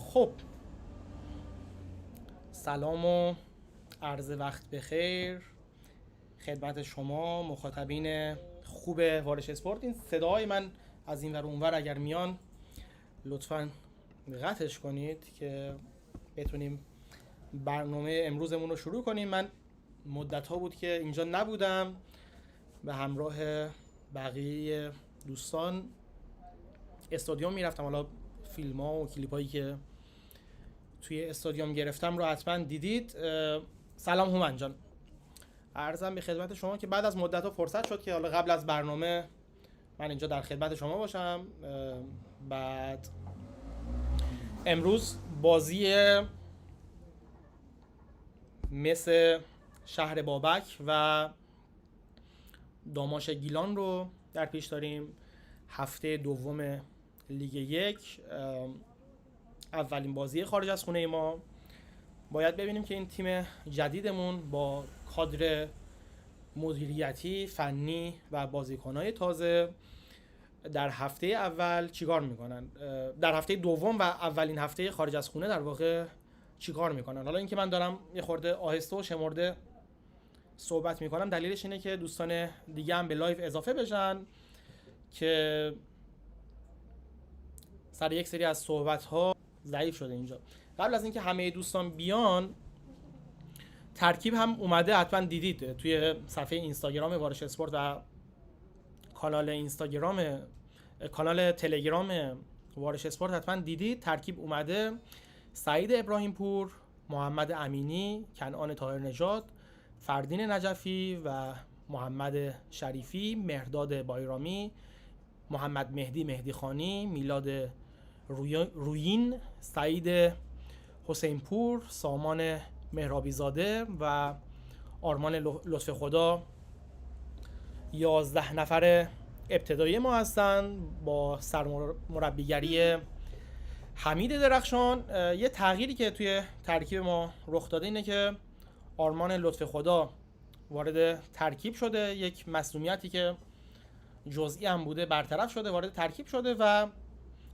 خب سلام و عرض وقت بخیر خدمت شما مخاطبین خوب وارش اسپورت. این صدای من از این ور اونور اگر میان لطفاً قطعش کنید که بتونیم برنامه امروزمون رو شروع کنیم. من مدت ها بود که اینجا نبودم، به همراه بقیه دوستان استادیوم میرفتم. حالا فیلم ها و کلیپ هایی که توی استادیوم گرفتم رو حتما دیدید. سلام هومن جان، عرضم به خدمت شما که بعد از مدت ها فرصت شد که حالا قبل از برنامه من اینجا در خدمت شما باشم. بعد امروز بازی مثل شهر بابک و داماش گیلان رو در پیش داریم. هفته دوم لیگ 1، اولین بازی خارج از خونه ما. باید ببینیم که این تیم جدیدمون با کادر مدیریتی، فنی و بازیکن‌های تازه در هفته اول چیکار میکنن، در هفته دوم و اولین هفته خارج از خونه در واقع چیکار میکنن. حالا اینکه من دارم یه خورده آهسته و شمرده صحبت میکنم دلیلش اینه که دوستان دیگه هم به لایو اضافه بشن که سر یک سری از صحبت ها ضعیف شده اینجا. قبل از اینکه همه دوستان بیان، ترکیب هم اومده، حتما دیدید توی صفحه اینستاگرام وارش اسپورت و کانال تلگرام وارش اسپورت حتما دیدید. ترکیب اومده: سعید ابراهیم پور، محمد امینی، کنعان طاهر نژاد، فردین نجفی و محمد شریفی، مهرداد بایرامی، محمد مهدی خانی، میلاد رویین، سعید حسین پور، سامان مهرابی زاده و آرمان لطف خدا. 11 نفر ابتدایی ما هستن با سرمربیگری حمید درخشان. یه تغییری که توی ترکیب ما رخ داده اینه که آرمان لطف خدا وارد ترکیب شده، یک مسئولیتی که جزئی هم بوده برطرف شده، وارد ترکیب شده و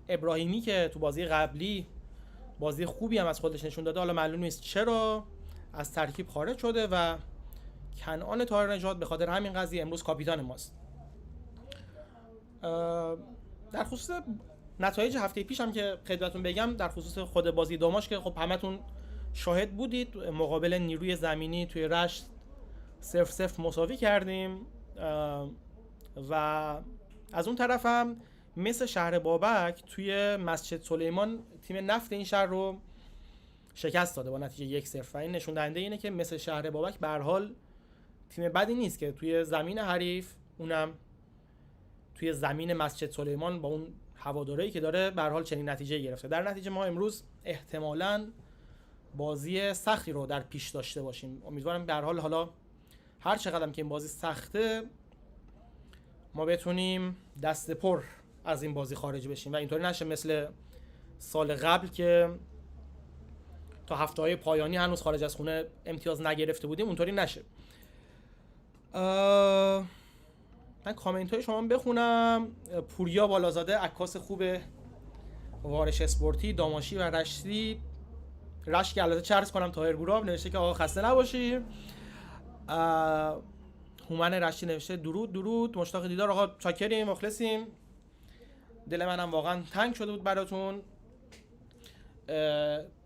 ابراهیمی که تو بازی قبلی بازی خوبی هم از خودش نشون داده، حالا معلوم نیست چرا از ترکیب خارج شده و کنعان طاهر نژاد به خاطر همین قضیه امروز کاپیتان ماست. در خصوص نتایج هفته پیش هم که خدمتتون بگم، در خصوص خود بازی داماش که خب همتون شاهد بودید، مقابل نیروی زمینی توی رشت 0-0 مساوی کردیم و از اون طرف هم مثل شهر بابک توی مسجد سلیمان تیم نفت این شهر رو شکست داده با نتیجه 1-0 و این نشون دهنده اینه که مثل شهر بابک به هر حال تیم بدی نیست که توی زمین حریف، اونم توی زمین مسجد سلیمان با اون هوادارهایی که داره، به هر حال چنین نتیجه گرفته. در نتیجه ما امروز احتمالاً بازی سختی رو در پیش داشته باشیم. امیدوارم به هر حال حالا هر چقدر که این بازی سخته ما بتونیم دست پر از این بازی خارج بشیم و اینطوری نشه مثل سال قبل که تا هفته‌های پایانی هنوز خارج از خونه امتیاز نگرفته بودیم، اونطوری نشه. من کامنت های شما بخونم. پوریا بالازاده، عکاس خوب وارش اسپورتی، داماشی و رشتی، رشت که البته چرس کنم طاهر گوراب، نوشته که آقا خسته نباشی. هومن رشتی نوشته درود مشتاق دیدار آقا، چاکریم، مخلصیم، دل منم واقعا تنگ شده بود براتون.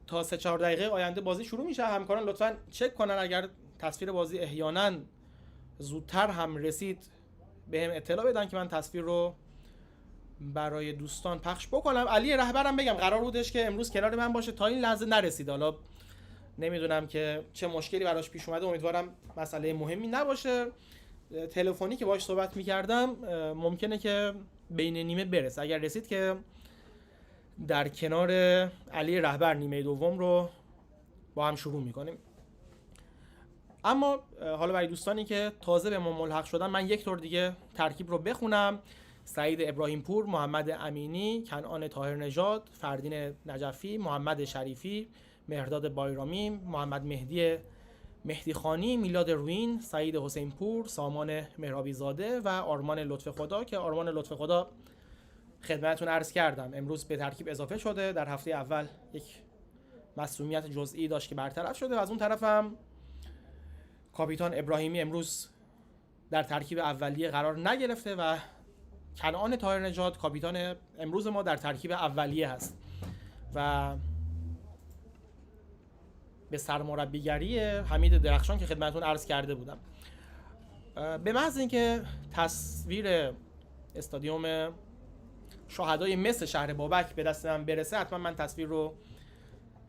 تا 3-4 دقیقه آینده بازی شروع میشه. همکاران لطفاً چک کنن اگر تصویر بازی احیانا زودتر هم رسید بهم اطلاع بدن که من تصویر رو برای دوستان پخش بکنم. علی رهبرم بگم قرار بودش که امروز کنار من باشه، تا این لحظه نرسید. حالا نمیدونم که چه مشکلی براش پیش اومده، امیدوارم مسئله مهمی نباشه. تلفنی که باهاش صحبت میکردم ممکنه که بین نیمه برسه. اگر رسید که در کنار علی رهبر نیمه دوم رو با هم شروع میکنیم. اما حالا برای دوستانی که تازه به ما ملحق شدن من یک طور دیگه ترکیب رو بخونم: سعید ابراهیم پور، محمد امینی، کنعان طاهر نژاد، فردین نجفی، محمد شریفی، مهرداد بایرامی، محمد مهدی خانی، میلاد رویین، سعید حسین پور، سامان مهرابی زاده و آرمان لطف خدا که آرمان لطف خدا خدمتتون عرض کردم امروز به ترکیب اضافه شده. در هفته اول یک مصونیت جزئی داشت که برطرف شده و از اون طرفم کاپیتان ابراهیمی امروز در ترکیب اولیه قرار نگرفته و کنعان طاهرنژاد کاپیتان امروز ما در ترکیب اولیه هست و به سرمربیگری حمید درخشان که خدمتتون عرض کرده بودم. به محض اینکه تصویر استادیوم شهدای مس شهر بابک به دست من برسه حتما من تصویر رو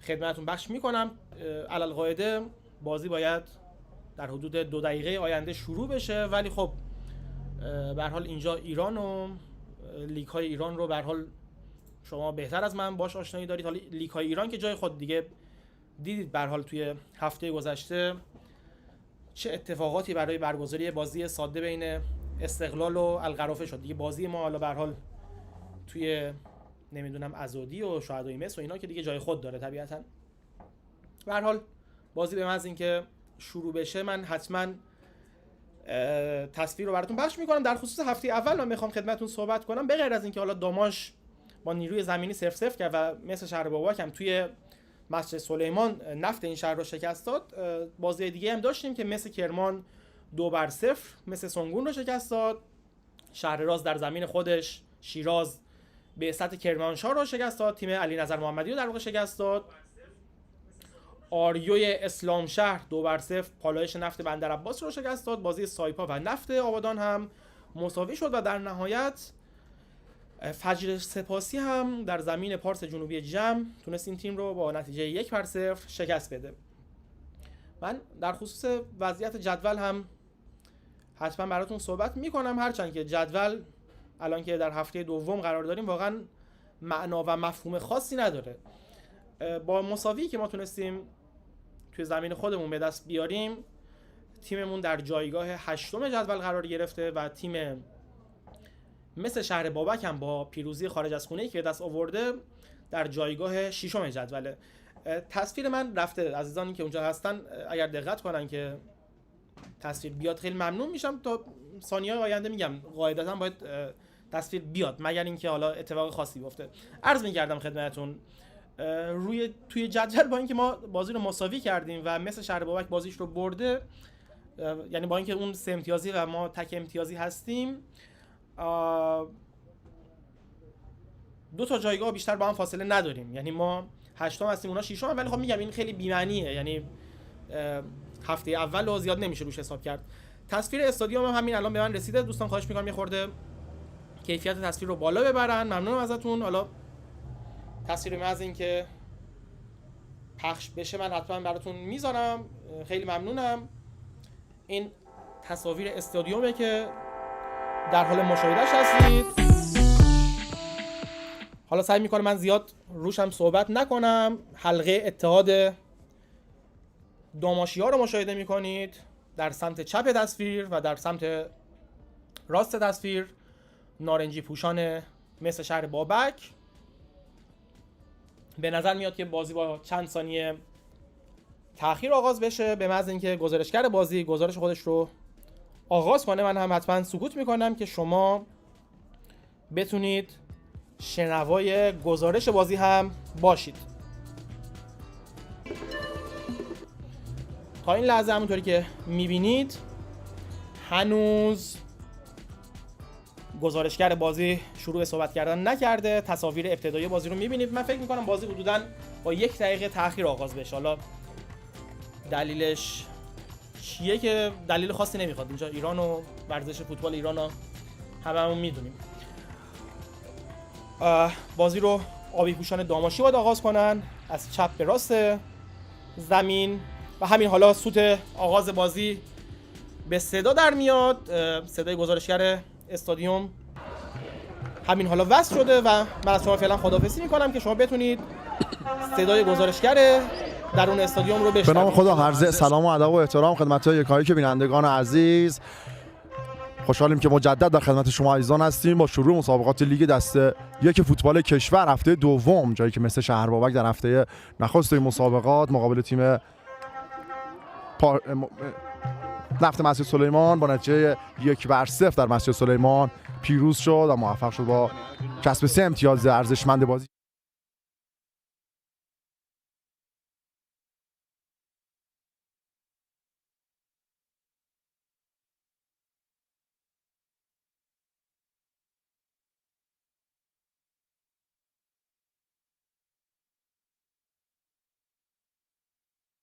خدمتتون پخش میکنم. علالقاعده بازی باید در حدود 2 دقیقه آینده شروع بشه، ولی خب به هر حال اینجا ایران و لیگ های ایران رو به هر حال شما بهتر از من باش آشنایی دارید. حالا لیگ های ایران که جای خود دیگه دیدید به هر حال توی هفته گذشته چه اتفاقاتی برای برگزاری بازی ساده بین استقلال و القرافه شد. دیگه بازی ما حالا به هر حال توی نمیدونم ازودی و شهدای مس و اینا که دیگه جای خود داره طبیعتاً. به هر حال بازی به محض اینکه شروع بشه من حتما تصویر رو براتون پخش میکنم. در خصوص هفته اول من میخوام خدمتتون صحبت کنم. به غیر از اینکه حالا داماش با نیروی زمینی 0-0 کرد و مثل شهر بابک هم توی مسجد سلیمان نفت این شهر رو شکست داد، بازی دیگه هم داشتیم که مثل کرمان 2-0 مثل سنگون رو شکست داد. شهرراز در زمین خودش شیراز بعثت کرمانشاه رو شکست داد. تیم علی نظر محمدی رو در واقع شکست داد. آریوی اسلام شهر 2-0 پالایش نفت بندرعباس رو شکست داد. بازی سایپا و نفت آبادان هم مساوی شد و در نهایت فجر سپاسی هم در زمین پارس جنوبی جم تونست این تیم رو با نتیجه 1-0 شکست بده. من در خصوص وضعیت جدول هم حتما براتون صحبت میکنم، هرچند که جدول الان که در هفته دوم قرار داریم واقعا معنا و مفهوم خاصی نداره. با مساوی که ما تونستیم توی زمین خودمون به دست بیاریم تیممون در جایگاه 8م جدول قرار گرفته و تیم مثل شهر بابک هم با پیروزی خارج از خونه‌ای که به دست آورده در جایگاه 6م جدوله. تصویر من رفته، عزیزانی که اونجا هستن اگر دقت کنن که تصویر بیاد خیلی ممنون میشم. تا ثانیه‌های آینده میگم قاعدتاً باید تصویر بیاد مگر اینکه حالا اتفاق خاصی بیفته. عرض می‌کردم خدمتتون توی جدول با اینکه ما بازی رو مساوی کردیم و مثل شهر بابک بازیش رو برده، یعنی با اینکه اون 3 امتیازی و ما تک امتیازی هستیم، 2 تا جایگاه بیشتر با هم فاصله نداریم. یعنی ما 8م هستیم اونا 6م، ولی خب میگم این خیلی بی‌معنیه، یعنی هفته اول رو زیاد نمیشه روش حساب کرد. تصویر استادیوم هم همین الان به من رسیده. دوستان خواهش می‌کنم یه خورده کیفیت تصویر رو بالا ببرن، ممنونم ازتون. حالا تصویر من از این که پخش بشه من حتما براتون میذارم، خیلی ممنونم. این تصاویر استادیومه که در حال مشاهدهش هستید. حالا سعی میکنم من زیاد روشم صحبت نکنم. حلقه اتحاد داماشی‌ها رو مشاهده میکنید در سمت چپ تصویر و در سمت راست تصویر نارنجی پوشان مثل شهر بابک. به نظر میاد که بازی با چند ثانیه تأخیر آغاز بشه. به محض اینکه گزارشگر بازی گزارش خودش رو آغاز کنه من هم حتما سکوت میکنم که شما بتونید شنوای گزارش بازی هم باشید. تا این لحظه همونطوری که میبینید هنوز گزارشگر بازی شروع به صحبت کردن نکرده. تصاویر ابتدایی بازی رو میبینید. من فکر میکنم بازی حدوداً با 1 دقیقه تأخیر آغاز بشه. حالا دلیلش چیه که دلیل خاصی نمیخواد، اینجا ایران و ورزش فوتبال ایران رو هممون میدونیم. بازی رو آبی پوشان داماشی باید آغاز کنن از چپ به راست زمین و همین حالا سوت آغاز بازی به صدا در میاد. صدای گزارشگر استادیوم همین حالا وصل شده و من از شما فعلا خداحافظی میکنم که شما بتونید صدای گزارشگر درون استادیوم رو بشنوید. به نام خدا عرض سلام و ادب و احترام خدمت یکایک بینندگان عزیز. خوشحالیم که مجدد در خدمت شما عزیزان هستیم با شروع مسابقات لیگ دسته یک فوتبال کشور هفته دوم، جایی که مثل شهر بابک در هفته نخست مسابقات مقابل تیم نفت مسجد سلیمان با نتیجه 1-0 در مسجد سلیمان پیروز شد و موفق شد با کسب 3 امتیاز ارزشمند بازی.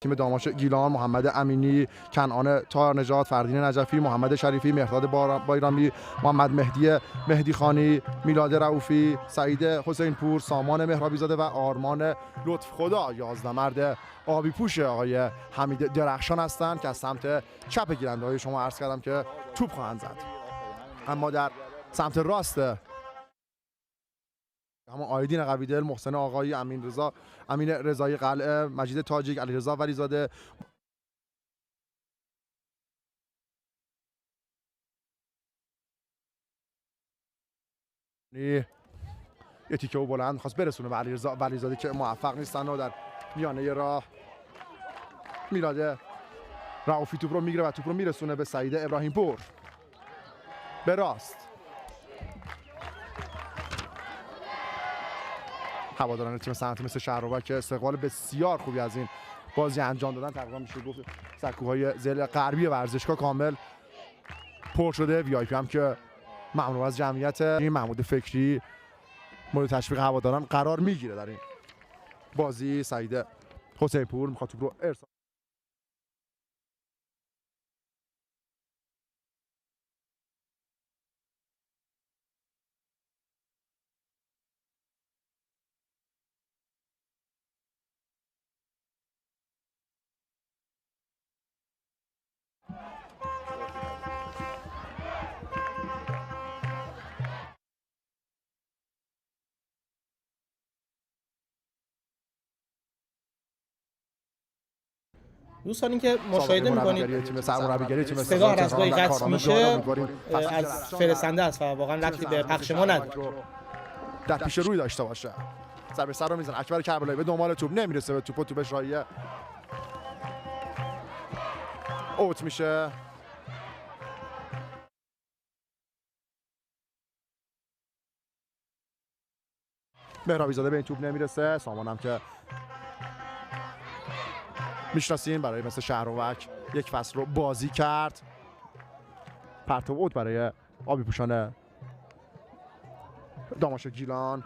تیم داماش گیلان محمد امینی، کنعان طاهر نژاد، فردین نجفی، محمد شریفی، مهرداد بایرامی، محمد مهدی خانی، میلاد رؤوفی، سعید حسین پور، سامان مهرابی زاده و آرمان لطف خدا 11 مرد آبی پوش آقای حمید درخشان هستند که از سمت چپ گیرنده‌های شما عرض کردم که توپ خواهند زد. اما در سمت راست اما آیدین قویدل، محسن آقایی، امین رضایی قلعه، مجید تاجیک، علیرضا ولیزاده، یه تیکه و بلند خواست برسونه به علیرضا ولیزاده که موفق نیستن و در میانه راه میلاد رؤوفی توپ رو میگیره و توپ رو میرسونه به سعید ابراهیم پور به راست. هواداران تیم صنعتی مثل شهرآباد که استقبال بسیار خوبی از این بازی انجام دادن، تقریبا میشه گفت سکوهای ضلع غربی ورزشگاه کامل پر شده. وی آی پی هم که ممنون از جمعیت این محمود فکری مورد تشویق هواداران قرار میگیره در این بازی. سعید حسین پور میخواد توپ رو ارسال دوستانی که مشاهده می‌کنید صدا هر از گاهی قطع میشه از فرستنده است و واقعا ربطی به پخش ما نداره. در پیش روی داشته باشه. ضربه سر رو میزنه اکبر کربلایی به دنبال توپ، نمیرسه به توپ و توپش رایه اوت میشه. مهرابی زاده به این توپ نمیرسه. سامان هم که میشناسین برای مثل شهرآباد یک فصل رو بازی کرد. پرتو اوت برای آبی پوشان داماش گیلان.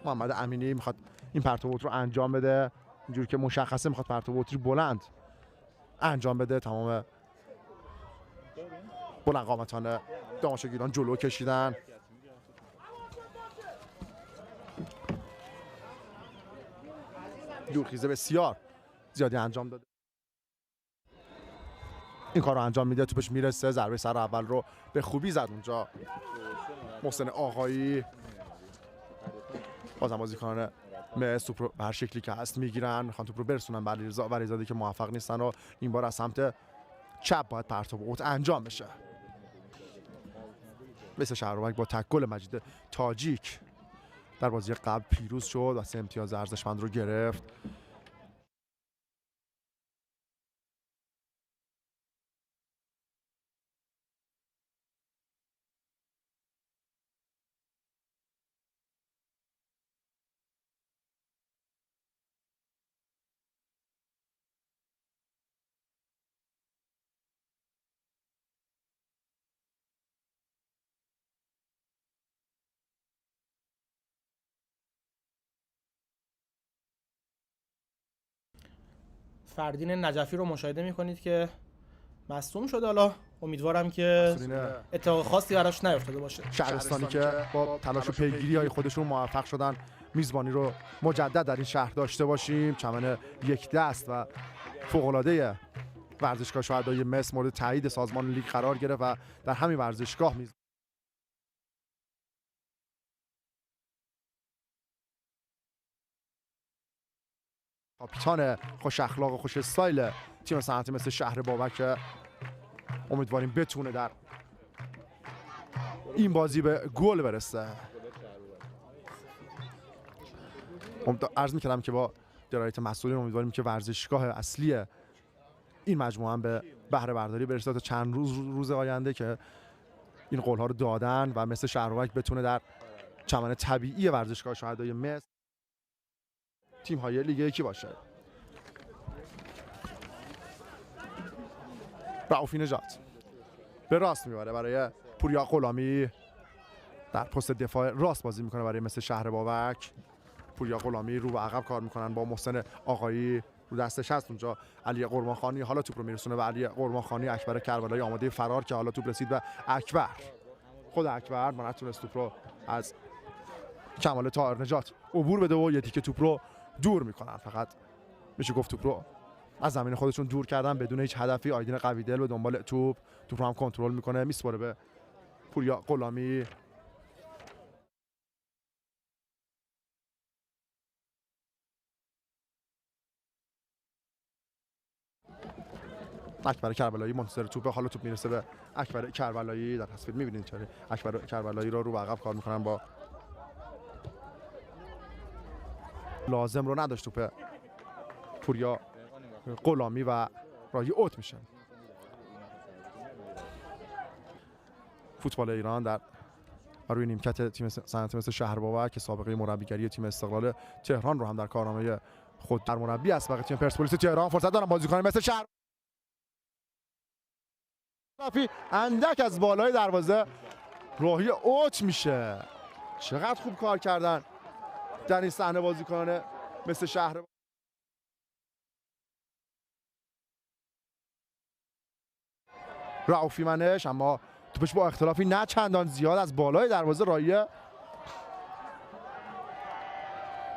محمد امینی میخواد این پرتو اوت رو انجام بده، اینجوری که مشخصه میخواد پرتو اوت رو بلند انجام بده. تمام بلند قامتان داماش گیلان جلو کشیدن. دورخیزه بسیار زیادی انجام داده. این کار رو انجام میده، توپش میرسه. ضربه سر اول رو به خوبی زد اونجا محسن آقایی. بازم بازیکنان مس توپ رو به هر شکلی که هست میگیرن، میخوان توپ رو برسونن به علیرضا ولیزاده که موفق نیستن و این بار از سمت چپ باید پرتاب اوت انجام بشه. مثل شهرآباد با تک گل مجید تاجیک در بازی قبل پیروز شد و 3 امتیاز ارزشمند رو گرفت. فردین نجفی رو مشاهده میکنید که مصدوم شده. حالا امیدوارم که اتفاق خاصی براش نیفتاده باشه. شهرستانی که با تلاش و پیگیری های خودشون موفق شدن میزبانی رو مجدد در این شهر داشته باشیم. چمن یک دست و فوق‌العاده ورزشگاه شهدای مصر مورد تایید سازمان لیگ قرار گرفت و در همین ورزشگاه کاپیتان خوش اخلاق و خوش استایل تیم صنعتی مثل شهر بابک امیدواریم بتونه در این بازی به گل برسه. عرض می‌کردم که با درایت مسئولین امیدواریم که ورزشگاه اصلی این مجموعه هم به بهره برداری برسه تا چند روز آینده که این قول‌ها رو دادن و مثل شهرک بتونه در چمن طبیعی ورزشگاه شهدای مصر تیم‌های لیگ یکی باشه. رؤوفی نژاد به راست میبره برای پوریا غلامی، در پست دفاع راست بازی میکنه برای مثل شهر بابک. پوریا غلامی رو به عقب کار میکنن با محسن آقایی، رو دستش هست اونجا علی قربانخانی، حالا توپ رو میرسونه به علی قربانخانی. اکبر کربلایی آماده فرار که حالا توپ رسید به اکبر، خود اکبر من نتونست توپ رو از کمال طاهر نجات عبور بده و یه تیکه توپ رو دور میکنن. فقط میشه گفت توپ رو از زمین خودشون دور کردن بدون هیچ هدفی. آیدین قویدل به دنبال توپ رو هم کنترل میکنه، میسپاره به پوریا غلامی. اکبر کربلایی منتظر توپ، حالا توپ میرسه به اکبر کربلایی. در تصویر میبینید چاره اکبر کربلایی رو به عقب کار میکنن، با لازم رو نداشت توپ پوریا غلامی و راهی اوت میشه. فوتبال ایران در روی نیمکت تیم صنعتی مثل شهر بابک که سابقه مربیگری تیم استقلال تهران رو هم در کارنامه خود در مربی است. وقتی تیم پرسپولیس تهران فرصت دارن بازیکن مثل شهر اندک از بالای دروازه راهی اوت میشه. چقدر خوب کار کردن در این صحنه بازیکنان مثل شهر. رؤوفی منش اما توپش با اختلافی نه چندان زیاد از بالای دروازه راهی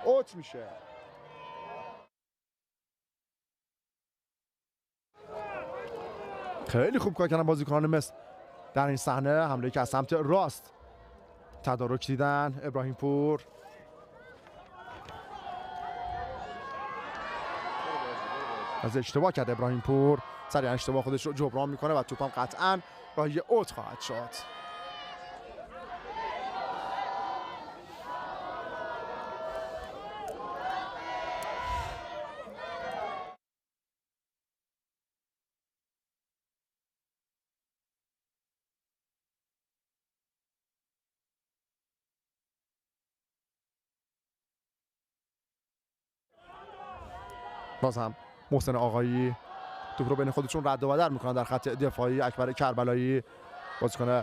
اوت میشه. خیلی خوب کار کردن بازیکنان مصر در این صحنه. حمله که از سمت راست تدارک دیدن ابراهیم پور، از اشتباه کرد ابراهیم پور، سریع اشتباه خودش رو جبران میکنه و توپ هم قطعا راهی اوت خواهد شد. باز هم محسن آقایی توپ رو بین خودشون رد و بدل میکنن در خط دفاعی. اکبر کربلایی بازیکن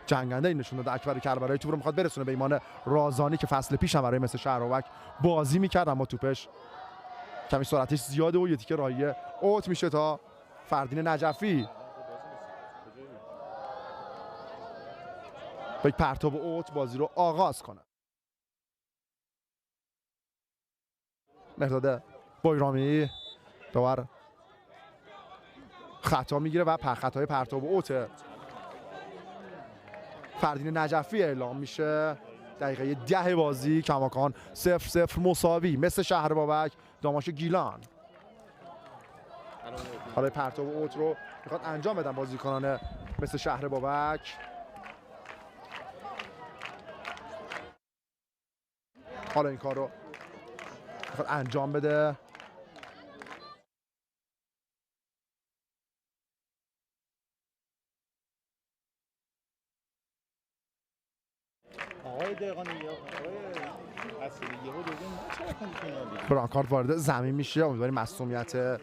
جنگنده این نشون داده. اکبر کربلایی توپ رو میخواد برسونه به ایمان رازانی که فصل پیش هم برای مثل شهرآبک بازی میکرد، اما توپش کمی سرعتش زیاده و یه تیکه راهی اوت میشه تا فردین نجفی با یک پرتاب اوت بازی رو آغاز کنه. مهرداد بایرامی داور خطا میگیره و خطای پرتاب اوت فردین نجفی اعلام میشه. دقیقه 10 بازی کماکان 0-0 مساوی مثل شهر بابک داماش گیلان. حالا پرتاب اوت رو میخواد انجام بدن بازیکنان مثل شهر بابک. حالا این کار رو میخواد انجام بده. آقای دقیقانی یا آقای اصلی یهو دوگیم چرا کنید برانکارد وارد زمین میشه. امیدواریم مصونیت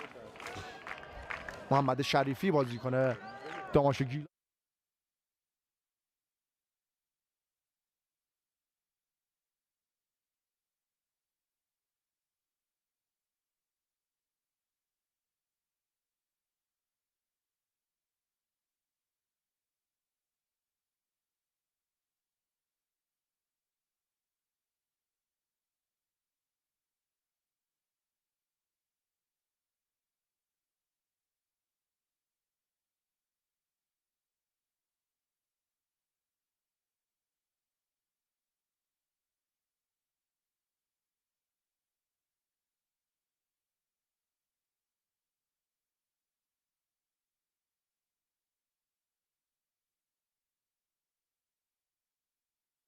محمد شریفی بازیکن داماش گیلان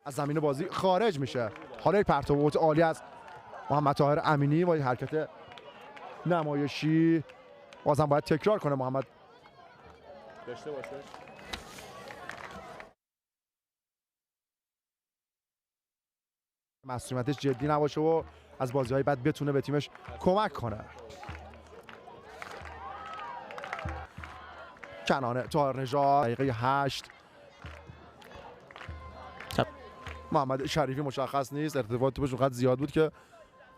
از زمین بازی خارج میشه. حالا پرتاب اوت عالی از محمد طاهر امینی با حرکت نمایشی بازم باید تکرار کنه محمد. داشته باشه. مسئولیتش جدی نباشه و از بازی‌های بعد بتونه به تیمش کمک کنه. کنانه طاهرنژاد دقیقه 8. محمد شریفی مشخص نیست، ارتفاع توپش اونقدر زیاد بود که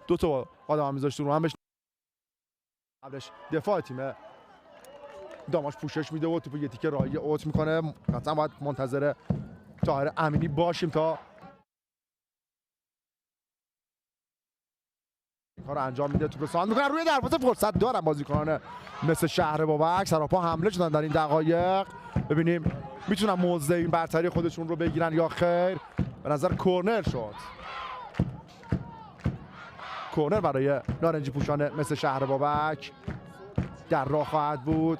دو تا آدم میذاشت رو هم بهش. قبلش دفاع تیم داماش پوشش میده و توپ یه تیکه راهی اوت میکنه. قطعا باید منتظر طاهر امینی باشیم تا این کار رو انجام میده. توپ ساند میکنن روی دروازه، فرصت دارن بازیکنان مثل شهر بابک، سراپا حمله شدن در این دقایق. ببینیم میتونن موضع این برتری خودشون رو بگیرن یا خیر. به نظر کورنر شد، کورنر برای نارنجی پوشان مثل شهر بابک در راه خواهد بود.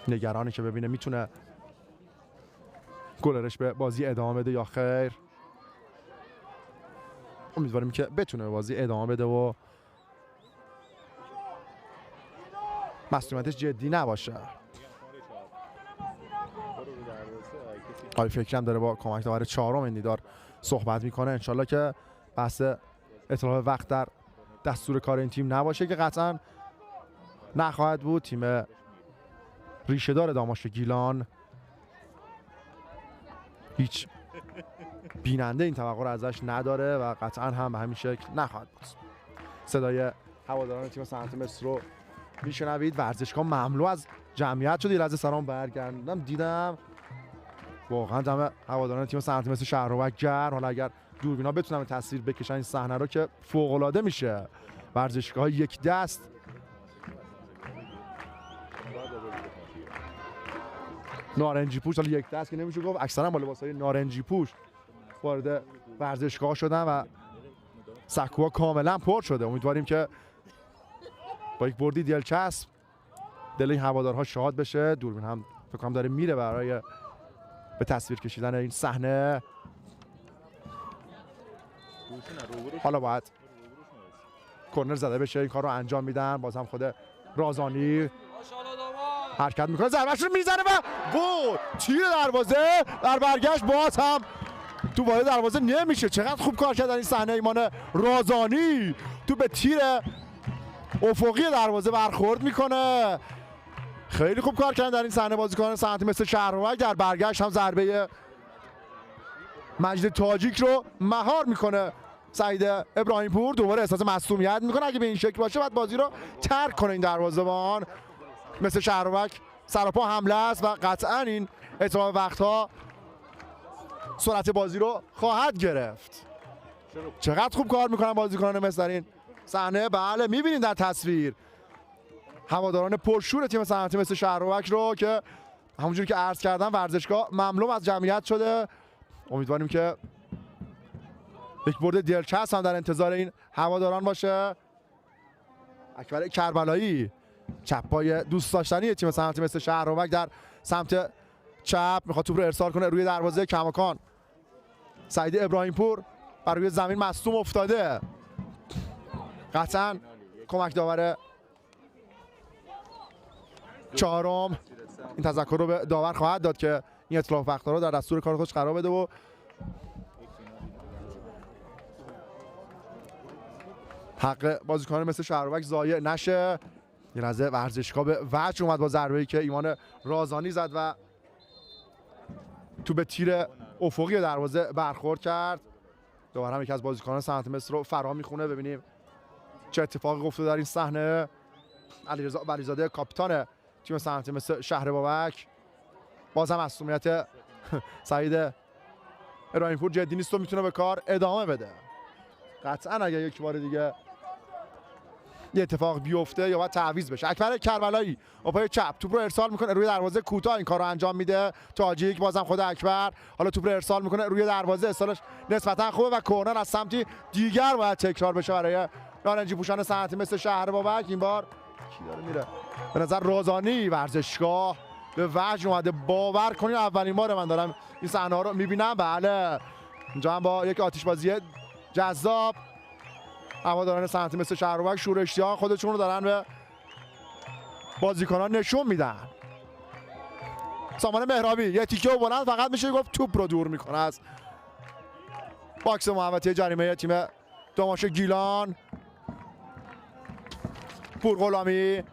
نگرانی که ببینه میتونه گلرش به بازی ادامه بده یا خیر. امیدواریم که بتونه به بازی ادامه بده و مسئولیتش جدی نباشه. آقای فکرم داره با کمک داور چهارم اندیدار صحبت میکنه. انشالله که بحث اطلاع وقت در دستور کار این تیم نباشه که قطعا نخواهد بود. تیم ریشه‌دار داماش گیلان هیچ بیننده این توقع رو ازش نداره و قطعا هم به همین شکل نخواهد بود. صدای هواداران تیم صنعت مصر رو میشنوید. ورزشگاه مملو از جمعیت شد. یه لحظه سلام برگردوندم دیدم واقعا دم هواداران تیم صنعت مصر شهرآباد گرم. حالا اگر دوربینا بتونن تصویر بکشن این صحنه رو که فوق العاده میشه. ورزشگاه یک دست نارنجی پوش، حالا یک دست که نمیشه گفت، اکثرا با لباسای نارنجی پوش وارد ورزشگاه شدن و سکوها کاملا پر شده. امیدواریم که با یک بردی دلچسب دل این هوادارها شاد بشه. دوربین هم فکر کنم داره میره برای به تصویر کشیدن این صحنه. حالا باید کورنر زده بشه، این کار رو انجام میدن. باز هم خود رازانی حرکت میکنه، ضربه‌اش رو میزنه و گل. تیر دروازه در برگشت باز هم تو وارد دروازه نمیشه. چقدر خوب کار کرد در این صحنه ایمان رازانی. تو به تیر افقی دروازه برخورد میکنه. خیلی خوب کار کردن در این صحنه بازیکن صنعت مثل شهرآباد. در برگشت هم ضربه مجید تاجیک رو مهار میکنه سعید ابراهیم پور. دوباره احساس معصومیت میکنه. اگه به این شکل باشه بعد بازی رو ترک کنه این دروازه‌بان مثل شهرآباد. سراپا حمله است و قطعا این اتفاق وقتها سرعت بازی رو خواهد گرفت. چقدر خوب کار میکنن بازیکنان مثل در این صحنه. بله میبینید در تصویر هواداران پرشور تیم صنعت مثل شهرآباد رو که همونجوری که عرض کردم ورزشگاه مملو از جمعیت شده. امیدواریم که یک برد دلچسب هم در انتظار این هواداران باشه. اکبر کربلایی چپ پای دوست داشتنی تیم صنعت مثل شهرآباد در سمت چپ میخواد توپ رو ارسال کنه روی دروازه کماکان. سعید ابراهیم پور بر روی زمین مصدوم افتاده. قطعا کمک داور چهارم این تذکر رو به داور خواهد داد که این اتلاف وقت‌ها رو در دستور کار خودش قرار بده و حق بازیکن مثل شهرآباد ضایع نشه. یه لحظه ورزشگاه به وجه اومد با ضربه‌ای که ایمان رازانی زد و تو به تیر افقی دروازه برخورد کرد. دوباره هم یکی از بازیکنان صنعت مصر رو فرا میخونه. ببینیم چه اتفاقی افتاد در این صحنه. علیرضا بریزاده کاپیتان تیم صنعت مصر شهر بابک. بازم مسئولیت سعید ابراهیم پور جدی نیست و میتونه به کار ادامه بده. قطعا اگه یک بار دیگه یه اتفاق بیفته یا باید تعویض بشه. اکبر کربلایی با پای چپ توپ رو ارسال میکنه روی دروازه کوتاه، این کارو انجام میده تاجیک. بازم خود اکبر حالا توپ رو ارسال میکنه روی دروازه، ارسالش نسبتا خوبه و کورنر از سمتی دیگر باید تکرار بشه برای نارنجی پوشان صنعتی مثل شهر بابک. این بار کی داره میره؟ به نظر رازانی ورزشگاه به وجه اومده. باور کنید اولین بار من دارم این صحنه ها رو میبینم. بله اینجا هم با یک آتش‌بازی جذاب هواداران صنعتی مثل شهر بابک شور اشتیاق خودشون رو دارن به بازیکنان نشون میدن. سامان مهرابی یه تیکه و بلند فقط میشه گفت توپ رو دور میکنه از باکس محوطه جریمه تیم داماش گیلان. پور غلامی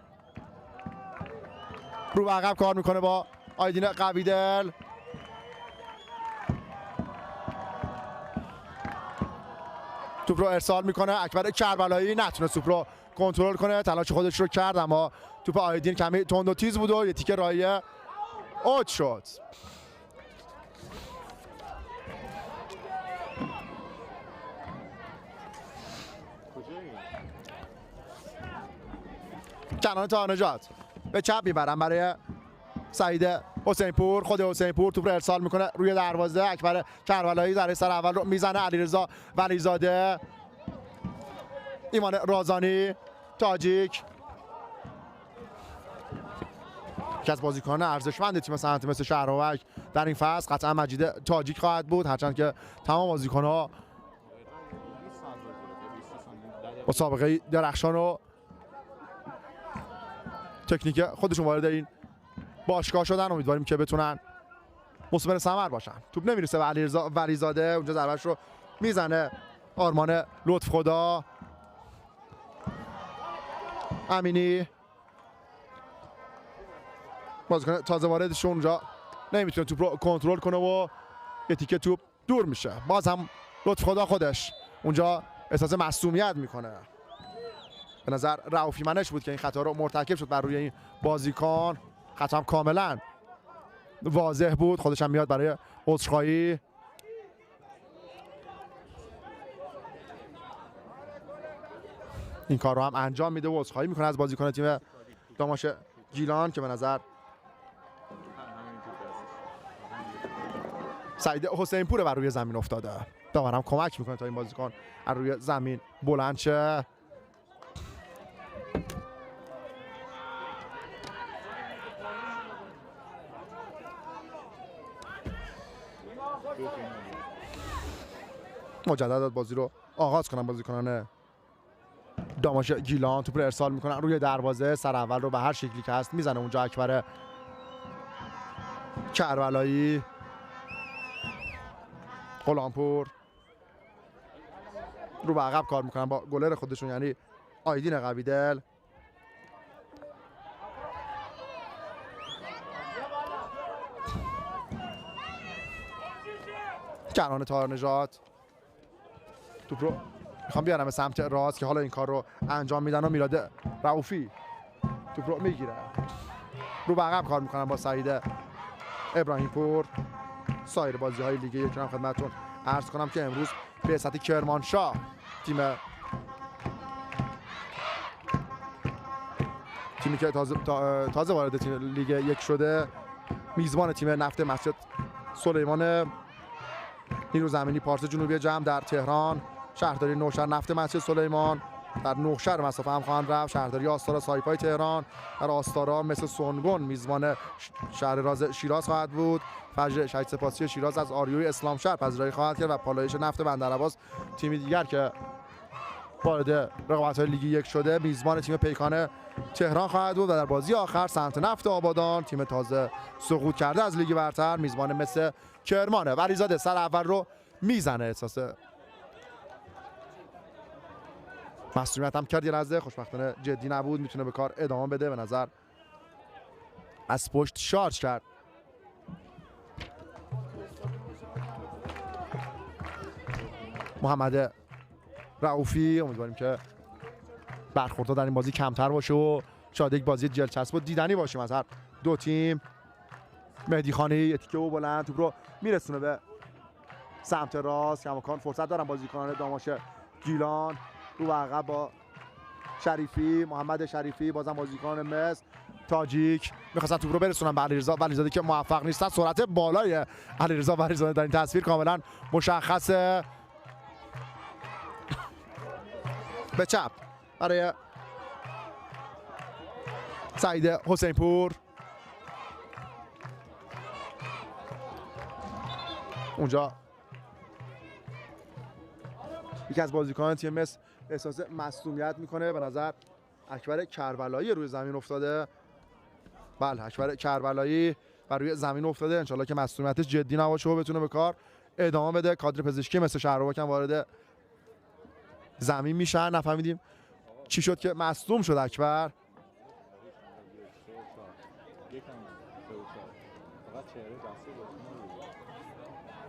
رو به عقب کار میکنه با آیدین قویدل. توپ رو ارسال میکنه اکبر کربلایی، نتونست توپ رو کنترل کنه، تلاش خودش رو کرد اما توپ آیدین کمی تند و تیز بود و یه تیکه رایه اوت شد. کنان تانجات به چپ میبرن برای سعید حسین پور. خود حسین پور توپ رو ارسال میکنه روی دروازه. اکبر کربلایی ضربه سر اول رو میزنه. علیرضا ولیزاده، ایمان رازانی، تاجیک که از بازیکنان ارزشمند تیم صنعتی مثل شهر بابک در این فصل قطعا مجید تاجیک خواهد بود، هرچند که تمام بازیکن‌ها مسابقه درخشان و تکنیک خودشون وارد این باشگاه شدن. امیدواریم که بتونن مثمر ثمر باشن. توپ نمیرسه به علیرضا ولیزاده، اونجا ضربه‌اش رو میزنه آرمان لطف خدا. امینی بازیکن تازه واردشون اونجا نمیتونه توپ رو کنترل کنه و یه تیکه توپ دور میشه. باز هم لطف خدا خودش اونجا احساس معصومیت میکنه. به نظر رؤوفی منش بود که این خطا رو مرتکب شد بر روی این بازیکن. خطا هم کاملا واضح بود. خودش هم میاد برای عذرخواهی. این کار رو هم انجام میده و عذرخواهی میکنه از بازیکن تیم داماش گیلان که به نظر سعید حسین پور بر روی زمین افتاده. داورم کمک میکنه تا این بازیکن از روی زمین بلند شه. مجدد بازی رو آغاز کنن بازیکنان داماش گیلان. توپ رو ارسال میکنن روی دروازه، سر اول رو به هر شکلی که هست میزنه اونجا اکبر کربلایی. غلامپور رو به عقب کار میکنن با گلر خودشون یعنی آیدین قویدل. کنان طاهر نژاد توپ رو میخوام بیارم به سمت راست که حالا این کار رو انجام میدن و میلاد رؤوفی توپ رو میگیره. رو به عقب کار میکنن با سعید ابراهیم پور. سایر بازی های لیگ یک رو خدمتتون عرض کنم که امروز به سطح کرمانشاه تیمی که تازه وارد تیم لیگ یک شده میزبان تیم نفت مسجد سلیمان نیرو زمینی پارس جنوبی جمع در تهران. شهرداری نوشهر نفت مسجد سلیمان در نوشهر مسافه هم خواهند رفت. شهرداری آستارا سایپای تهران در آستارا مثل سونگون میزبان شهر راز شیراز خواهد بود. فجر شهید سپاسی شیراز از آریوی اسلام شهر پذیرایی خواهد کرد و پالایش نفت بندرعباس تیمی دیگر که وارد رقابت‌های لیگ یک شده میزبان تیم پیکان تهران خواهد بود و در بازی آخر صنعت نفت آبادان تیم تازه سقوط کرده از لیگ برتر میزبان مثل کرمانه. ولیزاده سر اول رو میزنه، احساس مسئولیت هم کرد یه لحظه، خوشبختانه جدی نبود، میتونه به کار ادامه بده. به نظر از پشت شارژ کرد. محمد رؤوفی، امیدواریم که برخوردها در این بازی کمتر باشه و شاید یک بازی دلچسب و دیدنی باشیم از هر دو تیم. مهدی خانی یه تیکه و بلند توپ رو میرسونه به سمت راست کماکان فرصت دارن بازیکنان داماش گیلان رو عقب با شریفی، محمد شریفی، بازم بازیکنان مصر تاجیک می‌خواستن توپ رو برسونن به علیرضا ولیزاده که موفق نیستن. سرعت بالای علیرضا ولیزاده در این تصویر کاملا مشخصه. به چپ برای سعید حسین پور، اونجا یکی از بازیکنان تیم مصر احساس مصدومیت میکنه. به نظر اکبر کربلایی روی زمین افتاده. بله اکبر کربلایی بر روی زمین افتاده. انشالله که مصدومیتش جدی نباشه و بتونه به کار ادامه بده. کادر پزشکی مثل شهرباک هم وارد زمین میشن. نفهمیدیم چی شد که مصدوم شد اکبر.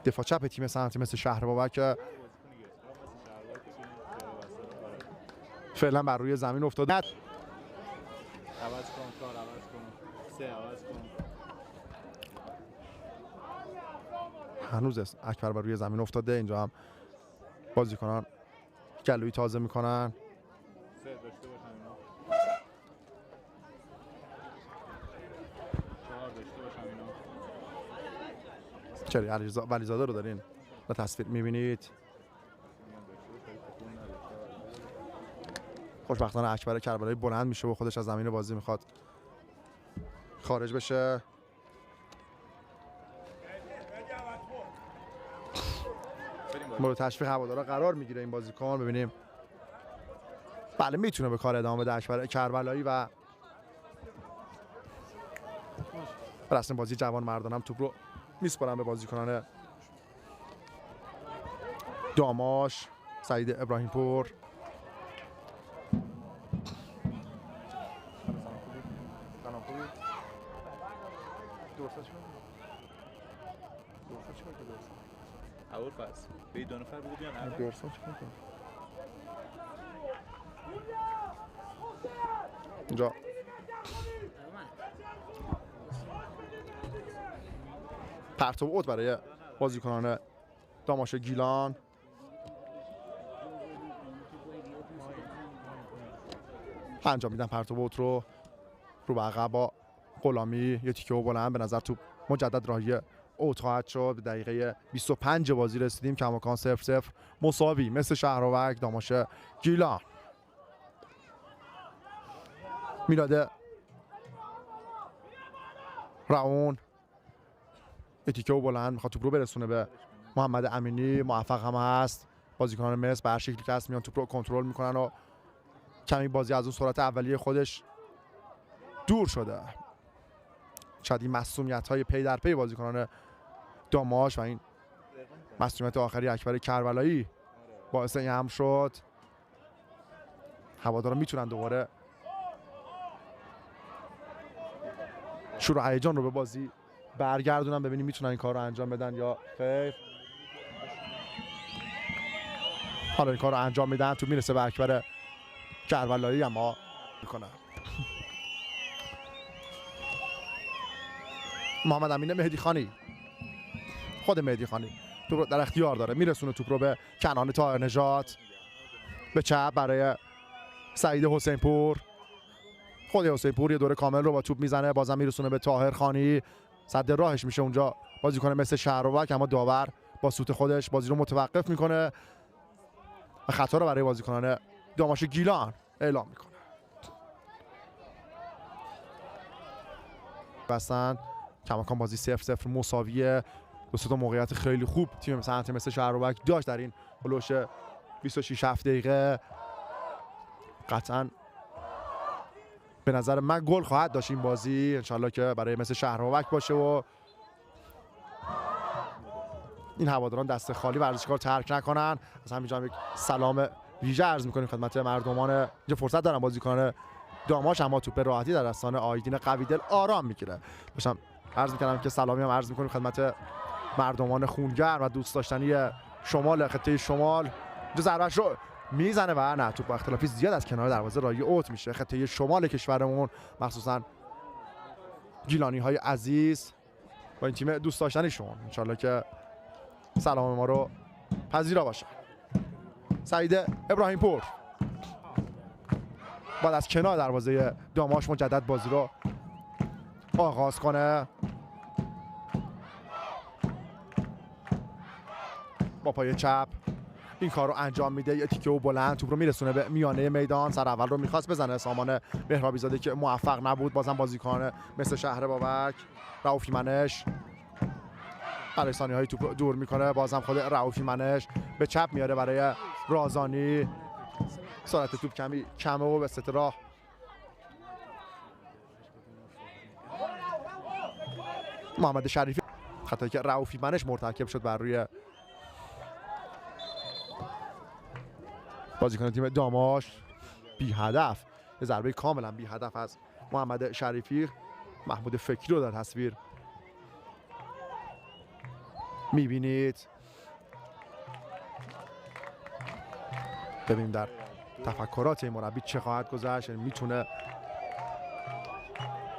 دفاع چپ تیم صنعتی مثل شهرباک که فعلا بر روی زمین افتاده. عوض کن کار، عوض کن سه، عوض کن. هنوز اکبر بر روی زمین افتاده. اینجا هم بازیکنان گلویی تازه میکنن. سه داشته باشن اینا. چهار داشته باشن اینا. چرا علیرضا ولیزاده رو دارین به تصویر میبینید. خوشبختانه اکبر کربلایی بلند میشه و خودش از زمین بازی میخواد خارج بشه. مورد تشویق هوادارا قرار میگیره این بازیکن. ببینیم بله میتونه به کار ادامه بده اکبر کربلایی و رسم بازی جوان مردانم توپ رو میسپارن به بازیکنان داماش. سعید ابراهیم پور اول پس به دو نفر بگو بیان عقب. اینجا پرتاب اوت برای بازیکنان داماش گیلان. انجام میدن پرتاب اوت رو به عقب با غلامی. یه تیکه بلند به نظر توپ مجدد راهی اوت خواهد شد. به دقیقه 25 بازی رسیدیم. کماکان 0-0 مساوی مثل شهرآورد داماش گیلان. میلاد راون یه تیکه بلند میخواد توپ رو برسونه به محمد امینی. موفق هم هست. بازیکنان مصر به هر شکلی که هست میان توپ رو کنترل میکنن و کمی بازی از اون سرعت اولیه خودش دور شده. شاید این مصونیت‌های پی در پی بازیکنان داماش و این مصونیت آخری اکبر کربلایی باعث این هم شد. هوادارا میتونن دوباره شروع هیجان رو به بازی برگردونن. ببینیم میتونن این کار رو انجام بدن یا خیر. حالا این کار رو انجام میدن. تو میرسه به اکبر کربلایی اما میکنه. محمد امین مهدی خانی، خود مهدی خانی توپ رو در اختیار داره. میرسونه توپ رو به کنعان طاهر نژاد. به چپ برای سعید حسین پور. خود حسین پور یه دوره کامل رو با توپ میزنه. بازم میرسونه به طاهر خانی. صد راهش میشه اونجا بازیکن مثل شهرآورد، اما داور با سوت خودش بازی رو متوقف میکنه و خطا رو برای بازیکنان داماش گیلان اعلام میکنه. بستن کماکان بازی 0-0 مساویه. دو تا موقعیت خیلی خوب تیم صنعتی مثل شهرآورد داشت در این هلوش 26 دقیقه. قطعاً به نظر من گل خواهد داشت این بازی. انشالله که برای مثل شهرآورد باشه و این هواداران دست خالی ورزشکار ترک نکنن. از همینجا یک سلام ویژه عرض می‌کنیم خدمت مردمان. اینجا فرصت دارن بازیکن داماش اما توپ راحتی در دستان آیدین قویدل آرام میگیره. باشم عرض می‌کنم که سلامی هم عرض می‌کنیم خدمت مردمان خونگرم و دوست داشتنی شمال خطه شمال. اینجا ضربه‌اش رو میزنه و نه توپ با اختلافی زیاد از کنار دروازه راهی اوت میشه. خطه شمال کشورمون مخصوصا گیلانی های عزیز با این تیم دوست داشتنیشون انشالله که سلام ما رو پذیرا باشن. سعید ابراهیم پور بعد از کنار دروازه داماش مجدد بازی رو آغاز کنه. با پای چپ این کار رو انجام میده، یه تیکه و بلند توپ رو میرسونه به میانه میدان. سر اول رو میخواست بزنه سامان مهرابی زاده که موفق نبود. بازم بازیکن مثل شهر بابک، رؤوفی منش برای ثانیه‌های توپ دور میکنه. بازم خود رؤوفی منش به چپ میاره برای رازانی. سرعت توپ کمی کمه و به ست راه محمد شریفی خطایی که رؤوفی منش مرتکب شد بر روی بازیکن تیم داماش. بی هدف، یه ضربه کاملا بی هدف از محمد شریفی. محمود فکری رو در تصویر میبینید. ببینیم در تفکرات این مربی چه خواهد گذشت. میتونه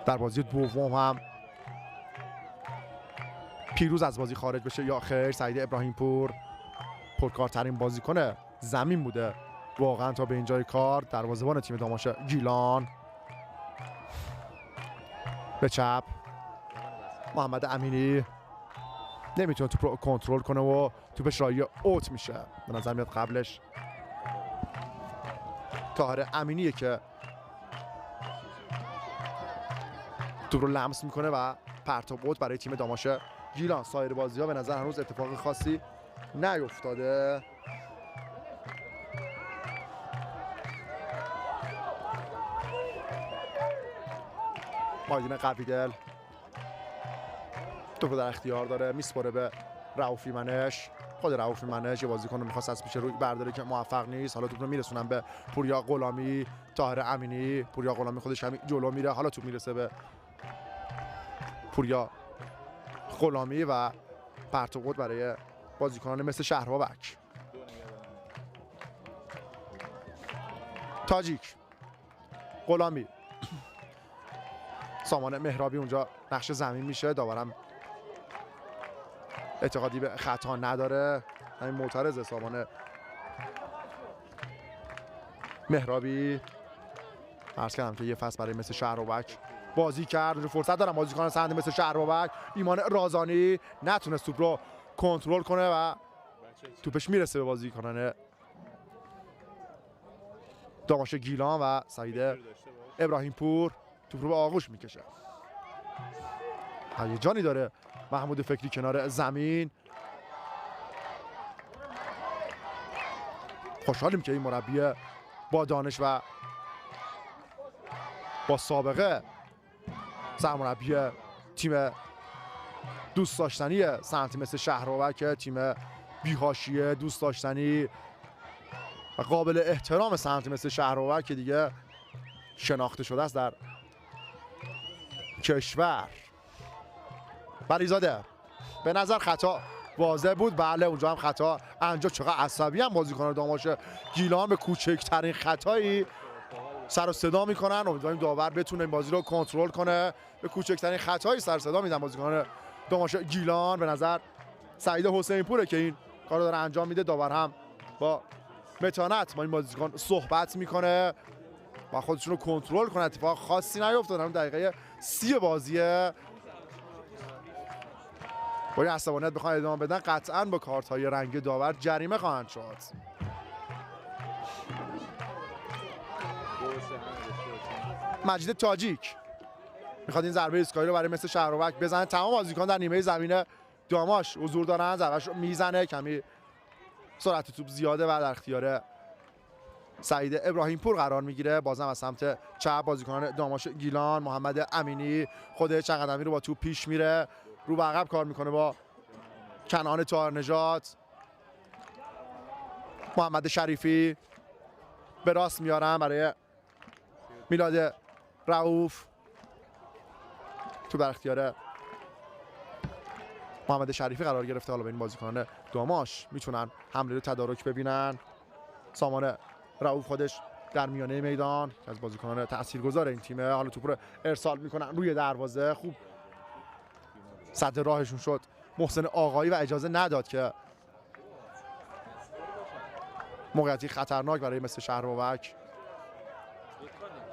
در بازی دوم هم پیروز از بازی خارج بشه یا خیر. سعید ابراهیم پور پرکارترین بازیکن زمین بوده واقعا تا به اینجای کار. دروازه‌بان تیم داماش گیلان به چپ. محمد امینی نمیتونه توپ رو کنترل کنه و توپش رایی اوت میشه. به نظر میاد قبلش طاهر امینیه که توپ رو لمس میکنه و پرتاب اوت برای تیم داماش گیلان. سایر بازی ها به نظر هنوز اتفاق خاصی نیفتاده. ماجین قویدل توپ در اختیار داره، میسپره به رؤوفی منش. خود رؤوفی منش یه بازیکن رو می‌خواست از پیش روی برداره که موفق نیست. حالا توپ رو میرسونن به پوریا غلامی. طاهر امینی، پوریا غلامی خودش همین جلو میره. حالا توپ میرسه به پوریا غلامی و پرتاب برای بازیکنان مثل شهربابک. تاجیک، غلامی، سامان مهرابی اونجا نقش زمین میشه. داورم اعتقادی به خطا نداره، همین معترضه سامان مهرابی. عرض کردم که یه فصل برای مثل شهربابک بازی کرد. اونجا فرصت دارم بازیکن سند مثل شهربابک. ایمان رازانی نتونست توپ رو کنترل کنه و توپش میرسه به بازیکنان داماش گیلان و سعید ابراهیم پور توپ رو به آغوش میکشه. هیجانی داره محمود فکری کنار زمین. خوشحالیم که این مربی با دانش و با سابقه سرمربی تیم دوست داشتنی سنتی مثل شهربابک، تیم بی‌حاشیه دوست داشتنی و قابل احترام سنتی مثل شهربابک که دیگه شناخته شده است در کشور. بریزاده به نظر خطا واضح بود. بله اونجا هم خطا انجام. چقدر عصبی هم بازیکن داماش گیلان به کوچکترین خطایی سر و صدا میکنن. امیدواریم داور بتونه این بازی رو کنترل کنه. به کوچکترین خطایی سر صدا میدن بازیکنان داماش گیلان. به نظر سعید حسین پوره که این کارو داره انجام میده. داور هم با متانت با این بازیکن صحبت میکنه و خودشون رو کنترل کنه. اتفاق خاصی نیفتاد. هم دقیقه 30 بازیه. با این عصبانیت بخوان ادامه بدن قطعاً با کارت‌های رنگ داور جریمه خواهند شد. مجید تاجیک میخواد این ضربه ایستگاهی رو برای مثل شهربابک بزنه. تمام بازیکن در نیمه زمین داماش حضور دارن. ضربه‌اش رو میزنه. کمی سرعت توپ زیاده و در اختیار سعید ابراهیم پور قرار میگیره. بازم از سمت چپ بازیکنان داماش گیلان. محمد امینی خود چند قدمی رو با توپ پیش میره. رو به عقب کار میکنه با کنعان طاهرنژاد. محمد شریفی به راست میارن برای میلاد رؤوف. تو در اختیار محمد شریفی قرار گرفته. حالا به این بازیکنان داماش میتونن حمله رو تدارک ببینن. سامان رؤوف خودش در میانه میدان که از بازیکنان تاثیرگذار این تیمه. حالا توپ رو ارسال میکنن روی دروازه. خوب سد راهشون شد محسن آقایی و اجازه نداد که موقعیتی خطرناک برای مثل شهربابک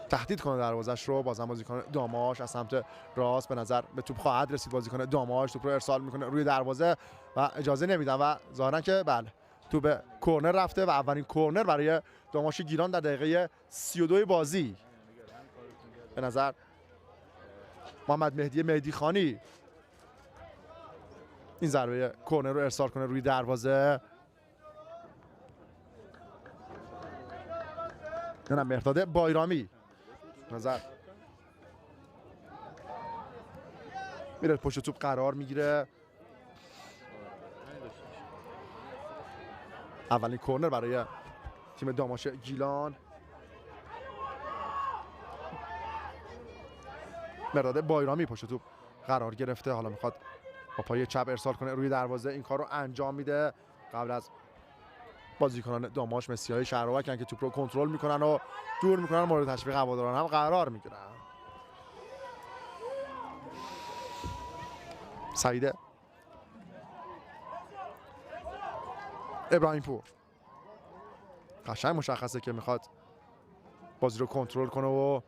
تهدید کنه دروازش رو. بازم بازیکن داماش از سمت راست به نظر به توپ خواهد رسید. بازیکن داماش توپ رو ارسال میکنه روی دروازه و اجازه نمیدن و ظاهرا که بله توپ کورنر رفته و اولین کورنر برای داماش گیلان در دقیقه 32 بازی. به نظر محمد مهدی خانی این ضربه کورنر رو ارسال کنه روی دروازه. نه مهرداد بایرامی نظر میره پشت توپ قرار میگیره. اولین کورنر برای تیم داماش گیلان. مهرداد بایرامی پشت توپ قرار گرفته، حالا میخواد با پای چپ ارسال کنه روی دروازه. این کار رو انجام میده قبل از بازیکنان داماش مسیحای شهربابک که توپ رو کنترل میکنن و دور میکنن، مورد تشویق هواداران هم قرار میگیرن. سعید ابراهیم پور قشنگ مشخصه که میخواد بازی رو کنترل کنه و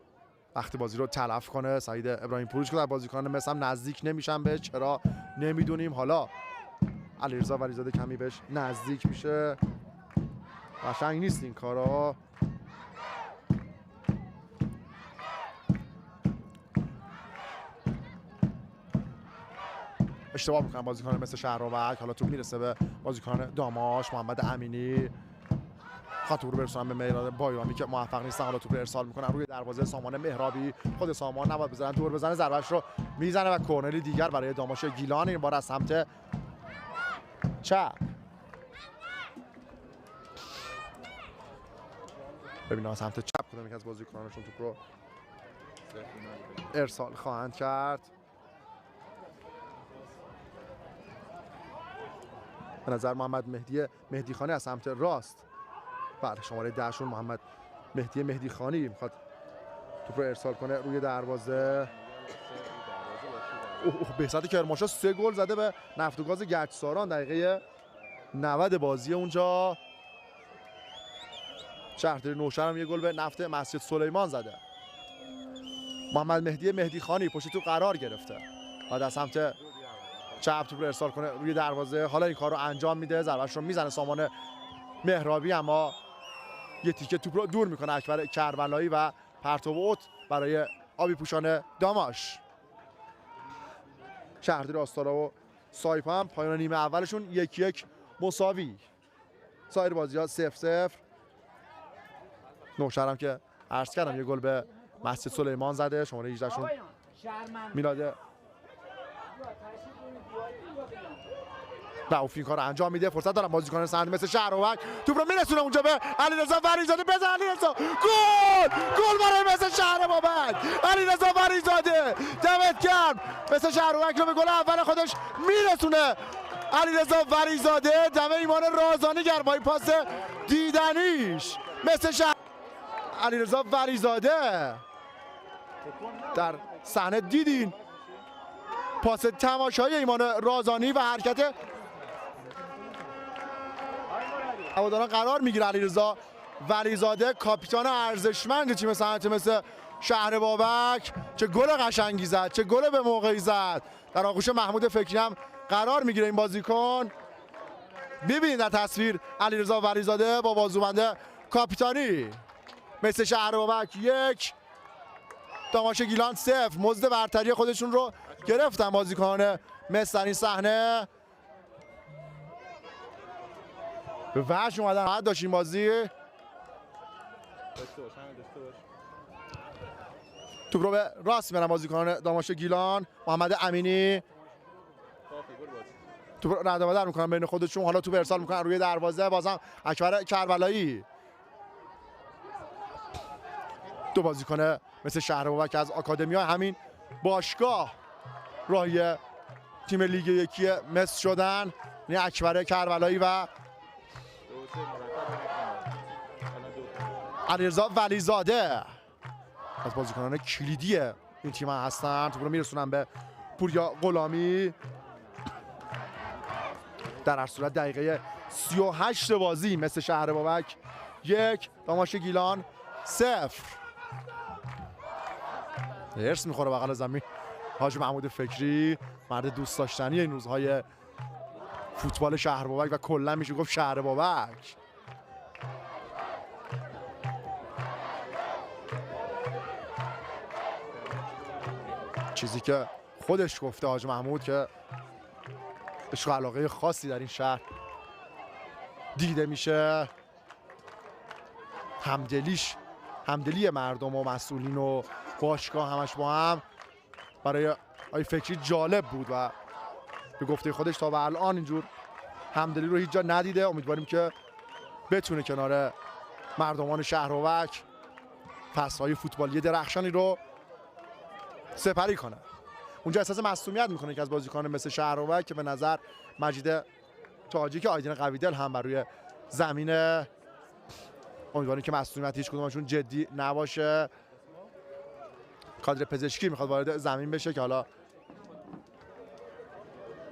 وقتی بازی رو تلف کنه. سعید ابراهیم پوریش که در بازیکنان مثل هم نزدیک نمیشن بهش، چرا نمیدونیم. حالا علیرضا ولیزاده کمی بهش نزدیک میشه. قشنگ نیست این کارا. اشتباه میکنن بازیکنان مثل شهربابک. حالا تو میرسه به بازیکنان داماش. محمد امینی خط رو برسونن به مهرداد بایرامی که موفق نیستن. حالا توپ رو ارسال میکنن روی دروازه. سامان مهرابی، خود سامان نباید بزنن، دور بزنه، ضربهش رو میزنه و کورنری دیگر برای داماش گیلان، این بار از سمت چپ. ببینیم از سمت چپ کدوم یک از بازیکنانشون توپ رو ارسال خواهند کرد. به نظر محمد مهدی خانی از سمت راست. بله شماره 10 شون محمد مهدی خانی میخواد توپ رو ارسال کنه روی دروازه. بهزاد کرمانشاه 3 گل زده به نفت و گاز گچساران دقیقه 90 بازی اونجا. شهرداری نوشهر هم 1 گل به نفت مسجد سلیمان زده. محمد مهدی خانی پشت توپ قرار گرفته. بعد از سمت چپ توپ رو ارسال کنه روی دروازه. حالا این کار رو انجام میده، ضربه‌اش رو میزنه سامان مهرابی، اما یه تیکه توپ رو دور میکنه اکبر کربلایی و پرتو اوت برای آبی پوشان داماش. شهرداری آستارا و سایپا هم پایان نیمه اولشون 1-1 مساوی. سایر بازی‌ها 0-0. نوشهر هم که عرض کردم 1 گل به مسجد سلیمان زده. شماره 18 شون میلاد رؤوفی کار انجام میده. فرصت دارن بازیکن سند مثل شهربابک، توپ رو میرسونه اونجا به علیرضا وریزاده. بزن علیرضا، گل برای مثل شهربابک. علیرضا وریزاده دمت گرم، مثل شهربابک رو به گل اول خودش میرسونه. علیرضا وریزاده دم ایمان رازانی گرم با این پاس دیدنیش. مثل علیرضا وریزاده در صحنه دیدین پاس تماشایی ایمان رازانی و حرکت هواداران قرار میگیره. علیرضا ولیزاده کاپیتان ارزشمند تیم صنعت مثل شهربابک چه گل قشنگی زد، چه گل به موقعی زد. در آغوش محمود فکری هم قرار میگیره این بازیکن. ببینید در تصویر علیرضا ولیزاده با بازوبند کاپیتانی. مثل شهربابک 1 داماش گیلان 0. مزد برتری خودشون رو گرفتن بازیکنان مثل در این صحنه. به وحش اومدن، راحت داشت این بازی. توپ رو به راست میرن بازیکنان داماش گیلان. محمد امینی توپ رو رد و بدل میکنن بین خودشون. حالا توپ ارسال میکنن روی دروازه. بازم اکبر کربلایی. 2 بازیکن مثل شهربابک از آکادمی همین باشگاه راهی تیم لیگ 1 مصر شدن. یعنی اکبر کربلایی و علیرضا ولیزاده از بازیکنان کلیدی این تیم هستن. توپ رو میرسونن به پوریا غلامی. در هر صورت دقیقه 38 بازی مثل شهر بابک 1 داماش گیلان 0. هرس میخوره بغل زمین حاج محمود فکری، مرد دوست داشتنی این روزهای فوتبال شهر بابک و کلا میشه گفت شهر بابک. چیزی که خودش گفته حاج محمود که عشق و علاقه خاصی در این شهر دیده میشه، همدلی مردم و مسئولین و باشگاه همش با هم برای آقای فکری جالب بود و به گفته خودش تا به الان اینجور همدلی رو هیچ جا ندیده. امیدواریم که بتونه کنار مردمان شهر بابک فصل‌های فوتبالی درخشانی رو سپری کنه. اونجا احساس معصومیت میکنه که از بازیکن مثل شهر بابک که به نظر مجید تاجیک آیدین قویدل هم بر روی زمینه. امیدواریم که معصومیت هیچ کدومشون جدی نباشه. کادر پزشکی میخواد وارد زمین بشه که حالا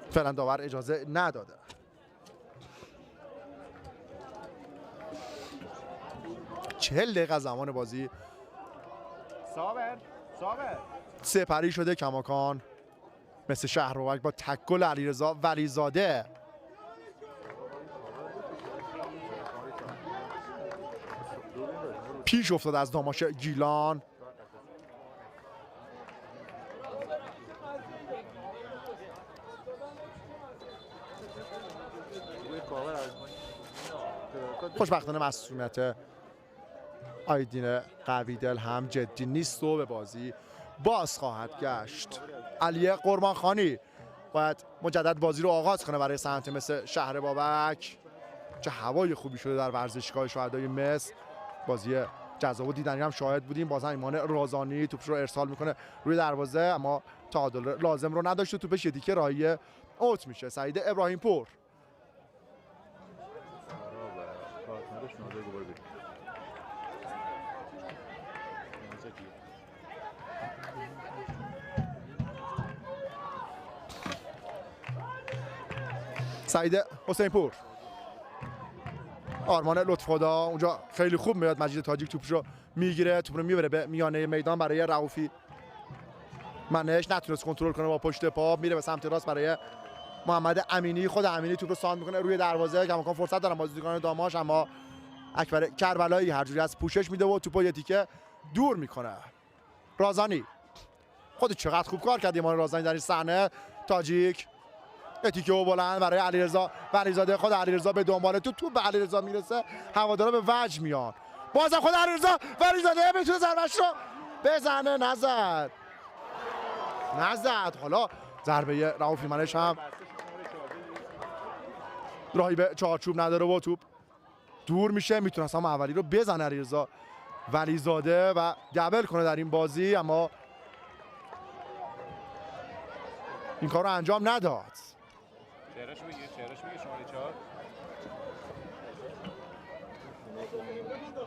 فعلا داور اجازه نداده. چهل دقیقه زمان بازی صابر سپری شده کماکان مثل شهر بابک با تکل علیرضا ولیزاده. پیش افتاد از داماش گیلان. خوشبختانه معصومیت آیدین قویدل هم جدی نیست و به بازی باز خواهد گشت. علی قربانخانی باید مجدد بازی رو آغاز کنه برای سمت مثل شهر بابک. چه هوای خوبی شده در ورزشگاه شهدای مصر. بازی جذاب و دیدنی هم شاهد بودیم. بازم ایمان رازانی توپش رو ارسال میکنه روی دروازه اما تعادل لازم رو نداشته. توپش یه دیگه راهی اوت میشه. سعید ابراهیم پور سعید حسین پور، آرمان لطفخدا اونجا خیلی خوب میاد. مجید تاجیک توپش رو میگیره، توپ رو میبره به میانه میدان برای رؤوفی. منش نتونست کنترل کنه با پشت پا، میره به سمت راست برای محمد امینی. خود امینی توپ رو ساند میکنه روی دروازه. کماکان فرصت دارن بازیکنان داماش اما اکبر کربلایی هر جوری از پوشش میده و توپو یه تیکه دور میکنه. رازانی خود چقدر خوب کار کرد ایمان رازانی در این صحنه. تاجیک تیکه و بلند برای علیرضا ولیزاده. خود علیرضا به دنبال توپ به علیرضا میرسه، هوادارا به وجه میان. بازم خود علیرضا ولیزاده میتونه ضربه‌اش رو بزنه. نزد. حالا ضربه رؤوفی منش هم راهی به چارچوب نداره و توپ دور میشه. میتونست هم اولی رو بزنه علیرضا ولیزاده و دبل کنه در این بازی اما این کار رو انجام نداد. چهرش بگیر شماره 4.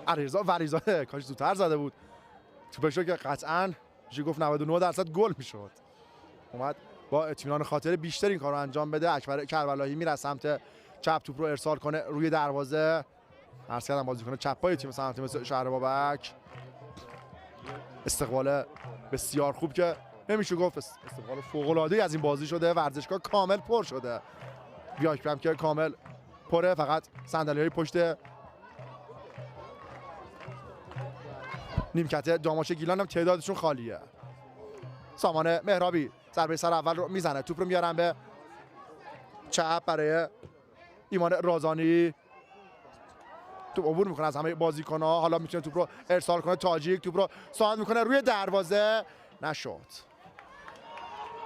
علیرضا ولیزاده کاش زودتر زده بود توپش رو که قطعاً میشه گفت 99% گل میشد. اومد با اطمینان خاطر بیشتر این کار رو انجام بده. اکبر کربلایی میره سمت چپ، توپ رو ارسال کنه روی دروازه. عرض کردم بازیکن چپ پای تیم سمت مثل شهر بابک. استقبال بسیار خوب که نمیشه گفت استقبال فوق‌العاده‌ای از این بازی شده. ورزشگاه کامل پر شده. بیاکم که کامل پره، فقط صندلی‌های پشت نیمکت داماش گیلان هم تعدادشون خالیه. سامان مهرابی ضربه سر اول رو میزنه، توپ رو میارن به چپ برای ایمان رازانی. توپ عبور میکنه از همه بازیکن‌ها. حالا میتونه توپ رو ارسال کنه. تاجیک توپ رو صاحب میکنه روی دروازه. نشد.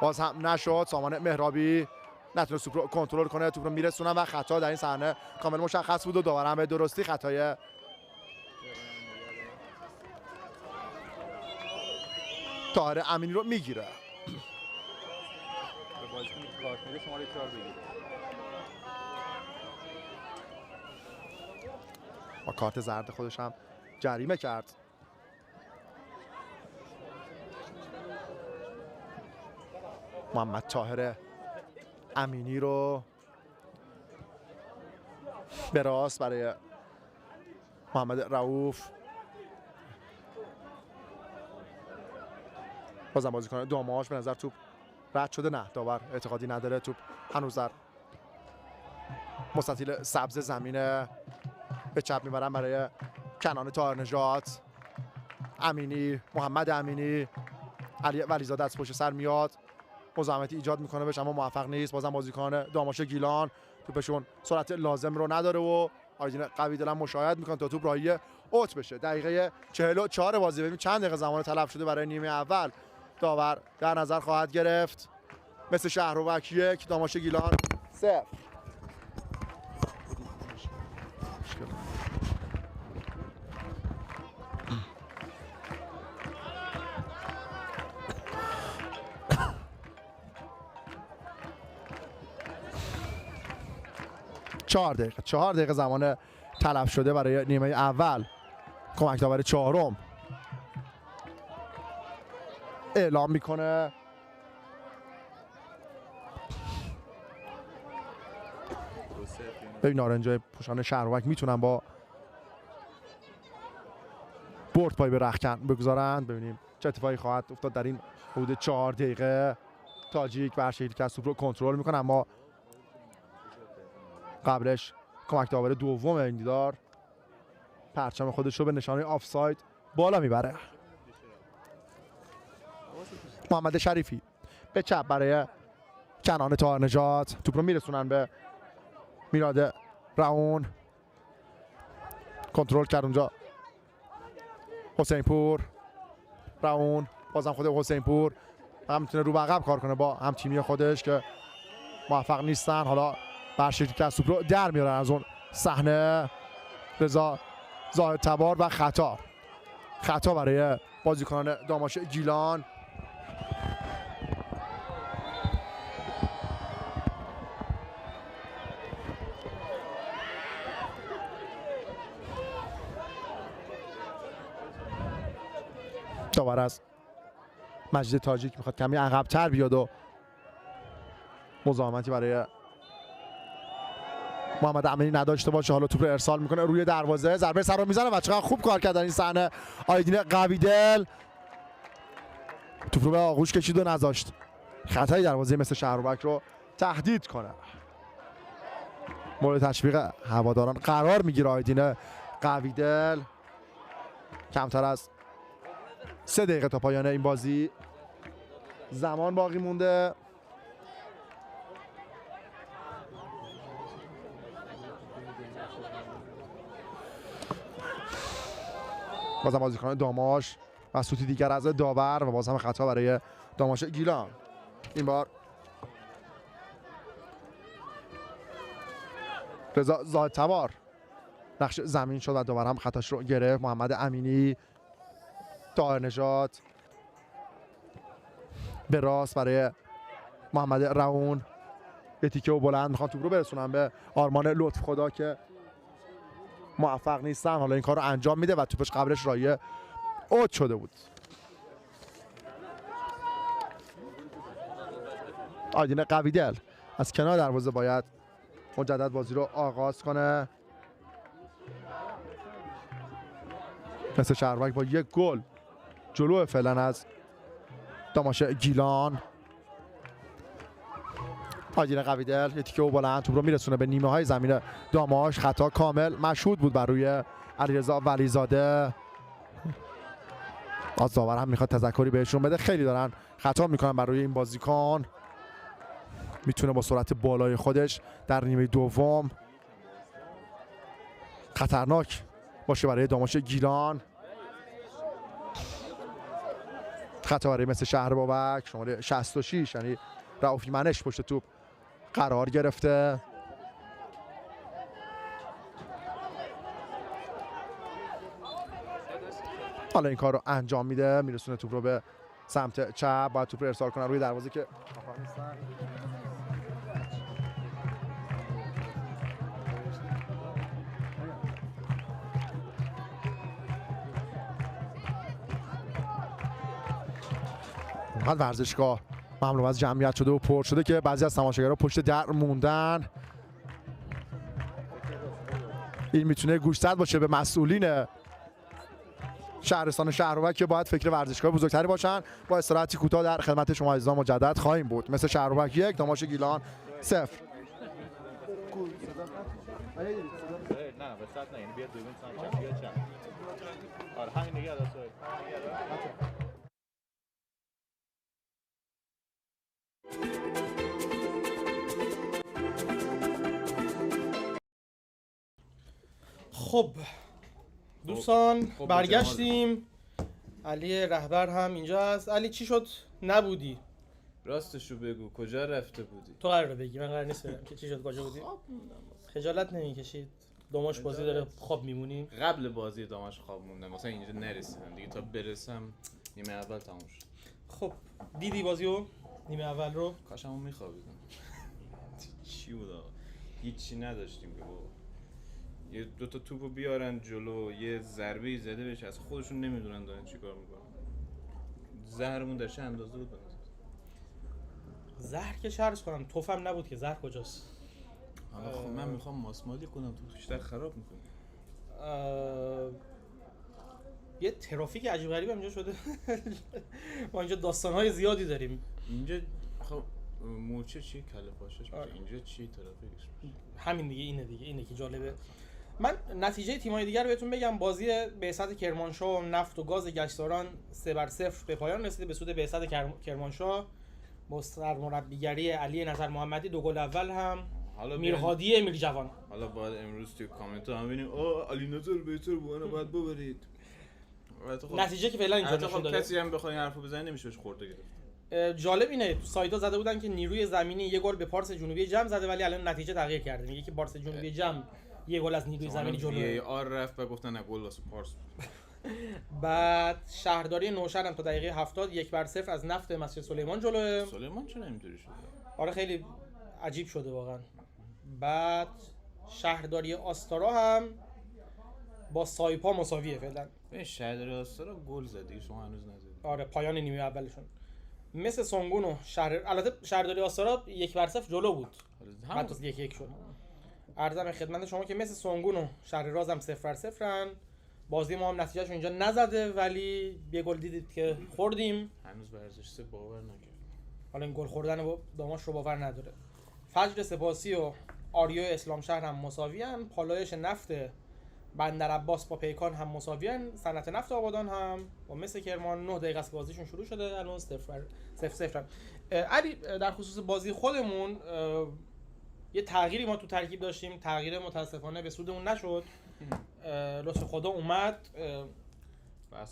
باز هم نشد. سامان مهرابی نتونست توپ رو کنترل کنه. توپ رو میرسونن و خطا در این صحنه کامل مشخص بود و داور هم به درستی خطای طاهر امینی رو میگیره. به بازیکن پارتنر شماره 4 بگیر. با کارت زرد خودش هم جریمه کرد. محمد طاهر امینی رو به راست برای محمد رؤوف. بازم بازیکن داماش به نظر توپ رد شده، نه داور اعتقادی نداره، توپ هنوز در مستطیل سبز زمینه. به چپ میبرن برای کنان طاهرنژاد. امینی، محمد امینی، علی ولیزاده از پشت سر میاد، مزاحمتی ایجاد میکنه بهش اما موفق نیست. بازم بازیکن داماش گیلان توپشون سرعت لازم رو نداره و آیدین قوی دلم مشاهد میکنه تا توپ راهی اوت بشه. دقیقه 44 بازی، ببین چند دقیقه زمان تلف شده برای نیمه اول. داور در نظر خواهد گرفت. مثل شهروک 1 داماش گیلان 0. چهار دقیقه زمان تلف شده برای نیمه اول. کمک داور چهارم اعلام میکنه ببین نارنجای پوشان شهروک میتونن با برد پای به رختکن بگذارن. ببینیم چه اتفاقی خواهد افتاد در این حدود 4 دقیقه. تاجیک بر شکلی که توپ رو کنترل میکنه اما قبلش کمک داور دوم این دیدار پرچم خودش رو به نشانه آفساید بالا میبره. محمد شریفی به چپ برای کنان طاهرنژاد. توپ رو میرسونن به میراد رئون. کنترل کرد اونجا حسین پور. رئون بازم خود حسین پور هم میتونه رو به عقب کار کنه با هم تیمی خودش که موفق نیستن. حالا برشکلی که توپ رو در میارن از اون صحنه. رضا زاهد تبار و خطا برای بازیکنان داماش گیلان. داور از مجید تاجیک میخواد کمی عقب‌تر بیاد و مزاحمتی برای محمد امینی نداشته باشه. حالا توپ رو ارسال میکنه روی دروازه، ضربه سر رو میزنه و چقدر خوب کار کردن این صحنه. آیدین قویدل توپ رو به آغوش کشید و نذاشت خطای دروازه مثل شهروک رو تهدید کنه. مورد تشویق هواداران قرار میگیره آیدین قویدل. کمتر از 3 دقیقه تا پایان این بازی زمان باقی مونده. بازم بازیکن داماش و سوتی دیگر از داور و باز هم خطا برای داماش گیلان. این بار رضا زاهد تبار نقش زمین شد و داور هم خطاش رو گرفت. محمد امینی، طاهرنژاد به راست برای محمد رئون. یه تیکه و بلند میخوان توپ رو برسونن به آرمان لطف خدا که موفق نیستن. حالا این کار رو انجام میده و توپش قبلش راهی اوت شده بود. آیدین قویدل از کنار دروازه باید مجدد بازی رو آغاز کنه. مثل شهروک با 1 گل جلو فعلا از داماش گیلان. آیدین قویدل یه تیکه و بلند توپ رو میرسونه به نیمه های زمین داماش. خطا کامل مشهود بود بر روی علیرضا ولیزاده. از داور هم میخواد تذکری بهشون بده. خیلی دارن خطا میکنن بر روی این بازیکن. میتونه با سرعت بالای خودش در نیمه دوم خطرناک باشه برای داماش گیلان. خطا برای مثل شهر بابک شماره 66 یعنی رؤوفی منش پشت توپ قرار گرفته. حالا این کار رو انجام میده، میرسونه توپ رو به سمت چپ. باید توپ رو ارسال کنن روی دروازه که اونقدر ورزشگاه مملو از جمعیت شده و پر شده که بعضی از تماشاگرها پشت در موندن. این میتونه گوشزد باشه به مسئولین شهرستان شهرآباد که باید فکر ورزشگاه بزرگتری باشن. با استراحتی کوتاه در خدمت شما عزیزان مجدد خواهیم بود. مثل شهرآباد 1 داماش گیلان 0. نه وسط نه، یعنی بیا دوبین سمت چپ بیا چپ. آره همین دیگه داشت. خب دوستان برگشتیم. علی رهبر هم اینجا هست. علی چی شد نبودی؟ راستشو بگو کجا رفته بودی؟ تو قراره بگی، من قرار نیست بدم که چی شد کجا بودی. خجالت نمیکشید؟ داماش بازی داره خواب میمونیم. قبل بازی داماش خواب موندم، مثلا اینجا نرسیدم دیگه، تا برسم نیمه اول تموم شد. خب دیدی بازیو نیمه اول رو؟ کاشمو میخوابیدم. چی بود آقا؟ هیچی نداشتیم که بابا. یه دوتا توپو بیارن جلو، یه ضربه زده بهش، از خودشون نمیدونن دارن چیکار میکنن. زهرمون در چه اندازه بود بنظر؟ زهر که چرس کنم، توفم نبود که، زهر کجاست؟ حالا خب من میخوام ماسمالی کنم تو بیشتر خراب میکنی. یه ترافیک عجیب غریب اینجا شده. ما اینجا داستان‌های زیادی داریم. اینجا خب مورچه چیه کله پاشش میشه، اینجا چیه ترافیکش میشه؟ همین دیگه اینه که جالبه. من نتیجه تیم‌های دیگر رو بهتون بگم. بازی بعثت کرمانشاه و نفت و گاز گشتاران 3-0 به پایان رسیده به سود بعثت کرمانشاه با سرمربیگری علی نظر محمدی. 2 گل اول هم میرهادی امیرجوان. حالا باید امروز توی کامنت ها هم ببینیم علی نظر بهتر بودن باید ببرید. نتیجه که فعلا اینجا نشون داده. کسی هم بخواد این حرفو بزنه نمیشه بهش خورده گرفت. جالب اینه تو سایت‌ها زده بودن که نیروی زمینی یه گل به پارس جنوبی جم زده، ولی الان نتیجه تغییر کرده. میگه که پارس جنوبی جم یه گل از نیروی زمینی جلوه. ای آر رفت و گفتن نه گل واسه پارس. بعد شهرداری نوشهر هم تا دقیقه 70 1-0 از نفت مسجد سلیمان جلوه. سلیمان چرا اینطوری شده؟ آره خیلی عجیب شده واقعا. بعد شهرداری آستارا هم با سایپا مساویه فعلا. این شهرداری آستارا گل زدی شما هنوز نزدید. آره پایان نیمه اولشون. مثل سونگون و البته شهرداری آستارا 1-0 جلو بود. بعد از 1-1 شد. عرضم خدمت شما که مثل سونگون و شهرراز هم 0-0 بازی ما هم نتیجهشون اینجا نزده، ولی یه گل دیدید که خوردیم. هنوز ورزش سه باور نکرد. حالا این گل خوردن داماش رو باور نداره. فجر سپاسی و آریو اسلام شهر هم مساویان. پالایش نفت بندر عباس با پیکان هم مساویان. صنعت نفت آبادان هم با مثل کرمان 9 دقیقه است بازیشون شروع شده، الان 0-0. علی در خصوص بازی خودمون یه تغییری ما تو ترکیب داشتیم، تغییر متاسفانه به سودمون نشد. لطف خدا اومد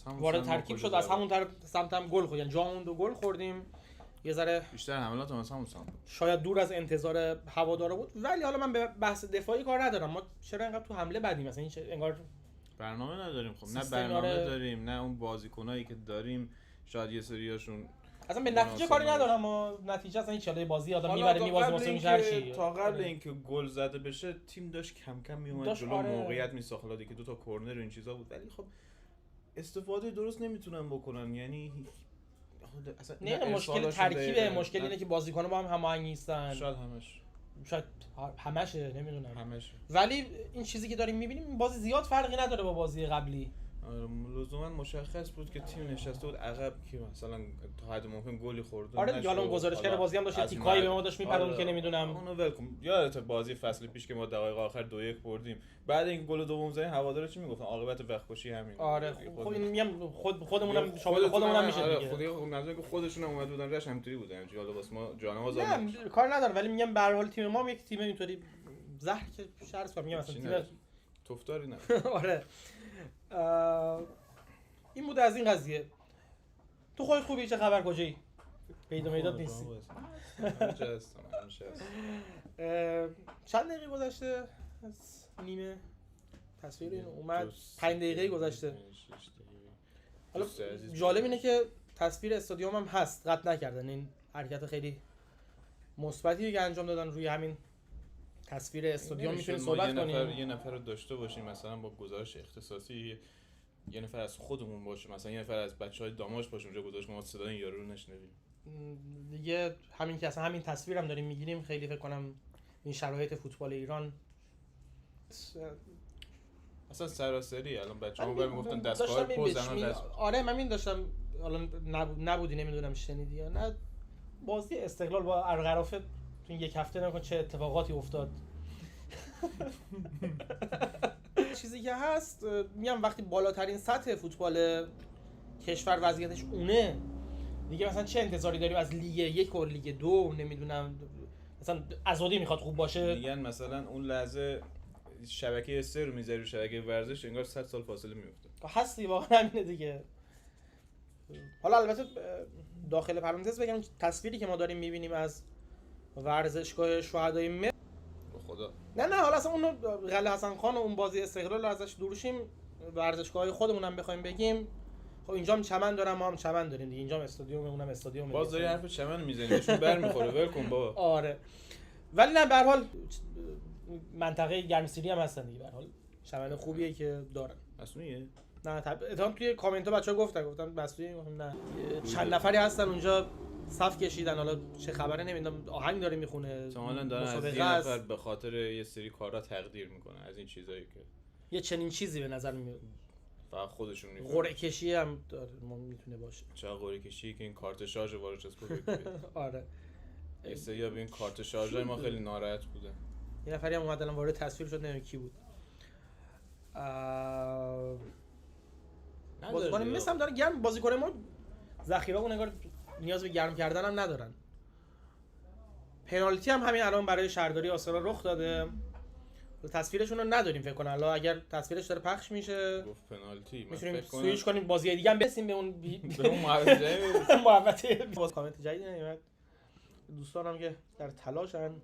وارد ترکیب شد، از همون سمت هم گل خوردیم، یعنی جامون 2 گل خوردیم. یه ذره بیشتر حملات هم از همون سمت شاید دور از انتظار هوادارا بود، ولی حالا من به بحث دفاعی کار ندارم. ما چرا اینقدر تو حمله بدیم؟ مثلا این انگار برنامه نداریم. خب نه برنامه داریم نه اون بازیکنایی که داریم، شاید یه سریاشون اصلا به نتیجه کاری ندارم. ما نتیجه اصلا این چاله بازی آدم میبره میوازه واسه میشه هر چی. تا قبل اینکه گل زده بشه تیم داشت کم کم میومد جلو، موقعیت میساخت که 2 تا کورنر و این چیزا بود، ولی خب استفاده درست نمیتونن بکنن. یعنی اصلا نه مشکل ترکیبه، مشکل اینه که بازیکن‌ها با هم هماهنگ نیستن. شاید همشه نمیدونم همش، ولی این چیزی که داریم میبینیم این بازی زیاد فرقی نداره با بازی قبلی. لزوما مشخص بود که تیم نشسته بود عقب که مثلا تا حد ممکن گلی خورده. آره دیگه الان گزارشگر بازی هم داشت تیکایی به ما داشت میپرون که نمیدونم اونو ولکم. یادت بازی فصل پیش که ما دقایق آخر 2-1 بردیم، بعد این گل دوم زدن هوادارا چی میگفتن؟ عاقبت وقت کشی همین. آره خب این میگم خودمونم شامل خودمونم میشه دیگه. خودی اون نظر که خودشون هم اومد بودن رش همینطوری بودن. حالا واسه ما جانماز نه کار نداره، ولی میگم به هر حال تیم ما یک تیم اینطوری زهر که شرس کنم میگم مثلا تیم توفتاری نه. آره این بود از این قضیه. تو خودت خوبی؟ چه خبر؟ کجایی؟ پیدا میداد نیستی. چند دقیقه گذشته از نیمه تصویر این اومد؟ 5 دقیقه گذشته. حالا جالب اینه که تصویر استادیوم هم هست، قطع نکردن. این حرکت خیلی مثبتی که انجام دادن روی همین تصویر استادیوم. میتونیم صحبت کنیم. یه نفر رو داشته باشیم مثلا با گزارش اختصاصی، یه نفر از خودمون باشه، مثلا یه نفر از بچهای داماش باشه اونجا گذاشت ما صدای این یارو رو نشنویم دیگه. همین که اصلا همین تصویرم داریم میگیریم، خیلی فکر کنم این شرایط فوتبال ایران اصلا سراسری الان بچه‌ها بهم گفتن دستگاه داشتم این پوز بهش هم دست. آره من این داشتم، حالا نبودی نمیدونم شنیدی یا نه، بازی استقلال با ارغرافه تو این یک هفته نکن چه اتفاقاتی افتاد. چیزی که هست میگم وقتی بالاترین سطح فوتبال کشور وضعیتش اونه دیگه، مثلا چه انتظاری داریم از لیگ یک و لیگ دو؟ نمیدونم مثلا عزادی میخواد خوب باشه. میگن مثلا اون لحظه شبکه 3 رو میذاری رو شبکه ورزش انگار 100 سال فاصله میفته. هستی واقعا همینه دیگه. حالا البته داخل پرانتز بگم تصویری که ما داریم میبینیم از ورزشگاه شهدای مصر، به خدا نه حالا اصلا اون قلعه حسن خان و اون بازی استقلال رو ازش دورشیم، ورزشگاه خودمون هم بخوایم بگیم خب اینجا هم چمن دارن، ما هم چمن داریم دیگه، اینجا هم استادیوم، اونم استادیوم. باز داری حرف چمن میزنی بهشون برمیخوره، ول کن بابا. آره ولی نه به هر حال منطقه گرمسیری هم هستن دیگه، به هر حال چمن خوبیه که دارن. مسئولیه؟ نه اتهام توی کامنت ها بچه‌ها گفتن مسئولی نه چند نفری هستن اونجا صف کشیدن، حالا چه خبره نمیدونم، آهنگ داره میخونه، احتمالاً دارن از یه نفر به خاطر یه سری کارا تقدیر میکنن از این چیزایی که یه چنین چیزی به نظر میاد، فقط خودشون میفهمن. قرعه کشی هم داره میتونه باشه. چه قرعه کشی که این کارت شارژ وارد چسبو آره یه سری به این کارت شارژای ما خیلی ناراحت بودن. یه نفری هم اومد الان وارد تصویر شد، نمیدونم کی بود. بازیکن مثل هم داره گرم، بازیکن ما ذخیره‌مون انگار نیاز به گرم کردن هم ندارن. پنالتی هم همین الان برای شهرداری آسارا رخ داده، تصویرشون رو نداریم فکر کنم، الان اگر تصویرش داره پخش میشه گفت پنالتی میتونیم سویچ کنیم بازی دیگه هم برسیم به اون به اون محوطه. باز کامنت جدیدی نمیاد، دوستانم که در تلاشن.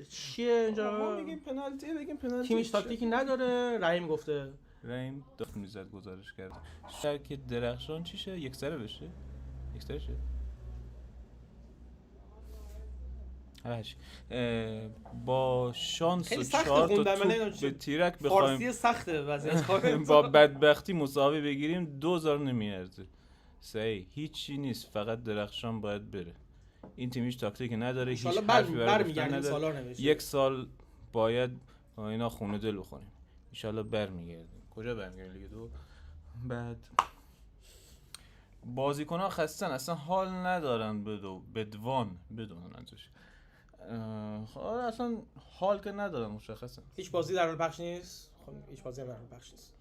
چیه اینجا؟ ما میگیم پنالتی، بگیم پنالتی. تیمش تاکتیکی نداره، رحیم گفته. رحیم دفت میزد گزارش کرد. شرکت درخشان چیشه؟ یک سره بشه؟ یک سره شه؟ هش با شانس و 4 تا توپ به تیرک بخوایم فارسی سخته وضعیت با بدبختی مساوی بگیریم 2000 نمیارزه. صحیح هیچی نیست، فقط درخشان باید بره. این تیمیش تاکتیکی نداره، هیچ حرفی برای گفتن نداره. یک سال باید با اینا خونه دل بخوریم. ان شاءالله برمیگردیم. کجا برمیگردیم؟ لیگ دو. بعد بازیکن‌ها خستن، اصلا حال ندارن بدوان ازش. اصلا حال که ندارن مشخصه. هیچ بازی در حال پخش نیست. خب هیچ بازی هم در حال پخش نیست.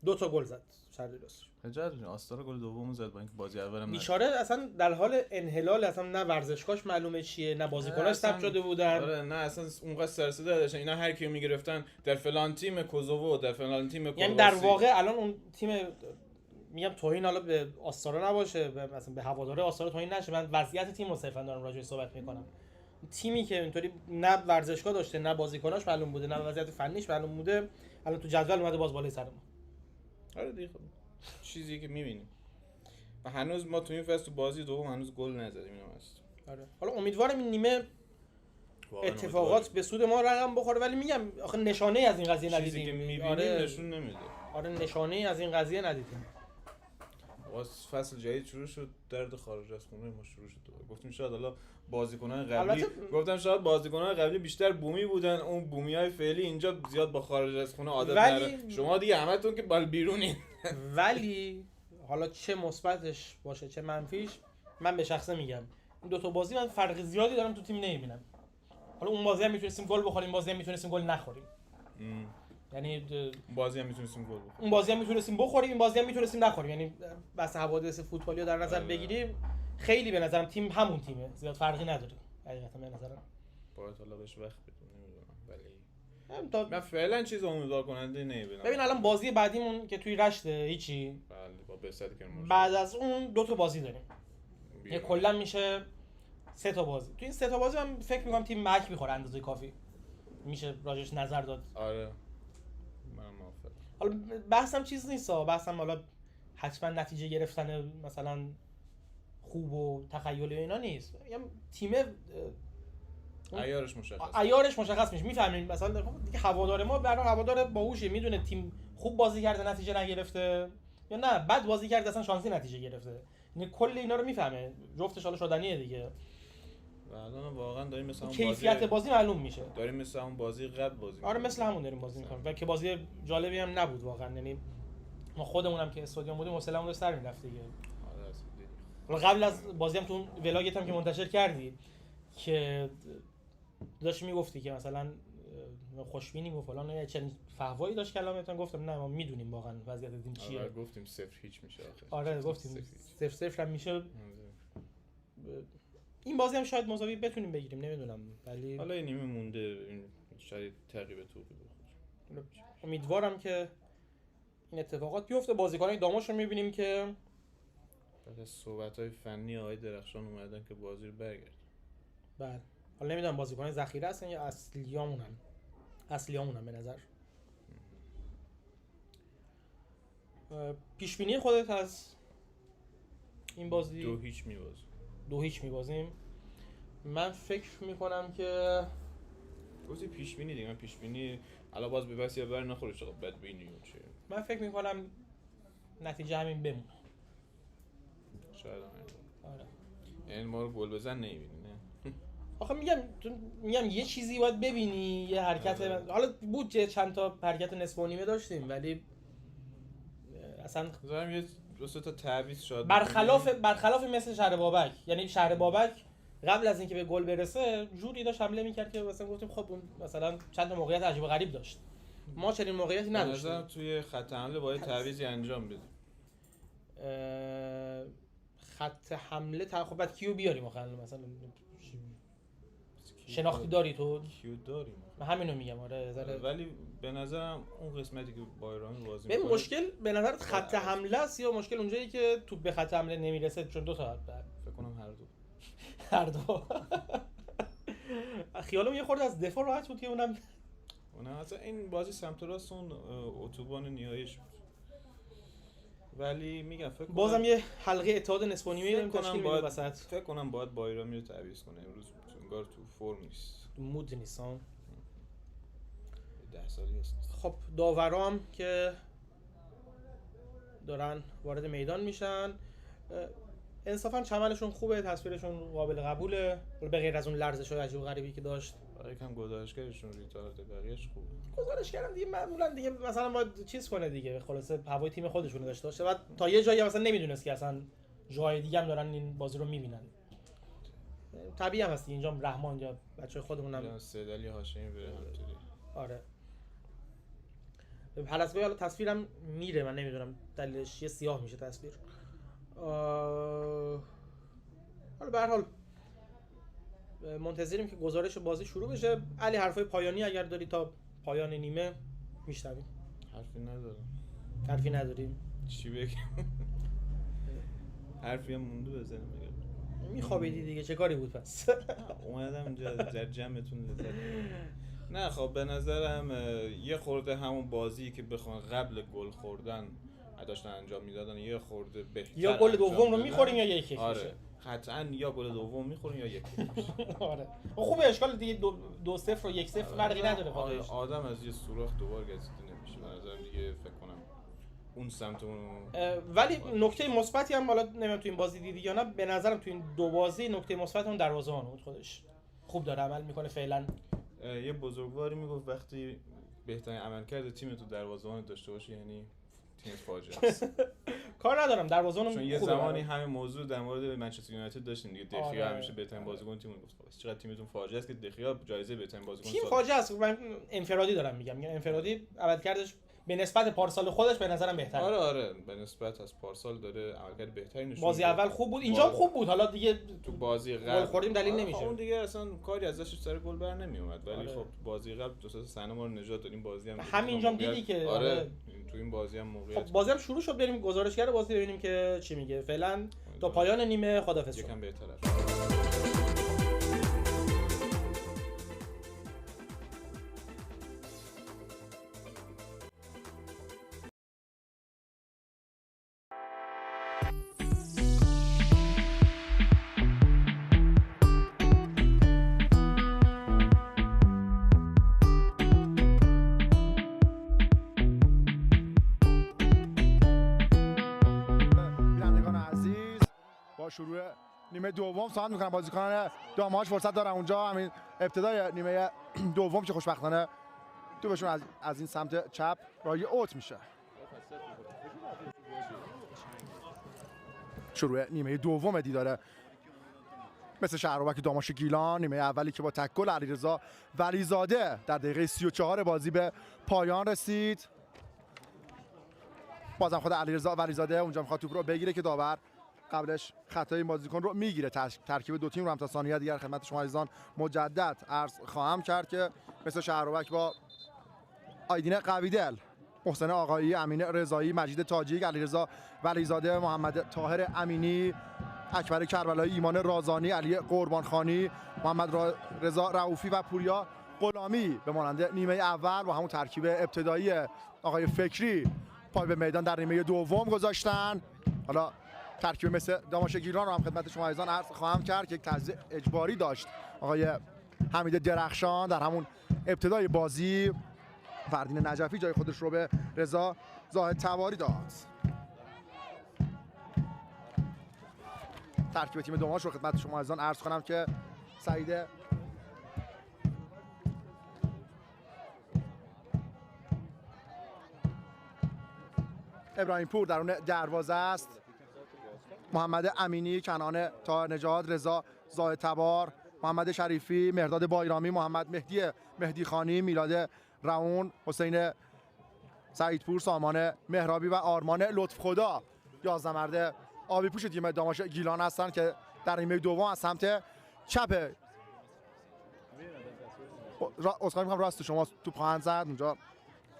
2 تا گل زد سردار حجر آستارا گل دومو زد با اینکه بازی اولم بیچاره اصلا در حال انحلال، اصلا نه ورزشکاش معلومه چیه، نه بازیکناش ثبت شده بودن. آره نه اصلا اونقدر سرسده داشتن اینا، هر کیو میگرفتن در فلان تیم کوزوو، در فلان تیم کرواسی. یعنی در واقع الان اون تیم، میگم توهین حالا به آستارا نباشه، مثلا به هواداره آستارا توهین نشه، من وضعیت تیم رو صرفا دارم راجعش صحبت میکنم. تیمی که اینطوری نه ورزشگاه داشته، نه بازیکناش معلوم بوده، نه وضعیت فنیش معلوم بوده، الان تو جدول اومده باز بالای سر ما. آره دیگه خب چیزی که می‌بینیم و هنوز ما تو این فصل تو بازی دوم هنوز گل نزدیم، اینم هست. آره حالا امیدوارم این نیمه اتفاقات به سود ما رقم بخوره، ولی میگم آخه نشانه از این قضیه ندیدیم. چیزی که می‌بینیم آره نشون نمیده. آره نشانه از این قضیه ندیدیم. باز فصل جدید شروع شد، درد خارج از خونه ما شروع شد. گفتیم شاید حالا بازیکنان قبلی گفتم شاید بازیکنان قبلی بیشتر بومی بودن، اون بومیای فعلی اینجا زیاد با خارج از خونه عادت ندارن. شما دیگه همتون که بال بیرونین. ولی حالا چه مثبتش باشه چه منفیش، من به شخصه میگم این 2 تا بازی من فرق زیادی دارم تو تیم نمیبینم. حالا اون بازی هم میتونستیم گل بخوریم، بازی هم میتونستیم گل نخوریم. یعنی بازی هم میتونستیم گل بخوریم، اون بازی هم میتونستیم بخوریم، این بازی هم میتونستیم نخوریم. یعنی بس حوادث فوتبالی رو در نظر بگیریم خیلی به نظرم تیم همون تیمه، زیاد فرقی نداره حقیقتا به نظرم. باید حالا بهش وقت بدیم نمیدونم، ولی من فعلا چیز امیدوار کننده نمیبینم. ببین الان بازی بعدیمون که توی رشته هیچی، بله با بسط کرمان بعد از اون 2 تا بازی داریم، یه کلا میشه 3 تا بازی. تو این 3 تا بازی من فکر می‌کنم تیم مک می‌خوره اندازه کافی، میشه راجعش نظر داد. آره من موافقم. حالا بحثم چیز نیست، بحثم حالا حتما نتیجه گرفتن مثلا خوب و تخیل اینا نیست. میگم تیم عیارش مشخص میشه، میفهمین مثلا دیگه هوادار ما برای هوادار باهوشه، میدونه تیم خوب بازی کرده نتیجه نگرفته یا نه بد بازی کرده اصلا شانسی نتیجه گرفته، یعنی کل اینا رو میفهمه، جفتش حالا شدنیه دیگه. و الان واقعا داریم مثلا اون کیفیت بازی معلوم میشه. داریم مثلا اون بازی قبل بازی آره می‌کنیم. مثل همون داریم بازی میکنیم و که بازی جالبی هم نبود واقعا. یعنی ما خودمونم که استادیوم بودیم حوصله‌مون رو سر می‌رفت دیگه. آره اصلا دیدیم. حالا قبل از بازی هم تو اون ولاگت هم که منتشر کردی که داشت میگفتی که مثلا خوشبینیم و فلان یا چنین فحوایی داشت کلامتون، گفتم نه ما میدونیم واقعا وضعیت تیم چیه. آره گفتیم 0-0 میشه آخر. آره گفتیم 0-0 هم میشه. آره. این بازی هم شاید مساوی بتونیم بگیریم نمیدونم، ولی حالا این نیمه مونده، این شاید تغییر توقی بخوره. امیدوارم که این اتفاقات بیفته. بازیکنای داماش رو میبینیم که بعد از صحبت‌های فنی آقای درخشان اومدن که بازی رو برگرد. بله حالا نمیدونم بازیکنای ذخیره هستن یا اصلیامونن به نظر. پیش بینی خودت از این بازی؟ 2-0 میبازیم. 2-0 میبازیم. من فکر میکنم که گفتی پیش بینی دیگه، من پیش بینی الان باز به بس یا بر نخوره چقدر بد بینی چه. من فکر میکنم نتیجه همین بمونه. شاید هم آره. یعنی ما رو گل بزن نمیبینی نه. آخه میگم یه چیزی باید ببینی، یه حرکت حالا بود که چند تا حرکت نصف و نیمه داشتیم ولی اصلا مثلا یه دو سه تا تعویض شاید برخلاف مثل شهر بابک. یعنی شهر بابک قبل از اینکه به گل برسه جوری داشت حمله میکرد که مثلا گفتیم خب اون مثلا چند تا موقعیت عجیب و غریب داشت. ما چنین موقعیتی نداشتیم. مثلا توی خط حمله باید تعویضی انجام بدیم. خط حمله خب بعد کیو بیاریم مثلا شناختی داری تو؟ کیو داریم؟ من همینو میگم. آره ولی به نظرم اون قسمتی که بایرامی بازی ببین می‌کنه مشکل به نظرت خط حمله است یا مشکل اونجایی که توپ به خط حمله نمیرسه؟ چون دو تا فکر کنم هر دو خیالم یه خورده از دفاع راحت بود که اونم اصلا این بازی سمت راست اون اتوبان نیایش بود. ولی میگم فکر کنم بازم یه حلقه اتحاد نصف و نیمه داریم تشکیل میدیم وسط. فکر کنم باید بایرامی رو تعویض کنه امروز، انگار تو فرم نیست، مود نیست. 10 سالی هست. خب داورام که دارن وارد میدان میشن انصافا چمنشون خوبه، تصویرشون قابل قبوله به غیر از اون لرزش‌های عجیب و غریبی که داشت. یکم گزارشگرشون ریتارد، بقیه‌اش خوبه. گزارشگرم دیگه معمولا دیگه مثلا باید چیز کنه دیگه، خلاصه هوای تیم خودشونو داشته باشه. بعد تا یه جایی مثلا نمیدونست که اصلا جای دیگه هم دارن این بازی رو میبینن. طبیعی هم هست اینجا رحمان یا بچه‌های خودمونم سیدعلی هاشمی بره همینطوری. آره. حلسبه حالا تصویرم میره، من نمیدونم دلیلش یه سیاه میشه تصویر. حالا به هر حال منتظریم که گزارش بازی شروع بشه. علی حرفای پایانی اگر داری تا پایان نیمه میشنویم. حرفی نداریم. چی بگم؟ حرفی هم مونده بزنیم میگم. میخوابیدی دیگه چه کاری بود پس؟ اومدم اینجا در جمعتون لذت ببرم. نه خب به نظرم یه خورده همون بازی که بخوان قبل گل خوردن داشتن انجام میدادن یه خورده بهتر یا گل دوم رو میخوریم یا یک یک آره. میشه. قطعا یا گل دوم میخوریم یا یک میشه. آره خوبه اشکال دیگه 2-0 و 1-0 فرقی نداره خودش. آدم از یه سوراخ دوبار گزیده نمیشه به نظرم دیگه. فکر کنم اون سمت اون ولی نکته مثبتی هم حالا نمیدونم تو این بازی دیدی یا نه، به نظرم تو این دو بازی نکته مثبت اون دروازه‌بان بود. خودش خوب داره عمل میکنه فعلا. یه بزرگواری میگفت وقتی بهترین عملکرد تیم تو دروازه‌بان داشته باشه یعنی تیم فاجعه است. کار ندارم دروازه‌بان چون یه زمانی همین موضوع در مورد منچستر یونایتد داشتیم دیگه. دخیا آره. همیشه بهترین بازیکن تیم گفت چقدر تیمتون فاجعه است که دخیا جایزه بهترین بازیکن تیم فاجعه است. من انفرادی دارم میگم انفرادی عملکردش به نسبت پارسال خودش به نظرم بهتره. آره به نسبت از پارسال داره عملکرد بهتری نشون. بازی اول خوب بود، اینجا خوب بود. حالا دیگه تو بازی گل قبل خوردیم دلیل نمیشه. اون دیگه اصلا کاری ازش سر گل بر نمی اومد. ولی آره. خب بازی قبل دو سه صحنه ما رو نجات دادیم. بازی هم همینجا دیدی که آره تو این بازی هم موقعیت خب بازی هم شروع شد. بریم گزارشگر بازی ببینیم که چی میگه. فعلا تا پایان نیمه خداحافظ. یکم بهتره. شروع نیمه دوم صحبت میکنن بازیکنان داماش فرصت دارن اونجا همین ابتدای نیمه دوم که خوشبختانه توپشون از این سمت چپ راهی اوت میشه. شروع نیمه دوم دیداره مثل شهرابک داماش گیلان. نیمه اولی که با تکل علیرضا ولیزاده در دقیقه 34 بازی به پایان رسید. بازم خود علیرضا ولیزاده اونجا میخواد توپ رو بگیره که داور قبلش خطای این بازیکن رو میگیره. ترکیب دو تیم رو هم تا ثانیه دیگر خدمت شما عزیزان مجدد عرض خواهم کرد که مثل شهرابک با آیدین قویدل، محسن آقایی، امین رضایی، مجید تاجیک، علیرضا ولیزاده، محمد طاهر امینی، اکبر کربلایی، ایمان رازانی، علی قربانخانی، محمد رضا رؤوفی و پوریا غلامی به مانند نیمه اول با همون ترکیب ابتدایی آقای فکری پای به میدان در نیمه دوم گذاشتن. حالا ترکیب مثل داماش گیلان رو هم خدمت شما عزیزان عرض خواهم کرد که یک تعزیه اجباری داشت آقای حمید درخشان در همون ابتدای بازی. فردین نجفی جای خودش رو به رضا زاهد تواری داد. ترکیب تیم داماش رو خدمت شما عزیزان عرض کنم که سعید ابراهیم پور درون دروازه است، محمد امینی، کنعان طاهر نژاد، رضا زاهد تبار، محمد شریفی، مهرداد بایرامی، محمد مهدی خانی، میلاد رئون، حسین سعیدپور، سامان مهرابی و آرمان لطف خدا 11 مرد آبی پوش تیم داماش گیلان هستند که در نیمه دوم از سمت چپ اسخای می‌کنم راست شما توپ خواهند زد. اونجا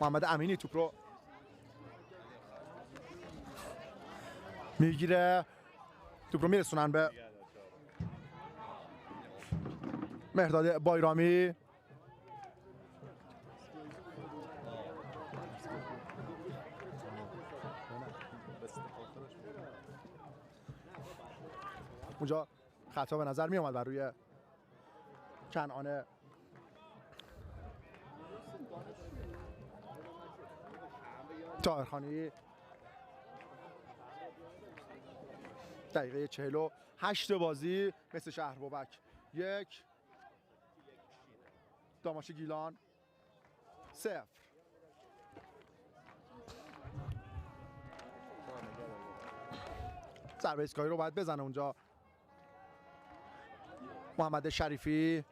محمد امینی توپ رو میگیره، توپ رو میرسونن به مهرداد بایرامی. اونجا خطا به نظر می اومد بر روی کنعان طاهرخانی. دقیقه 48 بازی مثل شهربابک 1 داماش گیلان 0. ضربه ایستگاهی رو باید بزنه اونجا محمد شریفی.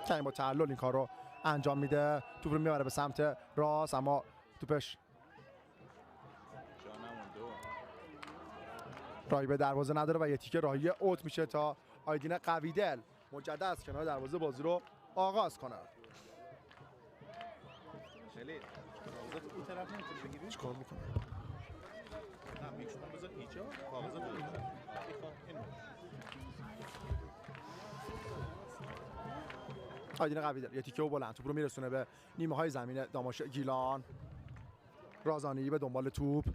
کمی با تعلل این کار رو انجام میده، توپ رو میبره به سمت راست اما توپش راهی به دروازه نداره و یه تیکه راهی اوت میشه تا آیدین قویدل مجدد از کنار دروازه بازی رو آغاز کنه. خیلی کاغذات اون طرف نمیتونی بگیری؟ چیکار میکنه؟ نه میکشونم بذار اینجا کاغذات اینجا اینو آیدین قویدل یه تیکه و بلند توپ رو میرسونه به نیمه های زمین داماش گیلان. رازانی به دنبال توپ،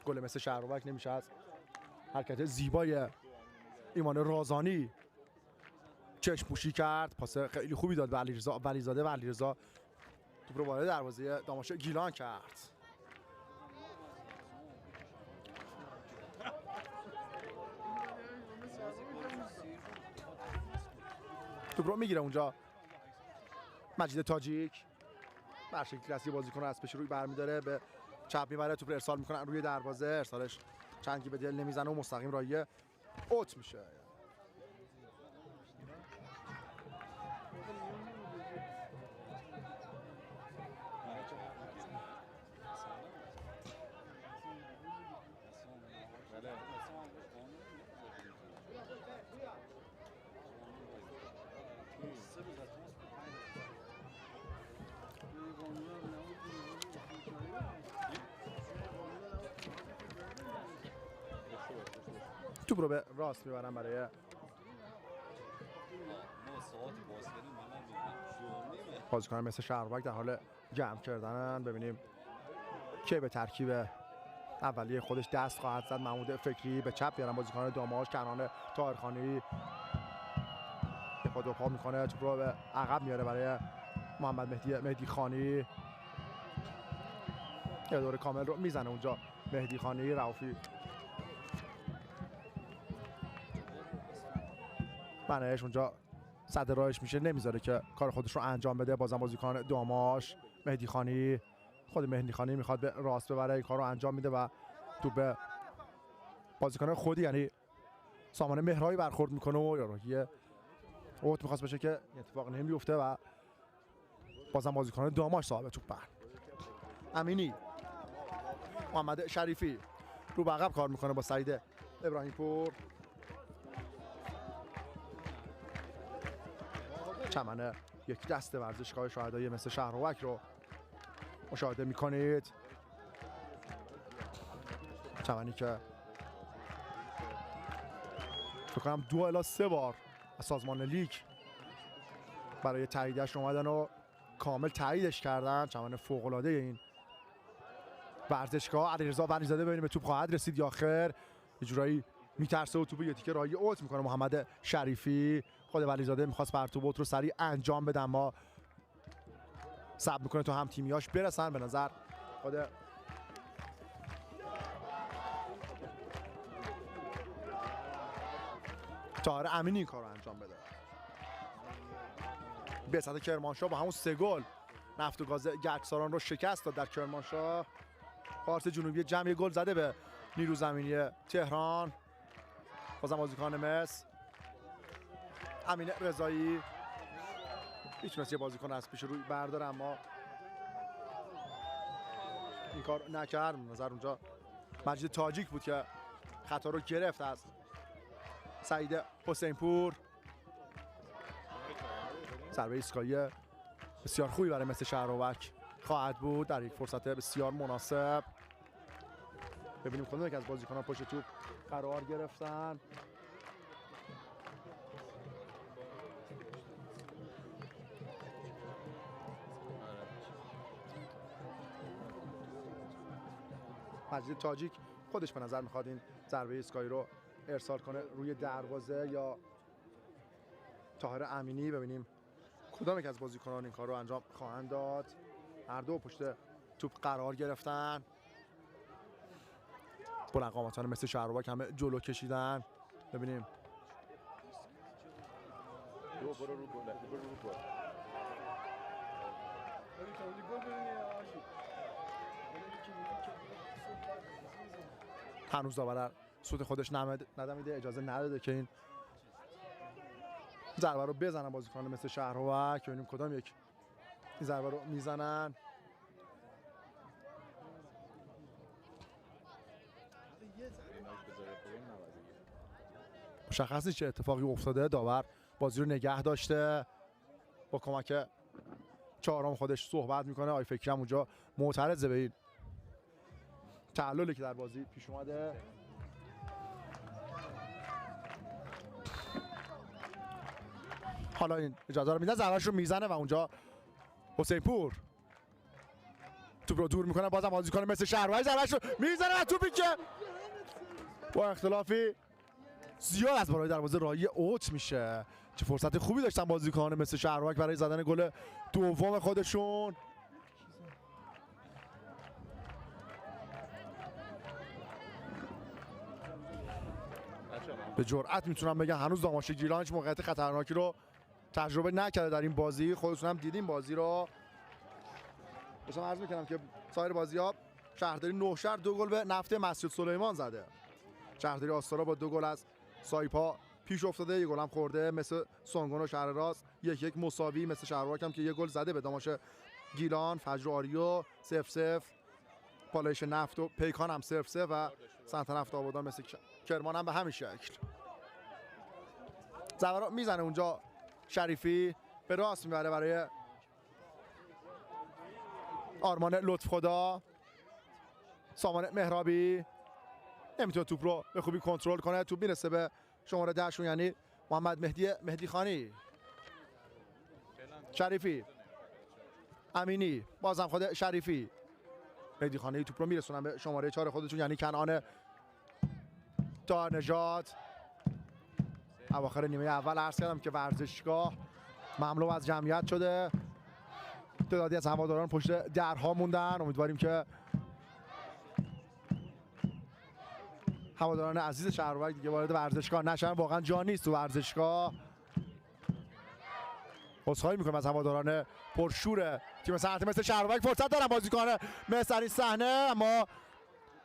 گل مثل شهربابک نمیشه از حرکت زیبای ایمان رازانی چشم پوشی کرد. پاس خیلی خوبی داد به علیرضا ولیزاده و علیرضا توپ رو وارد دروازه داماش گیلان کرد. توپ رو میگیره اونجا مجید تاجیک، برشکل کلاسی بازیکن رو از پیش روی برمیداره به چپ میبره، توپ رو ارسال میکنن روی دروازه، ارسالش چندی به دل نمیزنه و مستقیم راهی اوت میشه. توپ رو به راست میبرن برای بازیکن مثل شهربابک در حال جمع کردنن. ببینیم که به ترکیب اولیه خودش دست خواهد زد. محمود فکری به چپ بیارن بازیکن داماش، کنعان طاهرخانی دفاع دوپا میکنه، توپ رو به عقب میاره برای محمد مهدی خانی یه دور کامل رو میزنه اونجا. مهدی خانی رؤوفی منش اونجا صد راهش میشه، نمیذاره که کار خودش رو انجام بده. بازم بازیکن داماش مهدی خانی، خود مهدی خانی میخواد به راست ببره، این کار رو انجام میده و تو به بازیکن خودی یعنی سامان مهرایی برخورد میکنه و یاراهی اوت میخواست بشه که اتفاق نمیفته و بازم بازیکن داماش صاحب توپ. امینی، محمد شریفی رو به عقب کار میکنه با سعید ابراهیم پور. چمنه یک دست ورزشگاه شهدایی مثل شهرآباد رو مشاهده میکنید. چمنی که فکر کنم 2 الی 3 بار از سازمان لیگ برای تاییدش اومدن و کامل تاییدش کردن. چمن فوق العاده این ورزشگاه. علیرضا بنی‌زاده ببینیم به توپ خواهد رسید یا خیر، یه جورایی میترسه و توپ یه تیکه راهی اوت میکنه. محمد شریفی، خود بنی‌زاده میخواست پرتوب اوت رو سریع انجام بده اما صبر میکنه تا هم تیمیاش برسن. به نظر خود طاهر امینی این کار رو انجام بده. بساط کرمانشاه با همون 3 گل نفت و گاز گرگساران رو شکست داد در کرمانشاه. پارس جنوبی جمع گل زده به نیرو زمینی تهران. بازم بازیکن مس امین رضایی میتونست یه بازیکن از پیش روی برداره اما این کار نکرد. نظر اونجا مجید تاجیک بود که خطا رو گرفت از سعید حسین پور. ضربه ایستگاهی بسیار خوبی برای مثل شهرآباد خواهد بود در یک فرصت بسیار مناسب. ببینیم کدوم یک از بازیکنان پشت توپ قرار گرفتن. مجید تاجیک خودش به نظر میخواد این ضربه ایستگاهی رو ارسال کنه روی دروازه یا طاهر امینی. ببینیم کدام یک از بازیکنان این کار رو انجام خواهند داد. هر دو پشت توپ قرار گرفتن. بلند قامتان مثل شهرآباد همه جلو کشیدن. ببینیم هنوز داور سود خودش ندمیده، اجازه نداده که این ضربه رو بزنن بازیکن مثل شهرآباد که ببینیم کدام یک این ضربه رو میزنن. مشخص نیست چه اتفاقی افتاده. داور بازی رو نگه داشته، با کمک چهارم خودش صحبت میکنه. آی فکرم اونجا معترضه به این تعللی که در بازی پیش اومده. حالا این اجازه رو میدن، ضربه‌اش رو میزنه و اونجا حسین پور توپ رو دور میکنه. بازم بازیکن مثل شهرآباد ضربه‌اش رو میزنه و توپی که با اختلافی زیاد از بالای دروازه راهی اوت میشه. چه فرصت خوبی داشتن بازیکن مثل شهرآباد برای زدن گل دوم خودشون. به جرئت میتونم بگم هنوز داماش گیلان هیچ موقعیت خطرناکی رو تجربه نکرده در این بازی. خودتون هم دیدین بازی رو. داشتم عرض میکنم که سایر بازی‌ها شهرداری نوشهر 2 گل به نفت مسجد سلیمان زده. شهرداری آستارا با 2 گل از سایپا پیش افتاده، 1 گل هم خورده. مثل سانگون و شهر راست 1-1 مساوی. مثل شهرآباد هم که 1 گل زده به داماش گیلان. فجر آریو 0-0. پالایش نفت و پیکان هم 0-0 و سنت نفت آبادان مثل کرمان هم به همین شکل. ضربه میزنه اونجا شریفی، به راست میبره برای آرمان لطف خدا. سامان مهرابی نمیتونه توپ رو به خوبی کنترل کنه. توپ میرسه به شماره 10 یعنی محمد مهدی خانی. شریفی، امینی، بازم خود شریفی. مهدی خانی توپ رو میرسونن به شماره 4 خودشون یعنی کنعان طاهرنژاد. اواخر نیمه اول عرض کردم که ورزشگاه مملو از جمعیت شده. تعدادی از هواداران پشت درها موندن. امیدواریم که هواداران عزیز شهرورک دیگه وارد ورزشگاه نشن. واقعا جا نیست تو ورزشگاه. عذرخواهی میکنم از هواداران پرشور تیم صنعتی مثل شهرورک. فرصت دارن بازیکن مثل این صحنه، اما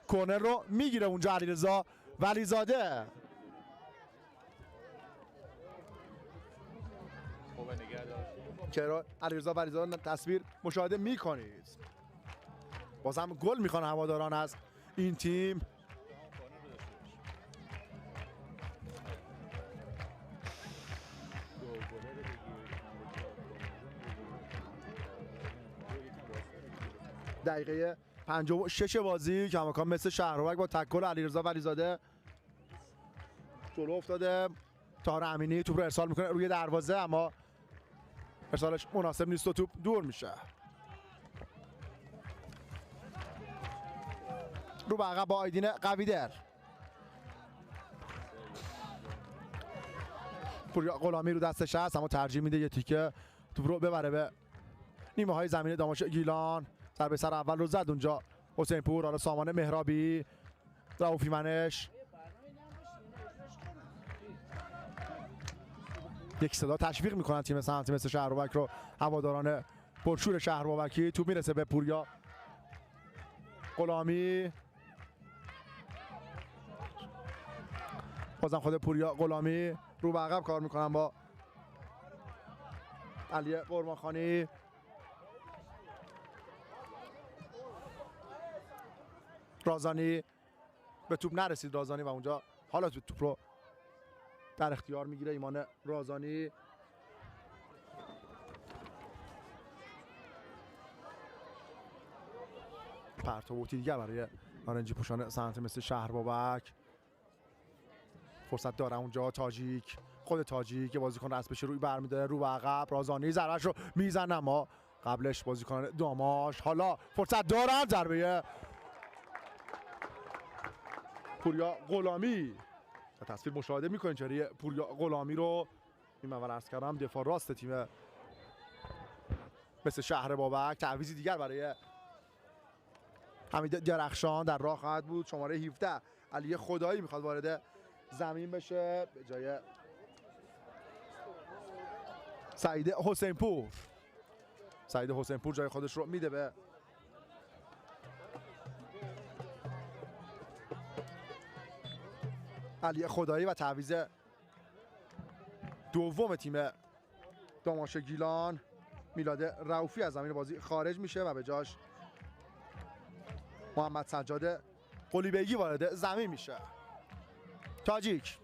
کورنر رو میگیره اونجا علیرضا ولیزاده. خوبه نگه داشت. که علیرضا ولیزاده تصویر مشاهده میکنید. بازم گل میخوان هواداران از این تیم. دقیقه 56 بازی کماکان مثل شهرورک با تکل علیرضا ولیزاده جلو افتاده. طاهر امینی توپ رو ارسال میکنه روی دروازه، اما ارسالش مناسب نیست و توپ دور میشه. رو به عقب با آیدین قویدر. پوریا غلامی رو دستش هست، اما ترجیح میده یه تیکه توپ رو ببره به نیمه های زمین داماش گیلان. ضربه سر اول رو زد اونجا حسین پور. حالا سامان مهرابی، رؤوفی منش. یک صدا تشویق میکنن تیم صنعتی مثل شهرورک رو هواداران پرشور شهرورکی. توپ میرسه به پوریا غلامی. بازم خود پوریا غلامی رو به عقب کار میکنن با علی قربانخانی. رازانی به توپ نرسید رازانی و اونجا حالا توپ رو در اختیار میگیره ایمان رازانی. پرتابوتی دیگر برای نارنجی پوشان صنعتی مثل شهربابک. فرصت داره اونجا تاجیک، خود تاجیک که بازیکن اسبش روی برمیداره رو به عقب. رازانی ضربه‌اش رو میزنه، اما قبلش بازیکن داماش. حالا فرصت دارن، ضربه پوریا غلامی. تصویر مشاهده میکنین چهره پوریا غلامی رو. این اول عرض کردم دفاع راست تیم مثل شهربابک. تعویضی دیگر برای حمید درخشان در راه خواهد بود. شماره 17 علی خدایی میخواد وارد زمین بشه به جای سعید حسین پور. سعید حسین پور جای خودش رو میده به علی خدایی و تعویض دوم تیم داماش گیلان. میلاد رؤوفی از زمین بازی خارج میشه و به جاش محمد سجاد قلیبگی وارد زمین میشه. تاجیک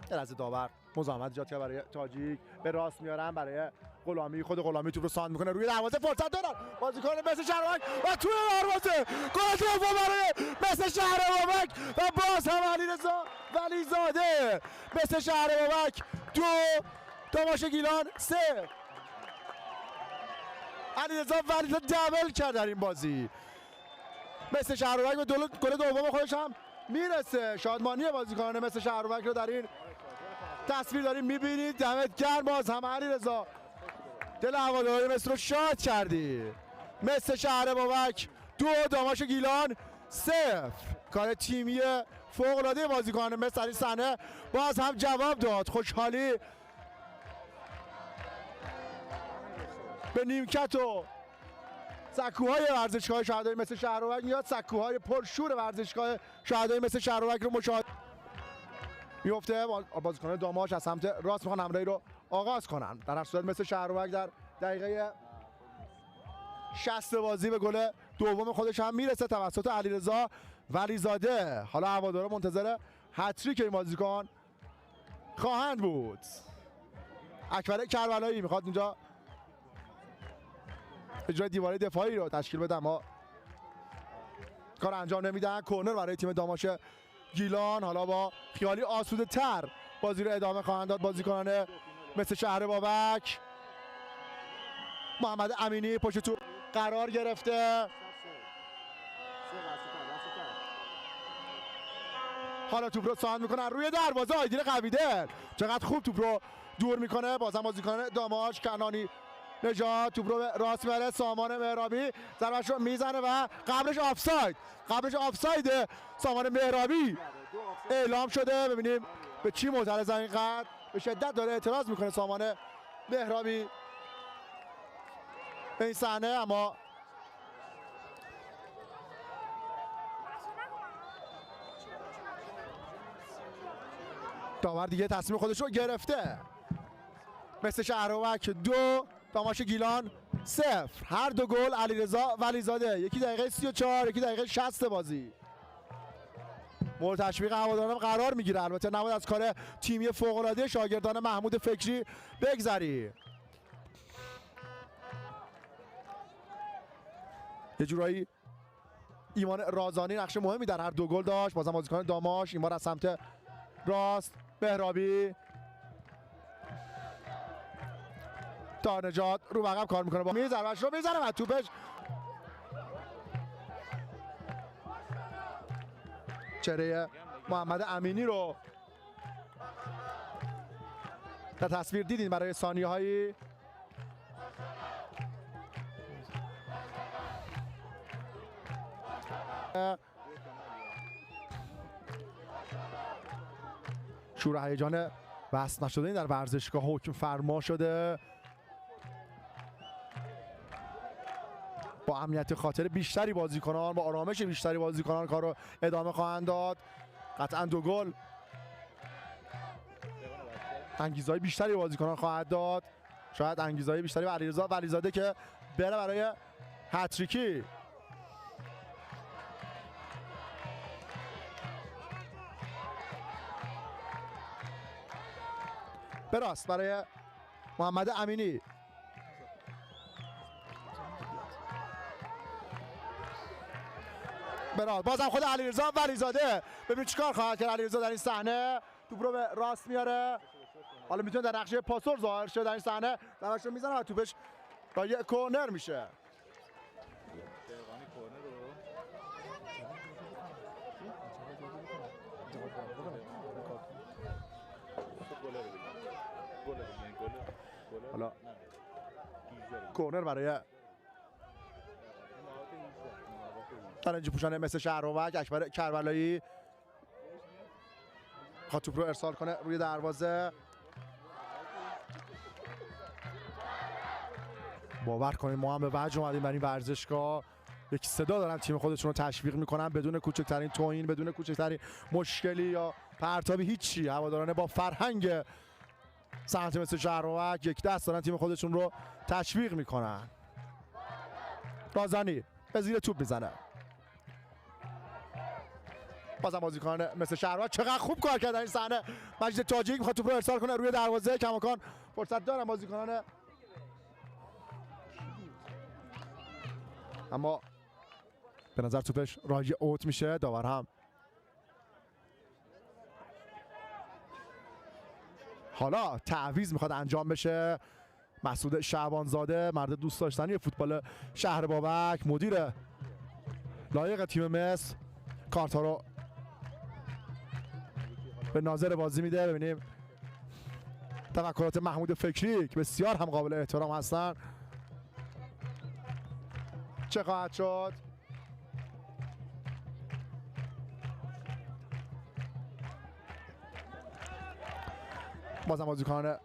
در از داور مزاحمت ایجاد کرد برای تاجیک. به راست میارن برای غلامی. خود غلامی توپ رو ساند میکنه روی دروازه. فرصت دارن بازیکن مثل شهرورک و توی دروازه گل دوم برای مثل شهرورک و باز هم علیرضا ولیزاده. مثل شهرورک 2 داماش گیلان 3. علیرضا ولیزاده دبل کرد در این بازی. مثل شهرورک به گل دوم خودش هم میرسه. شادمانی بازیکنان مثل شهرورک رو در این تصویر داریم میبینید. دمت گرم. باز هم علیرضا دل هواداران مصر رو شاد کردی. مثل شهربابک 2 داماش گیلان 0. کار تیمی فوق العاده بازیکنان مثل این صحنه باز هم جواب داد. خوشحالی به نیمکت و سکوهای ورزشگاه شهدایی مثل شهرورک میاد. سکوهای پرشور ورزشگاه شهدایی مثل شهرورک رو مشاهده میفته. بازیکن داماش از سمت راست میخوان حمله رو آغاز کنن. در هر صورت مثل شهرورک در دقیقه 60 بازی به گل دوم خودش هم میرسه توسط علیرضا ولیزاده. حالا هوادارا منتظر هتریک این بازیکن خواهند بود. اکبر کربلایی میخواد اینجا اجرای دیواره دفاعی رو تشکیل بده، اما کار انجام نمیدن. کورنر برای تیم داماش گیلان. حالا با خیالی آسوده تر بازی رو ادامه خواهند داد بازیکنان مثل شهربابک. محمد امینی پشت توپ قرار گرفته. حالا توپ رو ساند میکنن روی دروازه. آیدین قویدر چقدر خوب توپ رو دور میکنه. بازم بازیکن داماش کنانی نجات توپ رو به راست میاره، سامان مهرابی ضربه‌اش رو میزنه و قبلش آفساید سامان مهرابی اعلام شده. ببینیم به چی معترض این قد، به شدت داره اعتراض میکنه سامان مهرابی به این صحنه، اما داور دیگه تصمیم خودش رو گرفته. مثل شهرابک 2 داماش گیلان 0. هر دو گل علیرضا ولیزاده، یکی دقیقه 34 یکی دقیقه 60 بازی. مورد تشویق هواداران قرار میگیره. البته نباید از کار تیمی فوق العاده شاگردان محمود فکری بگذری. یه جورایی ایمان رازانی نقش مهمی در هر دو گل داشت. بازم بازیکن داماش این بار از سمت راست مهرابی تا نجات رو عقب کار میکنه با ضربه‌اش رو میزنه و توپش چهره محمد امینی رو در تصویر دیدین برای ثانیه هایی. شور و هیجان بس نشده این در ورزشگاه حکم فرما شده. با امنیت خاطر بیشتری بازیکنان، با آرامش بیشتری بازیکنان کار رو ادامه خواهند داد. قطعا دو گل انگیزهای بیشتری بازیکنان خواهد داد. شاید انگیزهای بیشتری به علیرضا ولیزاده که بره برای هتریکی. به راست برای محمد امینی. به راست بازم خود علیرضا ولیزاده. ببین چیکار خواهد کرد علیرضا در این صحنه. توپ رو به راست میاره. حالا میتونه در نقشه پاسور ظاهر شه در این صحنه. دروازه رو میزنه و توپش با یه کورنر میشه. حالا کورنر برای ترنجی پوشانه مثل شهرابک. اکبر کربلایی خواهد توپ رو ارسال کنه روی دروازه. باور کنید ما هم به وجه اومدیم در این ورزشگاه. یک صدا دارن تیم خودشون رو تشویق میکنن بدون کوچکترین توهین، بدون کوچکترین مشکلی یا پرتابی، هیچی. هواداران با فرهنگ سمت مثل شهرابک یک دست دارن تیم خودشون رو تشویق میکنن. رازانی به زیر توپ میزنه. بازم بازیکن مثل شهرابک چقدر خوب کار کرد در این صحنه. مجید تاجیک میخواد توپ رو ارسال کنه روی دروازه. کماکان فرصت دارن بازیکنان، اما به نظر توپش راهی اوت میشه. داور هم حالا تعویض میخواد انجام بشه. مسعود شعبانزاده، مرد دوست داشتنی فوتبال شهر بابک، مدیر لایق تیم مصر، کارتا رو به ناظر بازی میده. ببینیم تفکرات محمود فکری که بسیار هم قابل احترام هستن چه خواهد شد. بازم بازیکن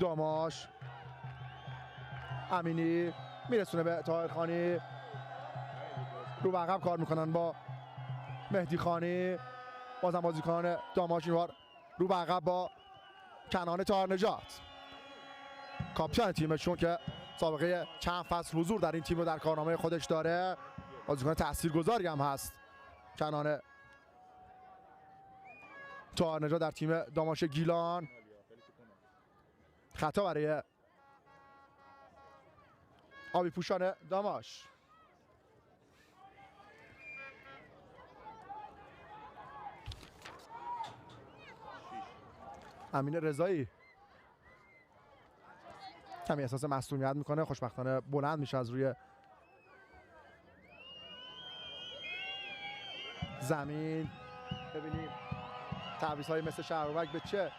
داماش امینی میرسونه به طاهر خانی. رو عقب کار میکنن با مهدی خانی. بازم بازیکن داماش این بار رو عقب با کنان طاهر نجات، کاپیتان تیمشون که سابقه چند فصل حضور در این تیم رو در کارنامه خودش داره. بازیکن تاثیرگذاری هم هست کنان طاهر نجات در تیم داماش گیلان. خطا برای آبی پوشان داماش. امین رضایی کمی احساس مسئولیت میکنه. خوشبختانه بلند میشه از روی زمین. ببینیم تعویض‌های مثل شهرابک به چه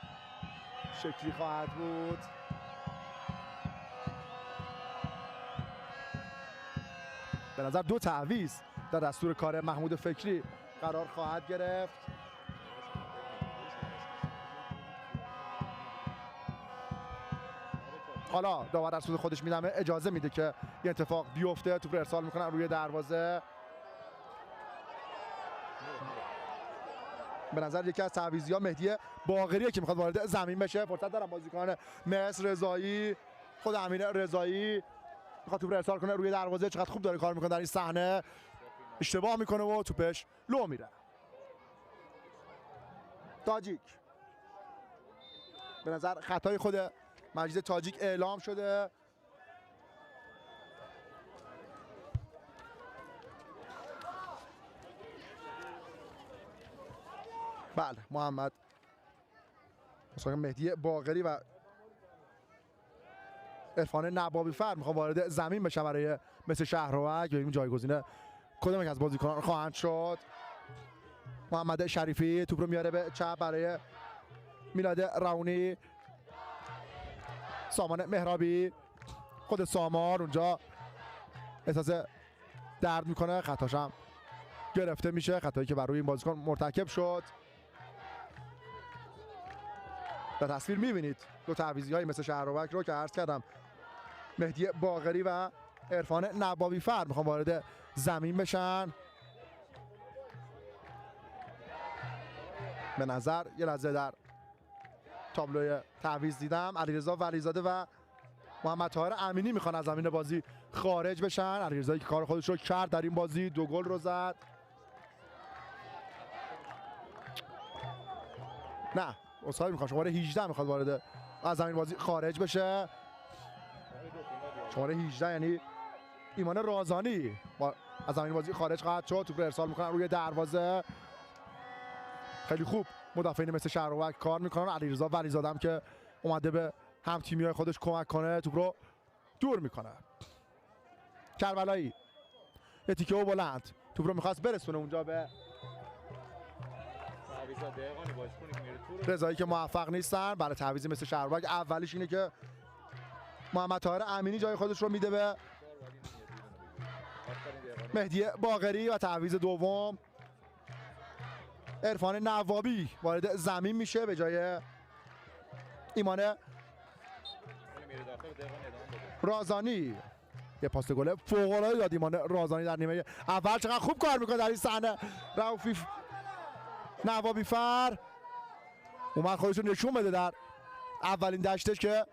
شکلی خواهد بود. به نظر 2 تعویض در دستور کار محمود فکری قرار خواهد گرفت. حالا داور در سود خودش میدمه اجازه میده که یه اتفاق بیفته. توپ رو ارسال میکنن روی دروازه. به نظر یکی از تعویضی‌ها مهدی باقریه که میخواد وارد زمین بشه. فرصت دارن بازیکن مصر رضایی، خود امین رضایی میخواد توپ رو ارسال کنه روی دروازه. چقدر خوب داره کار میکنه در این صحنه. اشتباه میکنه و توپش لو میره. تاجیک به نظر خطای خود مجید تاجیک اعلام شده. بله محمد مهدی باقری و عرفان نبابی فر میخوان وارد زمین بشن برای مثل شهروک. ببینیم جایگزین کدام یک از بازیکنان خواهند شد. محمد شریفی توپ رو میاره به چپ برای میلاد راونی. سامان مهرابی، خود سامار اونجا احساس درد میکنه، خطاش هم گرفته میشه، خطایی که بر روی این بازیکن مرتکب شد. در تصویر میبینید 2 تعویضی هایی مثل شهروک رو که عرض کردم مهدی باقری و عرفان نبابی فر میخوان وارد زمین بشن. به نظر یه لحظه در تابلوی تعویض دیدم علیرضا ولیزاده و محمد طاهر امینی میخوان از زمین بازی خارج بشن. علیرضایی که کار خودش رو کرد در این بازی، 2 گل رو زد. نه اصحایی میخواد شماره 18 میخواد وارد از زمین بازی خارج بشه. شماره 18 یعنی ایمان رازانی از زمین بازی خارج خواهد شد. توپ رو ارسال میکنن روی دروازه. خیلی خوب مدافعین مثل شهروک کار میکنن. علیرضا ولیزاده هم که اومده به هم تیمیای خودش کمک کنه توپ رو دور میکنه. کربلایی یه تیکه و بلند توپ رو میخواست برسونه اونجا به رضایی که موفق نیستن. برای تعویضی مثل شهروک اولیش اینه که محمد طاهر امینی جای خودش رو میده به مهدی باقری و تعویض دوم عرفان نوابی وارد زمین میشه به جای ایمان رازانی. یه پاس گل فوق‌العاده داد ایمان رازانی در نیمه اول. چقدر خوب کار میکنه در این صحنه رؤوفی نوابی فر. اومد خودش رو نشون بده در اولین دشتش که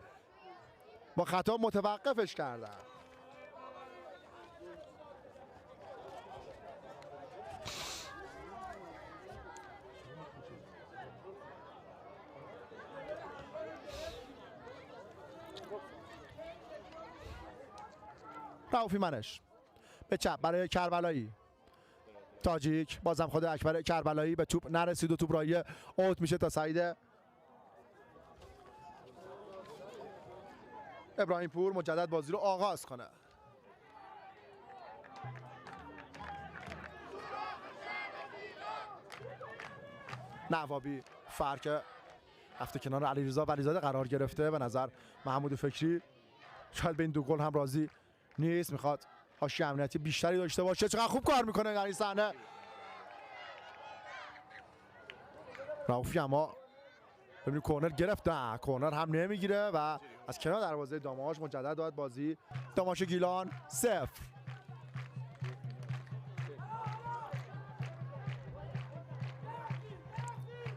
با خطا متوقفش کردن. رؤوفی منش به چپ برای کربلایی. تاجیک بازم خود اکبر کربلایی به توپ نرسید و توپ رایی اوت میشه تا سعید ابراهیم پور مجدد بازی رو آغاز کنه. نوابی فرق رفته کنار علیرضا ولیزاده قرار گرفته. به نظر محمود فکری شاید به این 2 گل هم راضی نیست، میخواد حاشیه امنیتی بیشتری داشته باشه. چقدر خوب کار میکنه در این صحنه رؤوفی. اما ببینید کورنر گرفت، نه کورنر هم نمیگیره و از کنار دروازه داماش مجدد داد بازی. داماش گیلان 0.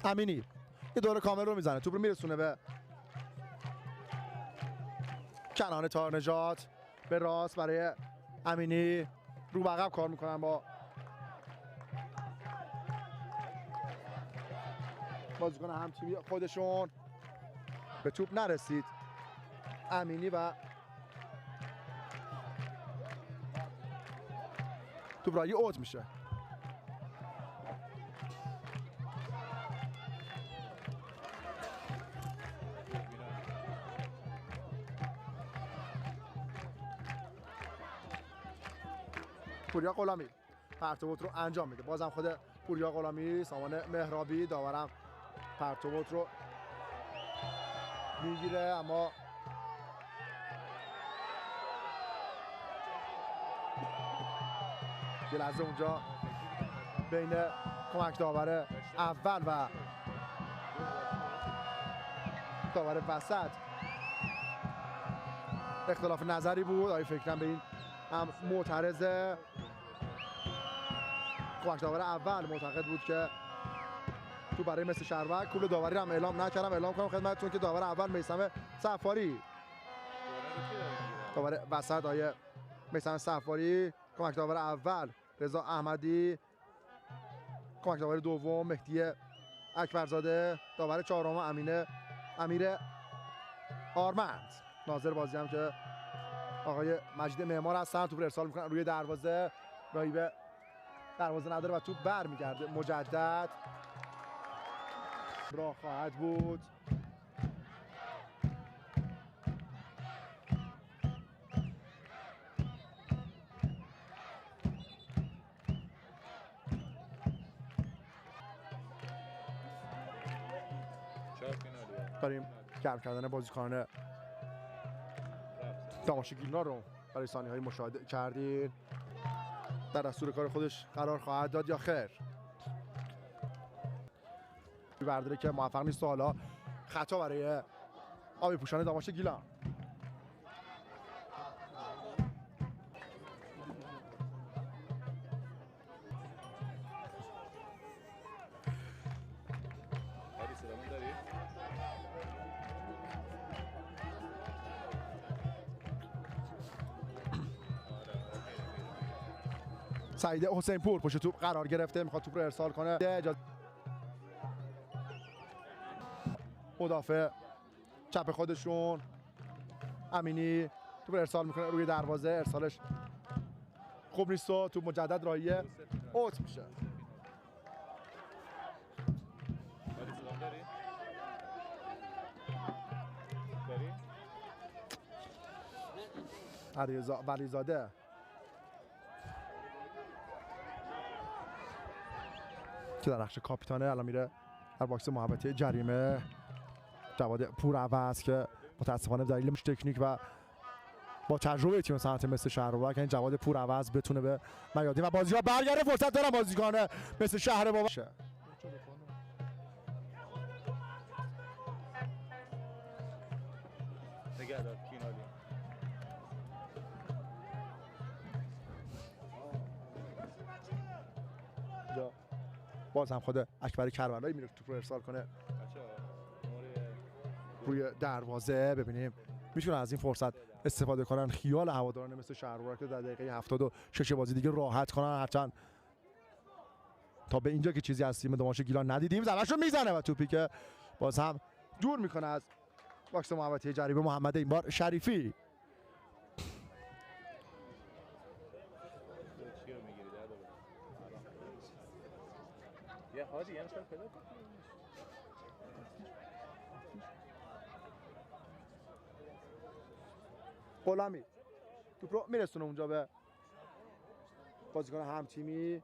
امینی یه دور کامل رو میزنه، توپ رو میرسونه به کنان طاهر نژاد به راست برای امینی. رو به عقب کار میکنن با بازیکن هم تیمی خودشون. به توپ نرسید امینی و توپ رایی اوت میشه. پوریا غلامی پرتوبوت رو انجام میده. بازم خود پوریا غلامی، سامان مهرابی داورم پرتوبوت رو میگیره اما یه لحظه اونجا بین کمک داور اول و داور وسط اختلاف نظری بود. آیا فکرم به این هم معترضه. کمک داور اول معتقد بود که تو برای مثل شهروک کول داوری هم اعلام نکردم. اعلام کنم خدمتتون که داور اول میثم صفاری، داور وسط آیه میثم صفاری، کمک داور اول رضا احمدی، کمک داور دوم مهدی اکبرزاده، داور چهارم امیر آرمند. ناظر بازی هم که آقای مجید معمار هستن. توپ ارسال میکنن روی دروازه، راهی به دروازه نداره و توپ برمیگرده مجدد. راه خواهد بود. داریم گرم کردن بازیکنان داماشگیلنا رو برای ثانیه‌های مشاهده کردین. در دستور کار خودش قرار خواهد داد یا خیر؟ برداره که موفق نیست و حالا خطا برای آبی پوشان داماشگیلان. سعید حسین پور پشت توپ قرار گرفته، میخواد توپ رو ارسال کنه. مدافع چپ خودشون امینی توپ رو ارسال میکنه روی دروازه. ارسالش خوب نیست و توپ مجدد راهیه اوت میشه. ولیزاده که در نقش کاپیتانه الان میره در باکس محوطه جریمه. جواد پورعوض که متاسفانه به دلیل تکنیک و با تجربه تیم صنعت مثل شهرباک این جواد پورعوض بتونه به میادین و بازی‌ها برگرده. فرصت دارن بازیکن مثل شهر بابا. نگهدار کینالی باز هم خود اکبر کربلایی میره توپ رو ارسال کنه روی دروازه. ببینیم میتونن از این فرصت استفاده کنن، خیال هواداران مثل شهرباک در دقیقه 76 بازی دیگه راحت کنن. هرچند تا به اینجا که چیزی از تیم داماشگیلان ندیدیم. ضربه‌شو میزنه و توپی که باز هم دور میکنه از باکس محوطه جریمه محمد این بار شریفی. یه هادی یعنی شاید پیدا کنم. غلامی توپ رو میرسونه اونجا به بازیکن هم تیمی.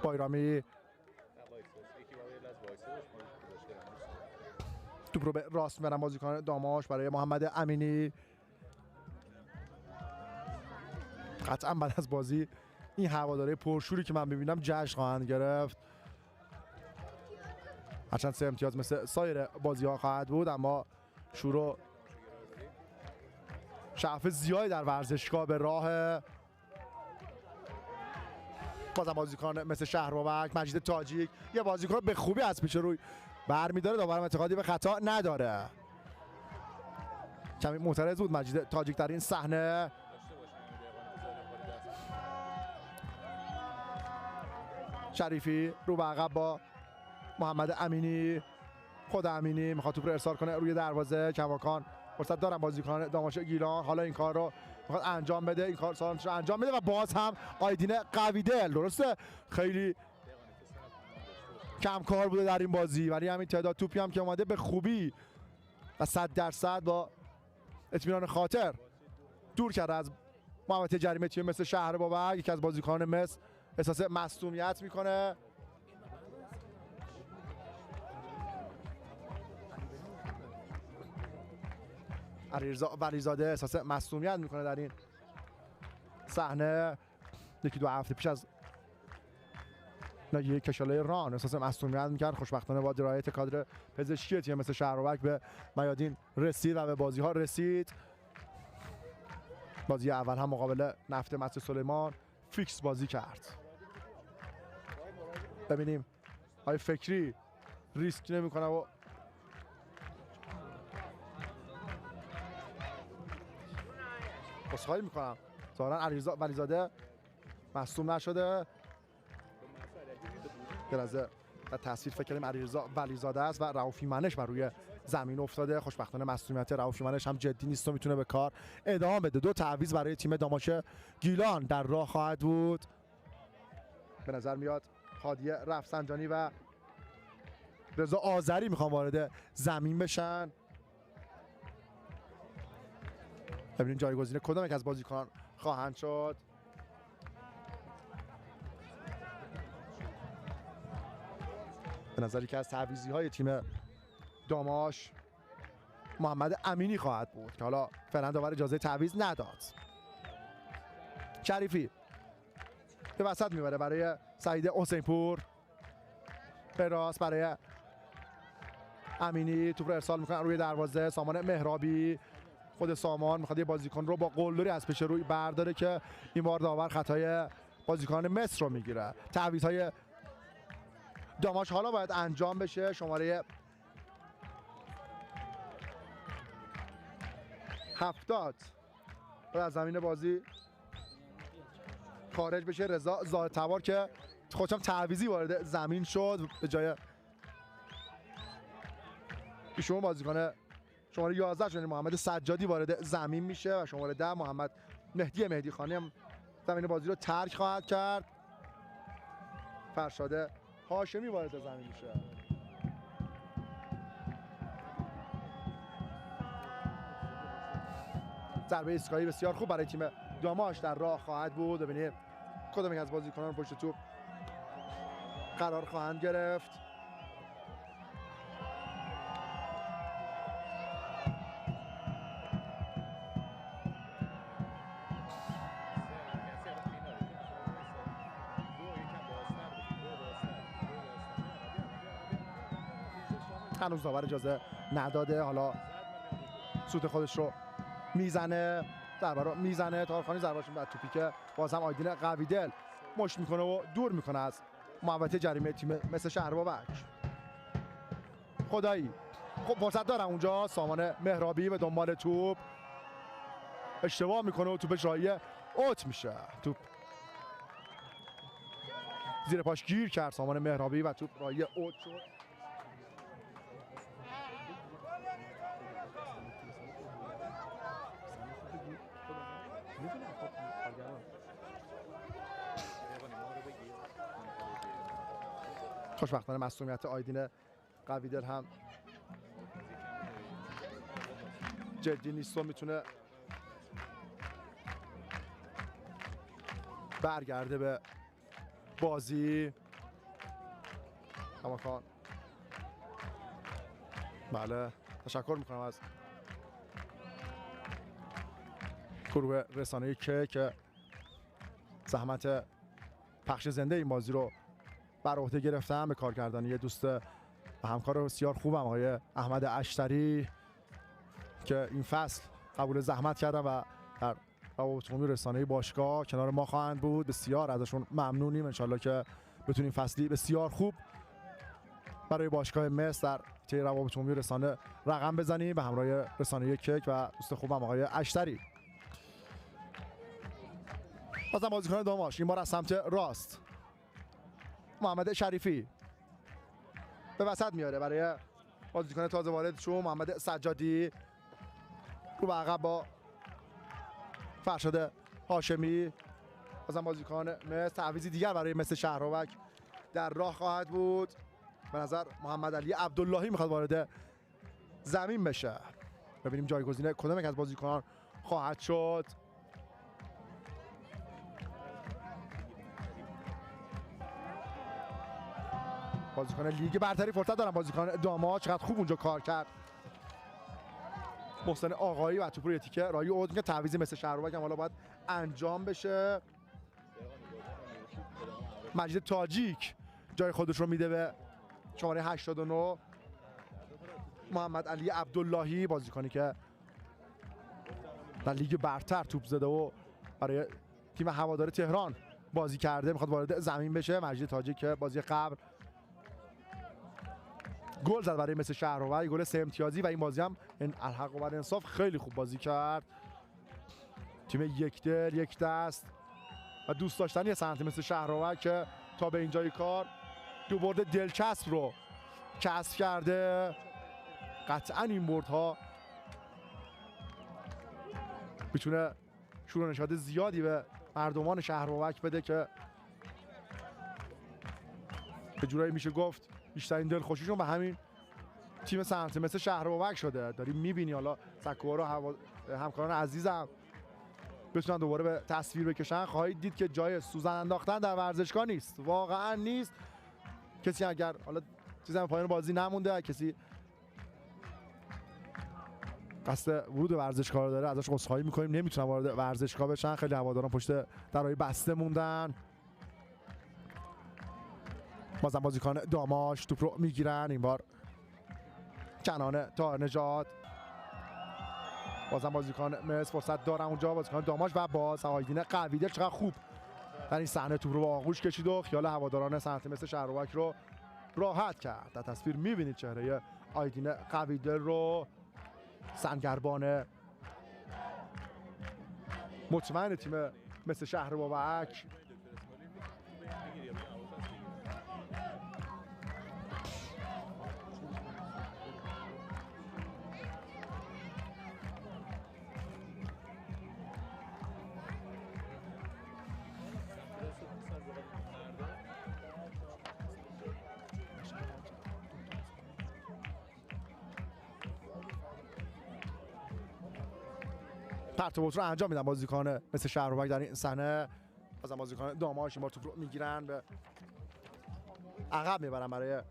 بایرامی توپ رو به راست میبرن بازیکن داماش برای محمد امینی. قطعا بعد از بازی این هواداره پرشوری که من ببینم جشن خواهند گرفت. هرچند 3 امتیاز مثل سایر بازی ها خواهد بود، اما شور و شعف زیادی در ورزشگاه به راه. بازم بازیکن مثل شهربابک، مجید تاجیک یه بازیکن به خوبی از پیش روی برمی‌داره. داورم اعتقادی به خطا نداره. کمی معترض بود مجید تاجیک در این صحنه. شریفی رو به عقب با محمد امینی. خود امینی میخواد توپ رو ارسال کنه روی دروازه. کماکان فرصت دارن بازیکن داماشگیلان حالا این کار رو میخواد انجام بده. این کار سالمش رو انجام بده و باز هم آیدین قویدل. درسته خیلی کم کار بوده در این بازی، ولی همین تعداد توپی هم که اومده به خوبی و 100% با اطمینان خاطر دور کرده از محوطه جریمه تیم مثل شهربابک. یکی از بازیکنان مس احساس مصدومیت میکنه. علیرضا ولیزاده احساس مصونیت میکنه در این صحنه. یکی دو هفته پیش از ناگیه کشاله ران احساس مصونیت میکرد. خوشبختانه با درایت کادر پزشکی تیم مثل شهرابک به میادین رسید و به بازی ها رسید. بازی اول هم مقابل نفت مسجد سلیمان فیکس بازی کرد. ببینیم آقای فکری ریسک نمیکنه و عذرخواهی میکنم، ظاهرا علیرضا ولیزاده مصدوم نشده. یه لحظه در تصویر فکر کنیم علیرضا ولیزاده است و رؤوفی منش بر روی زمین افتاده. خوشبختانه مصدومیت رؤوفی منش هم جدی نیست و میتونه به کار ادامه بده. 2 تعویض برای تیم داماش گیلان در راه خواهد بود. به نظر میاد هادی رفسنجانی و رضا آذری میخوان وارد زمین بشن. ببینیم جایگزین کدام یک از بازیکنان خواهند شد. به نظری که از تعویضی های تیم داماش محمد امینی خواهد بود که حالا فعلا داور اجازه تعویض نداد. شریفی به وسط میبره برای سعید حسینپور، به راست برای امینی، توپ رو ارسال میکنه روی دروازه. سامان مهرابی، خود سامان میخواد یه بازیکن رو با قلدری از پیش روی برداره که این بار داور خطای بازیکن مصر رو میگیره. تعویض‌های داماش حالا باید انجام بشه. شماره 70 باید از زمین بازی خارج بشه. رضا زادتوار که خودشم تعویضی وارد زمین شد به جای ایشون بازیکن شماره 11 شده محمد سجادی وارد زمین میشه و شماره 10 محمد مهدی خانی هم زمین بازی رو ترک خواهد کرد. فرشاد هاشمی وارد زمین میشه. ضربه ایستگاهی بسیار خوب برای تیم داماش در راه خواهد بود. ببینید کدام یک از بازیکنان پشت توپ قرار خواهند گرفت. هنوز داور اجازه نداده. حالا سوت خودش رو میزنه، ضربه رو میزنه. تارخانی ضربه‌اش بعد توپی که باز هم آیدین قویدل مشت میکنه و دور میکنه از محوطه جریمه تیم مثل شهربابک. خدایی خب فرصت دارم اونجا. سامان مهرابی به دنبال توپ اشتباه میکنه و توپش راهی اوت میشه. توپ زیر پاش گیر کرد سامان مهرابی و توپ راهی اوت شد. خوشبختانه معصومیت آیدین قویدل هم جدی نیست و میتونه برگرده به بازی. کماکان بله تشکر میکنم از گروه رسانه که زحمت پخش زنده این بازی رو بر عهده گرفتم، به کارگردانی دوست و همکار بسیار خوبم آقای احمد اشتری که این فصل قبول زحمت کردن و در روابط عمومی رسانه‌ای باشگاه کنار ما خواهند بود. بسیار ازشون ممنونیم. انشالله که بتونیم فصلی بسیار خوب برای باشگاه مصر در طی روابط عمومی رسانه رقم بزنیم به همراه رسانه کک و دوست خوبم آقای اشتری. بازم بازیکن داماش این بار از سمت راست محمد شریفی به وسط میاره برای بازیکن تازه وارد شو محمد سجادی. رو به عقب با فرشاد هاشمی. بازم بازیکن مصر. تعویضی دیگر برای مثل شهرابک در راه خواهد بود. به نظر محمد علی عبداللهی میخواد وارد زمین بشه. ببینیم جایگزین کدام یک از بازیکنان خواهد شد. بازیکن لیگ برتری فرصت دارن. بازیکن داماش چقدر خوب اونجا کار کرد. محسن آقایی و توپ رو یه تیکه رایی اود که تعویضی مثل شهربک هم حالا باید انجام بشه. مجید تاجیک جای خودش رو میده به شماره 89 محمد علی عبداللهی، بازیکنی که در لیگ برتر توپ زده و برای تیم هوادار تهران بازی کرده، میخواد وارد زمین بشه. مجید تاجیک که بازی قبل گل زد برای مثل شهرآور، گل 3 امتیازی و این بازی هم الحق و انصاف خیلی خوب بازی کرد. تیم یک دل یک دست و دوست داشتنی سنتی مثل شهرآور که تا به اینجای کار دو برد دلچسب رو کسب کرده. قطعا این بردها میتونه شور و نشاط زیادی به مردمان شهرباوک بده که به جورایی میشه گفت بیشترین دلخوشیشون به همین تیم سنتی مثل شهرباوک شده. داریم میبینی حالا سکوها رو همکاران عزیزم بتونن دوباره به تصویر بکشن، خواهید دید که جای سوزن انداختن در ورزشگاه نیست، واقعا نیست. کسی اگر حالا چیزی هم پایان بازی نمونده، کسی قصد ورود ورزشگاه داره ازش عذرخواهی میکنیم، نمیتونن وارد ورزشگاه بشن. خیلی هواداران پشت درهای بسته موندن. بازم بازیکن داماش توپ رو میگیرن، این بار کنان طاهر نژاد. بازم بازیکن مس فرصت دارن اونجا، بازیکن داماش و باز آیدین قویدل چقدر خوب در این صحنه توپ رو با آغوش کشید و خیال هواداران سنتی مثل شهرباوک رو راحت کرد. در تصویر میبینید چهره آیدین قویدل رو، سنگربان مطمئن تیم مثل شهرباوک. پرتوبات رو انجام میدن بازیکن مثل شهرباوک در این صحنه. بازم بازیکن داماش این بار توپ رو میگیرن، به عقب میبرن برای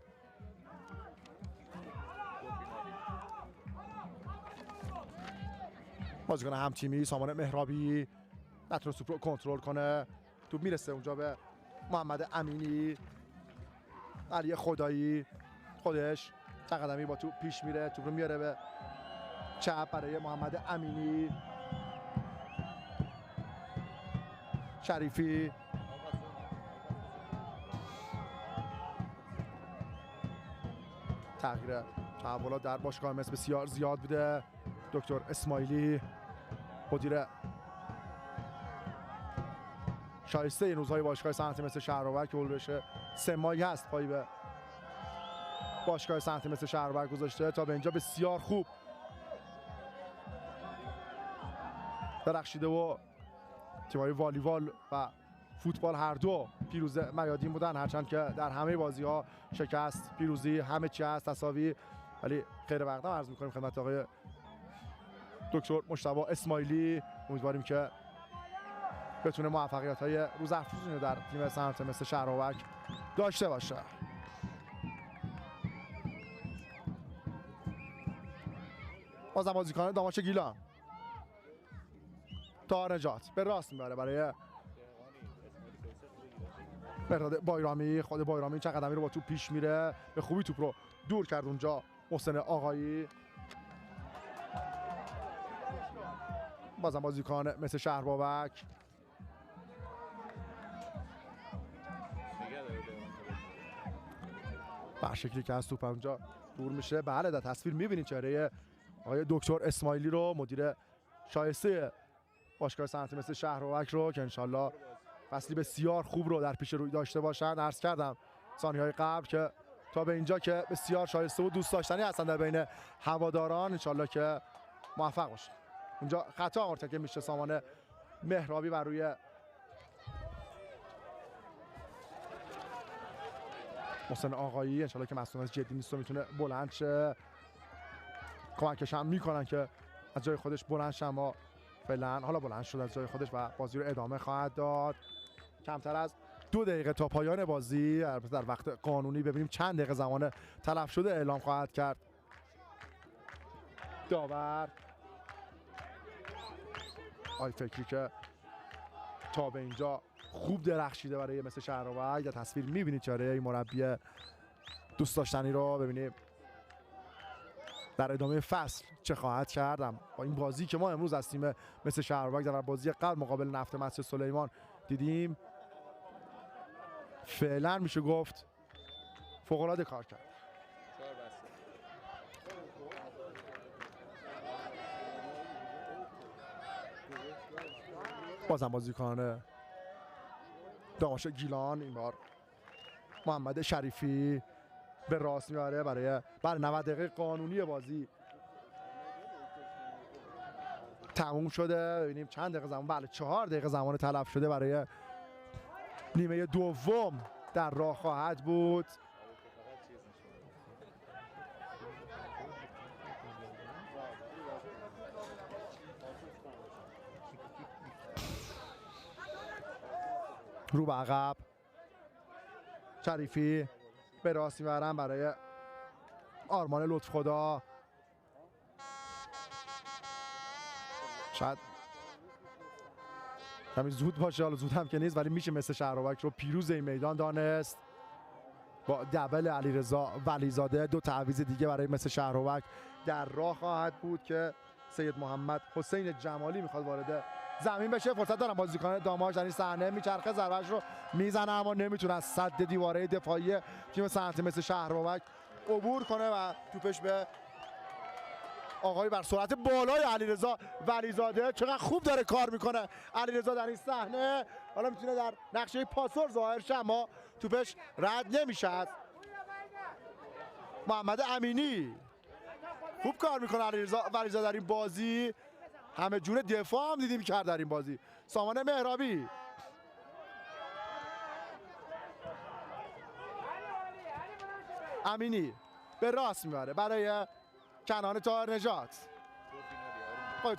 بازیکن هم تیمی سامان مهرابی. نتونست توپ رو کنترل کنه، توپ میرسه اونجا به محمد امینی. علی خدایی خودش چند قدمی با توپ پیش میره، توپ رو میاره به چپ برای محمد امینی. شریفی تغییر تحولات در باشگاه مس بسیار زیاد بوده. دکتر اسماعیلی مدیر شایسته این روزهای باشگاه صنعتی مثل شهرباوک که هولوش 3 ماهی هست پایی به باشگاه صنعتی مثل شهرباوک گذاشته. تا به اینجا بسیار خوب درخشیده و تیم‌های والیبال و فوتبال هر دو پیروز میادین بودن، هرچند که در همه بازی‌ها شکست پیروزی همه چی هست تساوی. ولی خیر مقدم عرض می‌کنیم خدمت آقای دکتر مجتبی اسماعیلی. امیدواریم که بتونه موفقیت‌های روزافزونی رو در تیم صنعتی مثل شهرباوک داشته باشه. بازم بازیکن داماش گیلان، طاهر نژاد به راست میبره برای مهراد بایرامی. خود بایرامی چند قدمی رو با توپ پیش میره، به خوبی توپ رو دور کرد اونجا محسن آقایی. بازم بازیکن مثل شهرباوک به شکلی که از توپ اونجا دور میشه. بله در تصویر میبینید چهره آقای دکتر اسماعیلی رو، مدیر شایسته باشگاه صنعتی مثل شهرباوک رو، که انشالله فصلی بسیار خوب رو در پیش روی داشته باشن. عرض کردم ثانیه‌های قبل که تا به اینجا که بسیار شایسته و دوست داشتنی هستن در بین هواداران، انشالله که موفق باشن. اونجا خطا مرتکب میشه سامان مهرابی بر روی محسن آقایی. انشالله که مسئولیت جدی نیست و میتونه بلند شه. کمکش هم میکنن که از جای خودش بلند شه، اما فعلا حالا بلند شد از جای خودش و بازی رو ادامه خواهد داد. کمتر از 2 دقیقه تا پایان بازی، البته در وقت قانونی، ببینیم چند دقیقه زمان تلف شده اعلام خواهد کرد داور. آی فکری که تا به اینجا خوب درخشیده برای مثل شهرآورد. در تصویر میبینید چاره این مربی دوست داشتنی رو. ببینیم در ادامه فصل چه خواهد کردم با این بازی که ما امروز از تیم مثل شهرآورد در بازی قبل مقابل نفت مسجد سلیمان دیدیم. فعلا میشه گفت فوق‌العاده کار کرد. 4 بسته. بازم بازیکن داماش گیلان این بار محمد شریفی به راست میاره برای 90 دقیقه قانونی بازی تموم شده. ببینیم چند دقیقه زمان، بله 4 دقیقه زمان تلف شده برای نیمه دوم در راه خواهد بود. رو به عقب شریفی به راست میبرن برای آرمان لطفخدا. شاید کمی زود باشه، حالا زود هم که نیست، ولی میشه مثل شهرآورد رو پیروز این میدان دانست با دبل علیرضا ولیزاده. 2 تعویض دیگه برای مثل شهرآورد در راه خواهد بود که سید محمد حسین جمالی میخواد وارد زمین بشه. فرصت دارم بازیکن داماش در این صحنه میچرخه، ضربهش رو میزنه اما نمیتونه از سد دیواره دفاعی تیم سنت مثل شهرآورد عبور کنه و توپش به آقای بر سرعت بالای علیرضا ولیزاده. چقدر خوب داره کار میکنه علیرضا در این صحنه. حالا میتونه در نقشه پاسور ظاهر شه اما توپش رد نمیشه از محمد امینی. خوب کار میکنه علیرضا ولیزاده در این بازی. همه جور دفاع هم دیدیم کرد در این بازی. سامان مهرابی امینی به راست میبره برای کنان طاهر نجات.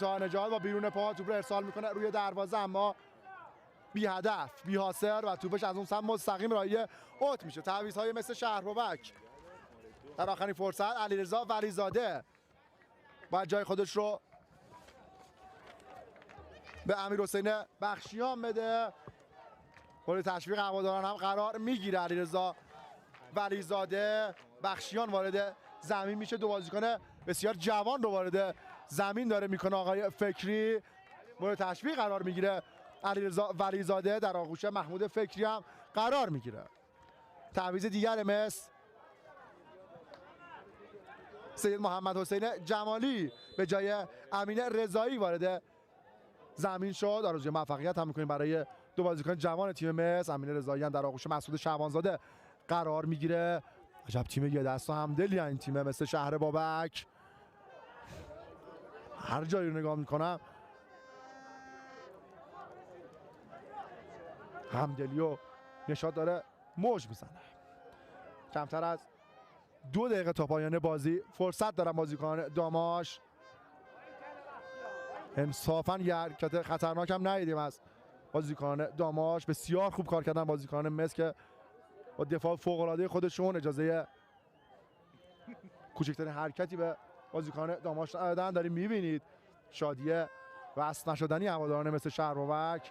طاهر نجات با بیرون پا توپ رو ارسال میکنه روی دروازه اما بی هدف بی حاصل و توپش از اون سمت مستقیم راهی اوت میشه. تعویض‌های مثل شهرآورد در آخرین فرصت علیرضا ولیزاده باید جای خودش رو به امیرحسین بخشیان بده. مورد تشویق هواداران هم قرار میگیره علیرضا ولیزاده. بخشیان وارد زمین میشه. 2 بازیکن بسیار جوان رو وارد زمین داره میکنه آقای فکری. مورد تشویق قرار میگیره علیرضا ولیزاده. در آغوش محمود فکری هم قرار میگیره. تعویض دیگر مثل سید محمد حسین جمالی به جای امین رضایی وارد زمین شد. آرزوی موفقیت هم میکنیم برای 2 بازیکن جوان تیم مس. امین رضایی هم در آغوش مسعود شعبانزاده قرار میگیره. عجب تیم یه دست و همدلی این تیم مثل شهر بابک. هر جایی رو نگاه میکنم همدلی و نشاط داره موج میزنه. کمتر از 2 دقیقه تا پایان بازی فرصت دارن بازیکن داماش. انصافا یه حرکت خطرناک هم ندیدیم از بازیکن داماش. بسیار خوب کار کردن بازیکن مس که با دفاع فوق‌العاده خودشون اجازه کوچکترین حرکتی به بازیکن داماش ندادن. داریم میبینید شادی وصل نشدنی هواداران مثل شهرآورد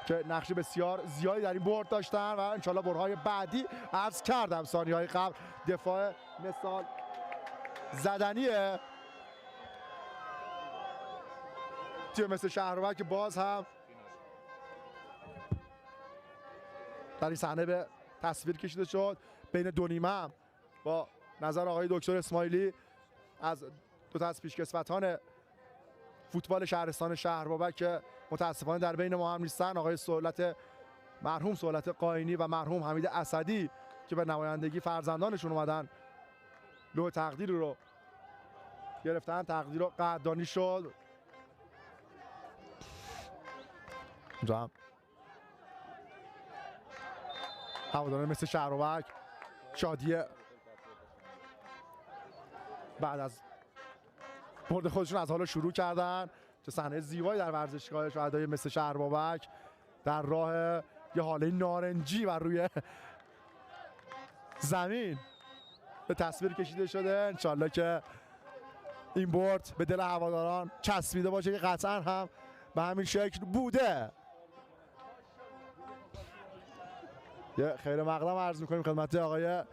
که نقش بسیار زیادی در این برد داشتن و انشالله برهای بعدی عرض کردم ثانیه‌های قبل دفاع مثال زدنیه تیم مثل شهرآورد که باز هم در این صحنه به تصویر کشیده شد. بین 2 نیمه هم با نظر آقای دکتر اسماعیلی از 2 تا از پیشکسوتان فوتبال شهرستان شهرآورد که متاسفانه در بین ما هم نیستن، آقای مرحوم سهولت قاینی و مرحوم حمید اسدی که به نمایندگی فرزندانشون اومدن لوح تقدیر رو گرفتن. تقدیر رو قدردانی شد. اونجا هم هواداران مثل شهرآورد شادی بعد از برد خودشون از حالا شروع کردن. چه صحنه زیبایی در ورزشگاه شهدای مثل شهرآورد در راه یه حاله نارنجی بر روی زمین به تصویر کشیده شده. انشالله که این برد به دل هواداران چسبیده باشه که قطعا هم به همین شکل بوده. یه خیر مقدم عرض می‌کنیم خدمت آقای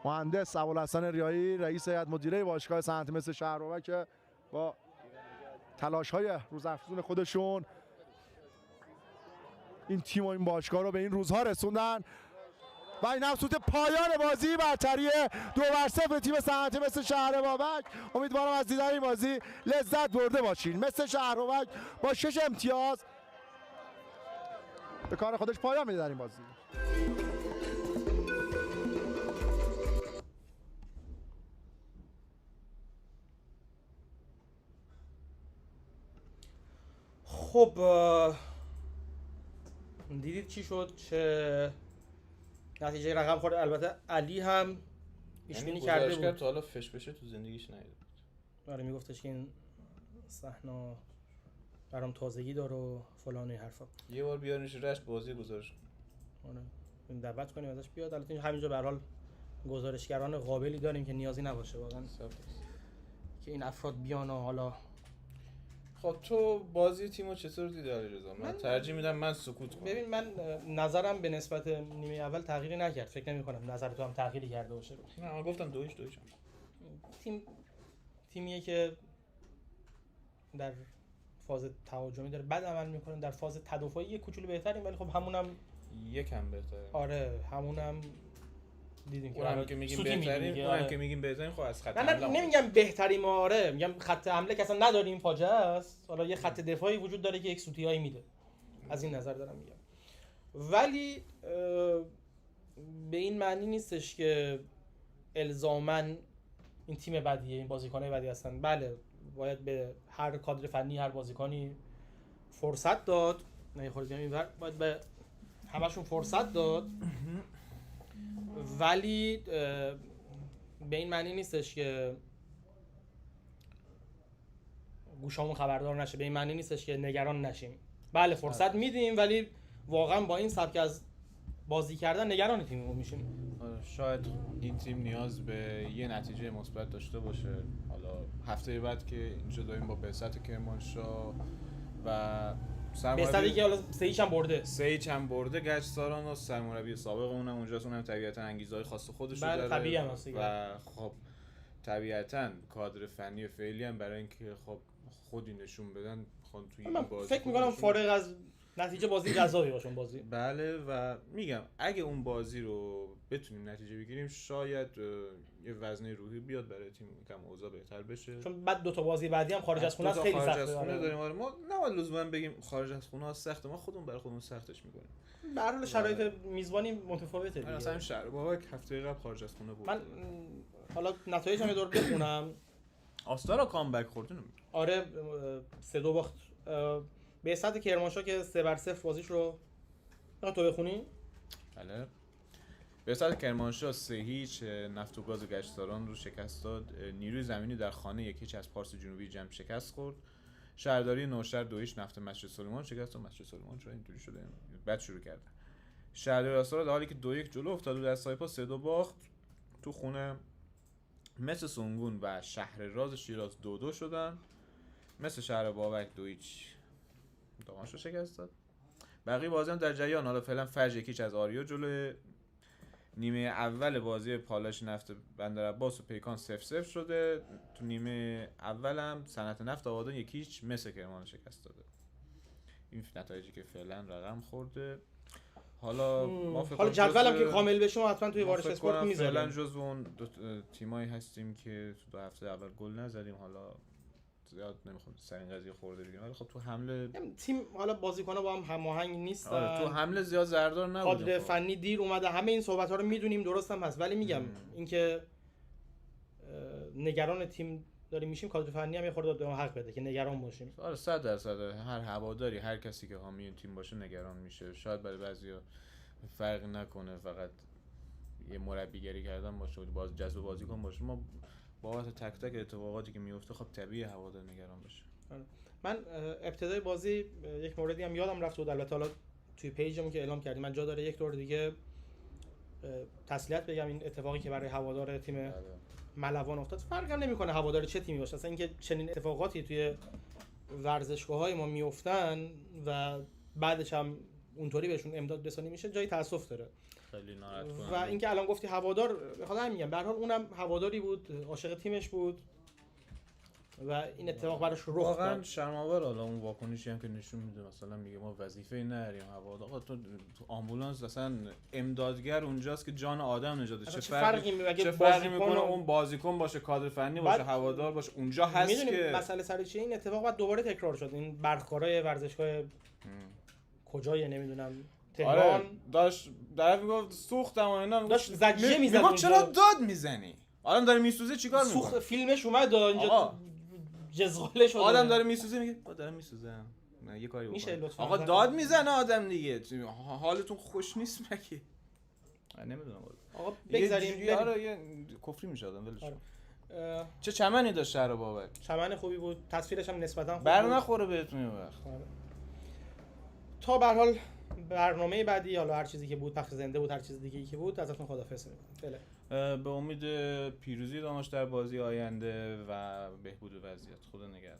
مهندس ابوالحسن ریایی رئیس هیئت مدیره باشگاه صنعت مس شهرآباد که با تلاش‌های روزافزون خودشون این تیم و این باشگاه رو به این روزها رسوندن و این هم سوت پایان بازی برتری 2-0 تیم صنعت مس شهرآباد. امیدوارم از دیدن این بازی لذت برده باشین. مس شهرآباد با 6 امتیاز به کار خودش پایان میده در این بازی. خب دیدید چی شد، چه نتیجه رقم خورد. البته علی هم پیش بینی کرده بود. تا حالا فش بشه تو زندگیش ندیده بود. آره میگفتش که این صحنه برام تازگی داره و فلان و حرفا. یه بار بیارینش رشت بازی گزارش. آره این دعوت کنیم ازش بیاد. البته همینجا به هر حال گزارشگران قابلی داریم که نیازی نباشه واقعا که این افراد بیان و حالا. خب تو بازی تیمو چطور دیدی علیرضا؟ من ترجیح میدم من سکوت کنم. ببین من نظرم به نسبت نیمه اول تغییری نکرد. فکر نمی‌کنم نظر تو هم تغییری کرده باشه. نه من گفتم دویش تیمیه که در فاز تهاجمی داره بد عمل میکنه، در فاز تدافعی یه کوچولو بهتریم، ولی خب همونم یکم بهتره. آره همونم دیدیم اونم که میگیم بهترین، اونم که میگیم بهترین، خب از خط نه نمیگم بهتریم، آره میگم خط حمله که اصلا نداریم، فاجعه است. حالا یه خط دفاعی وجود داره که یک سوتیایی میده، از این نظر دارم میگم. ولی به این معنی نیستش که الزاماً این تیم بدیه، این بازیکنای بدی هستن. بله باید به هر کادر فنی هر بازیکنی فرصت داد، نه خود اینور باید به همشون فرصت داد، ولی به این معنی نیستش که گوشامون خبردار نشه، به این معنی نیستش که نگران نشیم. بله فرصت میدیم، ولی واقعا با این سبک از بازی کردن نگران تیممون میشیم. شاید این تیم نیاز به یه نتیجه مثبت داشته باشه. حالا هفته بعد که اینجا داریم با بعثت کرمانشاه و سرمربی که حالا سه‌ایچ هم برده گچساران و سرمربی سابق اونم اونجاست، اونم طبیعتا انگیزه‌های خاص خودش رو داره. طبیعی هم هست و خب طبیعتا کادر فنی فعلی هم برای اینکه خب خودی نشون بدن خود توی این بازی فکر می‌کنم فارغ از نتیجه بازی جذابی باشه بازی. بله و میگم اگه اون بازی رو بتونیم نتیجه بگیریم شاید یه وزنه روحی بیاد برای تیم، یکم اوضاع بهتر بشه. چون بعد دو تا بازی بعدی هم خارج از خونه است، خیلی سخته. خارج از خونه داریم. آره ما نباید لزوما بگیم خارج از خونه سخته، ما خودمون برای خودمون سختش می‌کنیم. به هر حال شرایط میزبانی متفاوته دیگه. مثلا شهر بابا هفته قبل خارج از خونه بود. من حالا نتایجم یه دور بخونم. آستارا کامبک خوردن. آره 3-2 باخت به بعثت کرمانشاه که 3-0 بازیش رو تو بخونی. بله بعثت کرمانشاه 3-0 نفت و گاز گچساران رو شکست داد. نیروی زمینی در خانه 1-0 از پارس جنوبی جمع شکست خورد. شهرداری نوشهر 2-0 نفت مسجد سلیمان شکست داد. مسجد سلیمان چرا اینطوری شده؟ بعد شروع کرده. شهرداری آستارا در حالی که 2-1 جلو افتاد بود از سایپا 3-2 باخت. تو خونه مس سنگون و شهر راز شیراز 2-2 شدن. مثل شهر بابک 2-0 داماش رو شکست داد. بقیه بازی هم در جریان. حالا فعلا فجر 1-0 از آریو جلو. نیمه اول بازی پالاش نفت بندرعباس و پیکان 0-0 شده. تو نیمه اول هم صنعت نفت آبادان 1-0 مس کرمان شکست داده. این نتایجی که فعلا رقم خورده. حالا جدولم که کامل بشه ما حتما توی وارش اسپورت میذاریم. فعلا جزو اون تیمایی هستیم که تو 2 هفته اول گل نزدیم. حالا زیاد نمیخوام سر این قضیه خورده بگیرم، ولی خب تو حمله تیم حالا بازیکن‌ها با هم هماهنگ نیستن. تو حمله زیاد زردار نبوده. کادر فنی دیر اومده. همه این صحبت‌ها رو میدونیم، درست هم هست، ولی میگم اینکه نگران تیم داریم میشیم، کادر فنی هم یه خورده به ما حق بده که نگران باشیم. آره 100% هر هواداری، هر کسی که حامی این تیم باشه نگران میشه. شاید برای بعضیا فرق نکنه فقط یه مربیگری کردن باشه و باز جذب بازیکن باشه. ما بابت تک تک اتفاقاتی که میفته خب طبیعیه هوادار نگران باشه. من ابتدای بازی یک موردی هم یادم رفت بود، البته حالا توی پیجمون که اعلام کردیم من جا داره یک دور دیگه تسلیت بگم این اتفاقی که برای هوادار تیم ملوان افتاد فرق هم نمیکنه هوادار چه تیمی باشه، اصلا اینکه چنین اتفاقاتی توی ورزشگاه‌های ما میافتن و بعدش هم اونطوری بهشون امداد رسانی میشه جای تاسف داره. خیلی ناراحت کننده. و اینکه الان گفتی هوادار، بخاطر میگم به هر حال اونم هواداری بود، عاشق تیمش بود و این اتفاق براش رخ واقعا داد. شرم‌آور. حالا اون واکنشی هم که نشون میده مثلا میگه ما وظیفه‌ای نداریم هوادار. آقا تو آمبولانس اصلا امدادگر اونجاست که جان آدم نجات بده. اصلا چه فرقی بازیکن میکنه اون بازیکن باشه، کادر فنی باشه، هوادار باشه، اونجا هست میدونی که مسئله سر چیه؟ این اتفاق بعد دوباره تکرار شد. این برخوردهای ورزشگاه کجای نمیدونم تهران آره داشت در میگفت سوختم و اینا، داشت زجه میزد میگفت چرا اونجا. داد میزنی؟ آدم داره میسوزه چیکار سوخت میکنه؟ فیلمش اومد اینجا آقا. جزغاله شده. آدم داره میسوزه میگه با دارم میسوزم. نه یه کاری میشه بکنم. لطفاً آقا نظر داد بدید؟ میزنه آدم دیگه. حالتون خوش نیست مگه؟ نمیدونم. آقا بگذاریم یه آره یه کفری میشه آدم ولش. آره. چه چمنی داشت شهر بابک. چمن خوبی بود، تصویرش هم نسبتا خوب بر بود. نخوره بهتون این وقت. آره. تا به هر حال برنامه بعدی حالا هر چیزی که بود، پخش زنده بود، هر چیز دیگه‌ای که بود، ازتون خداحافظی می‌کنم. به امید پیروزی داماش در بازی آینده و بهبود وضعیت. خدا نگهدار.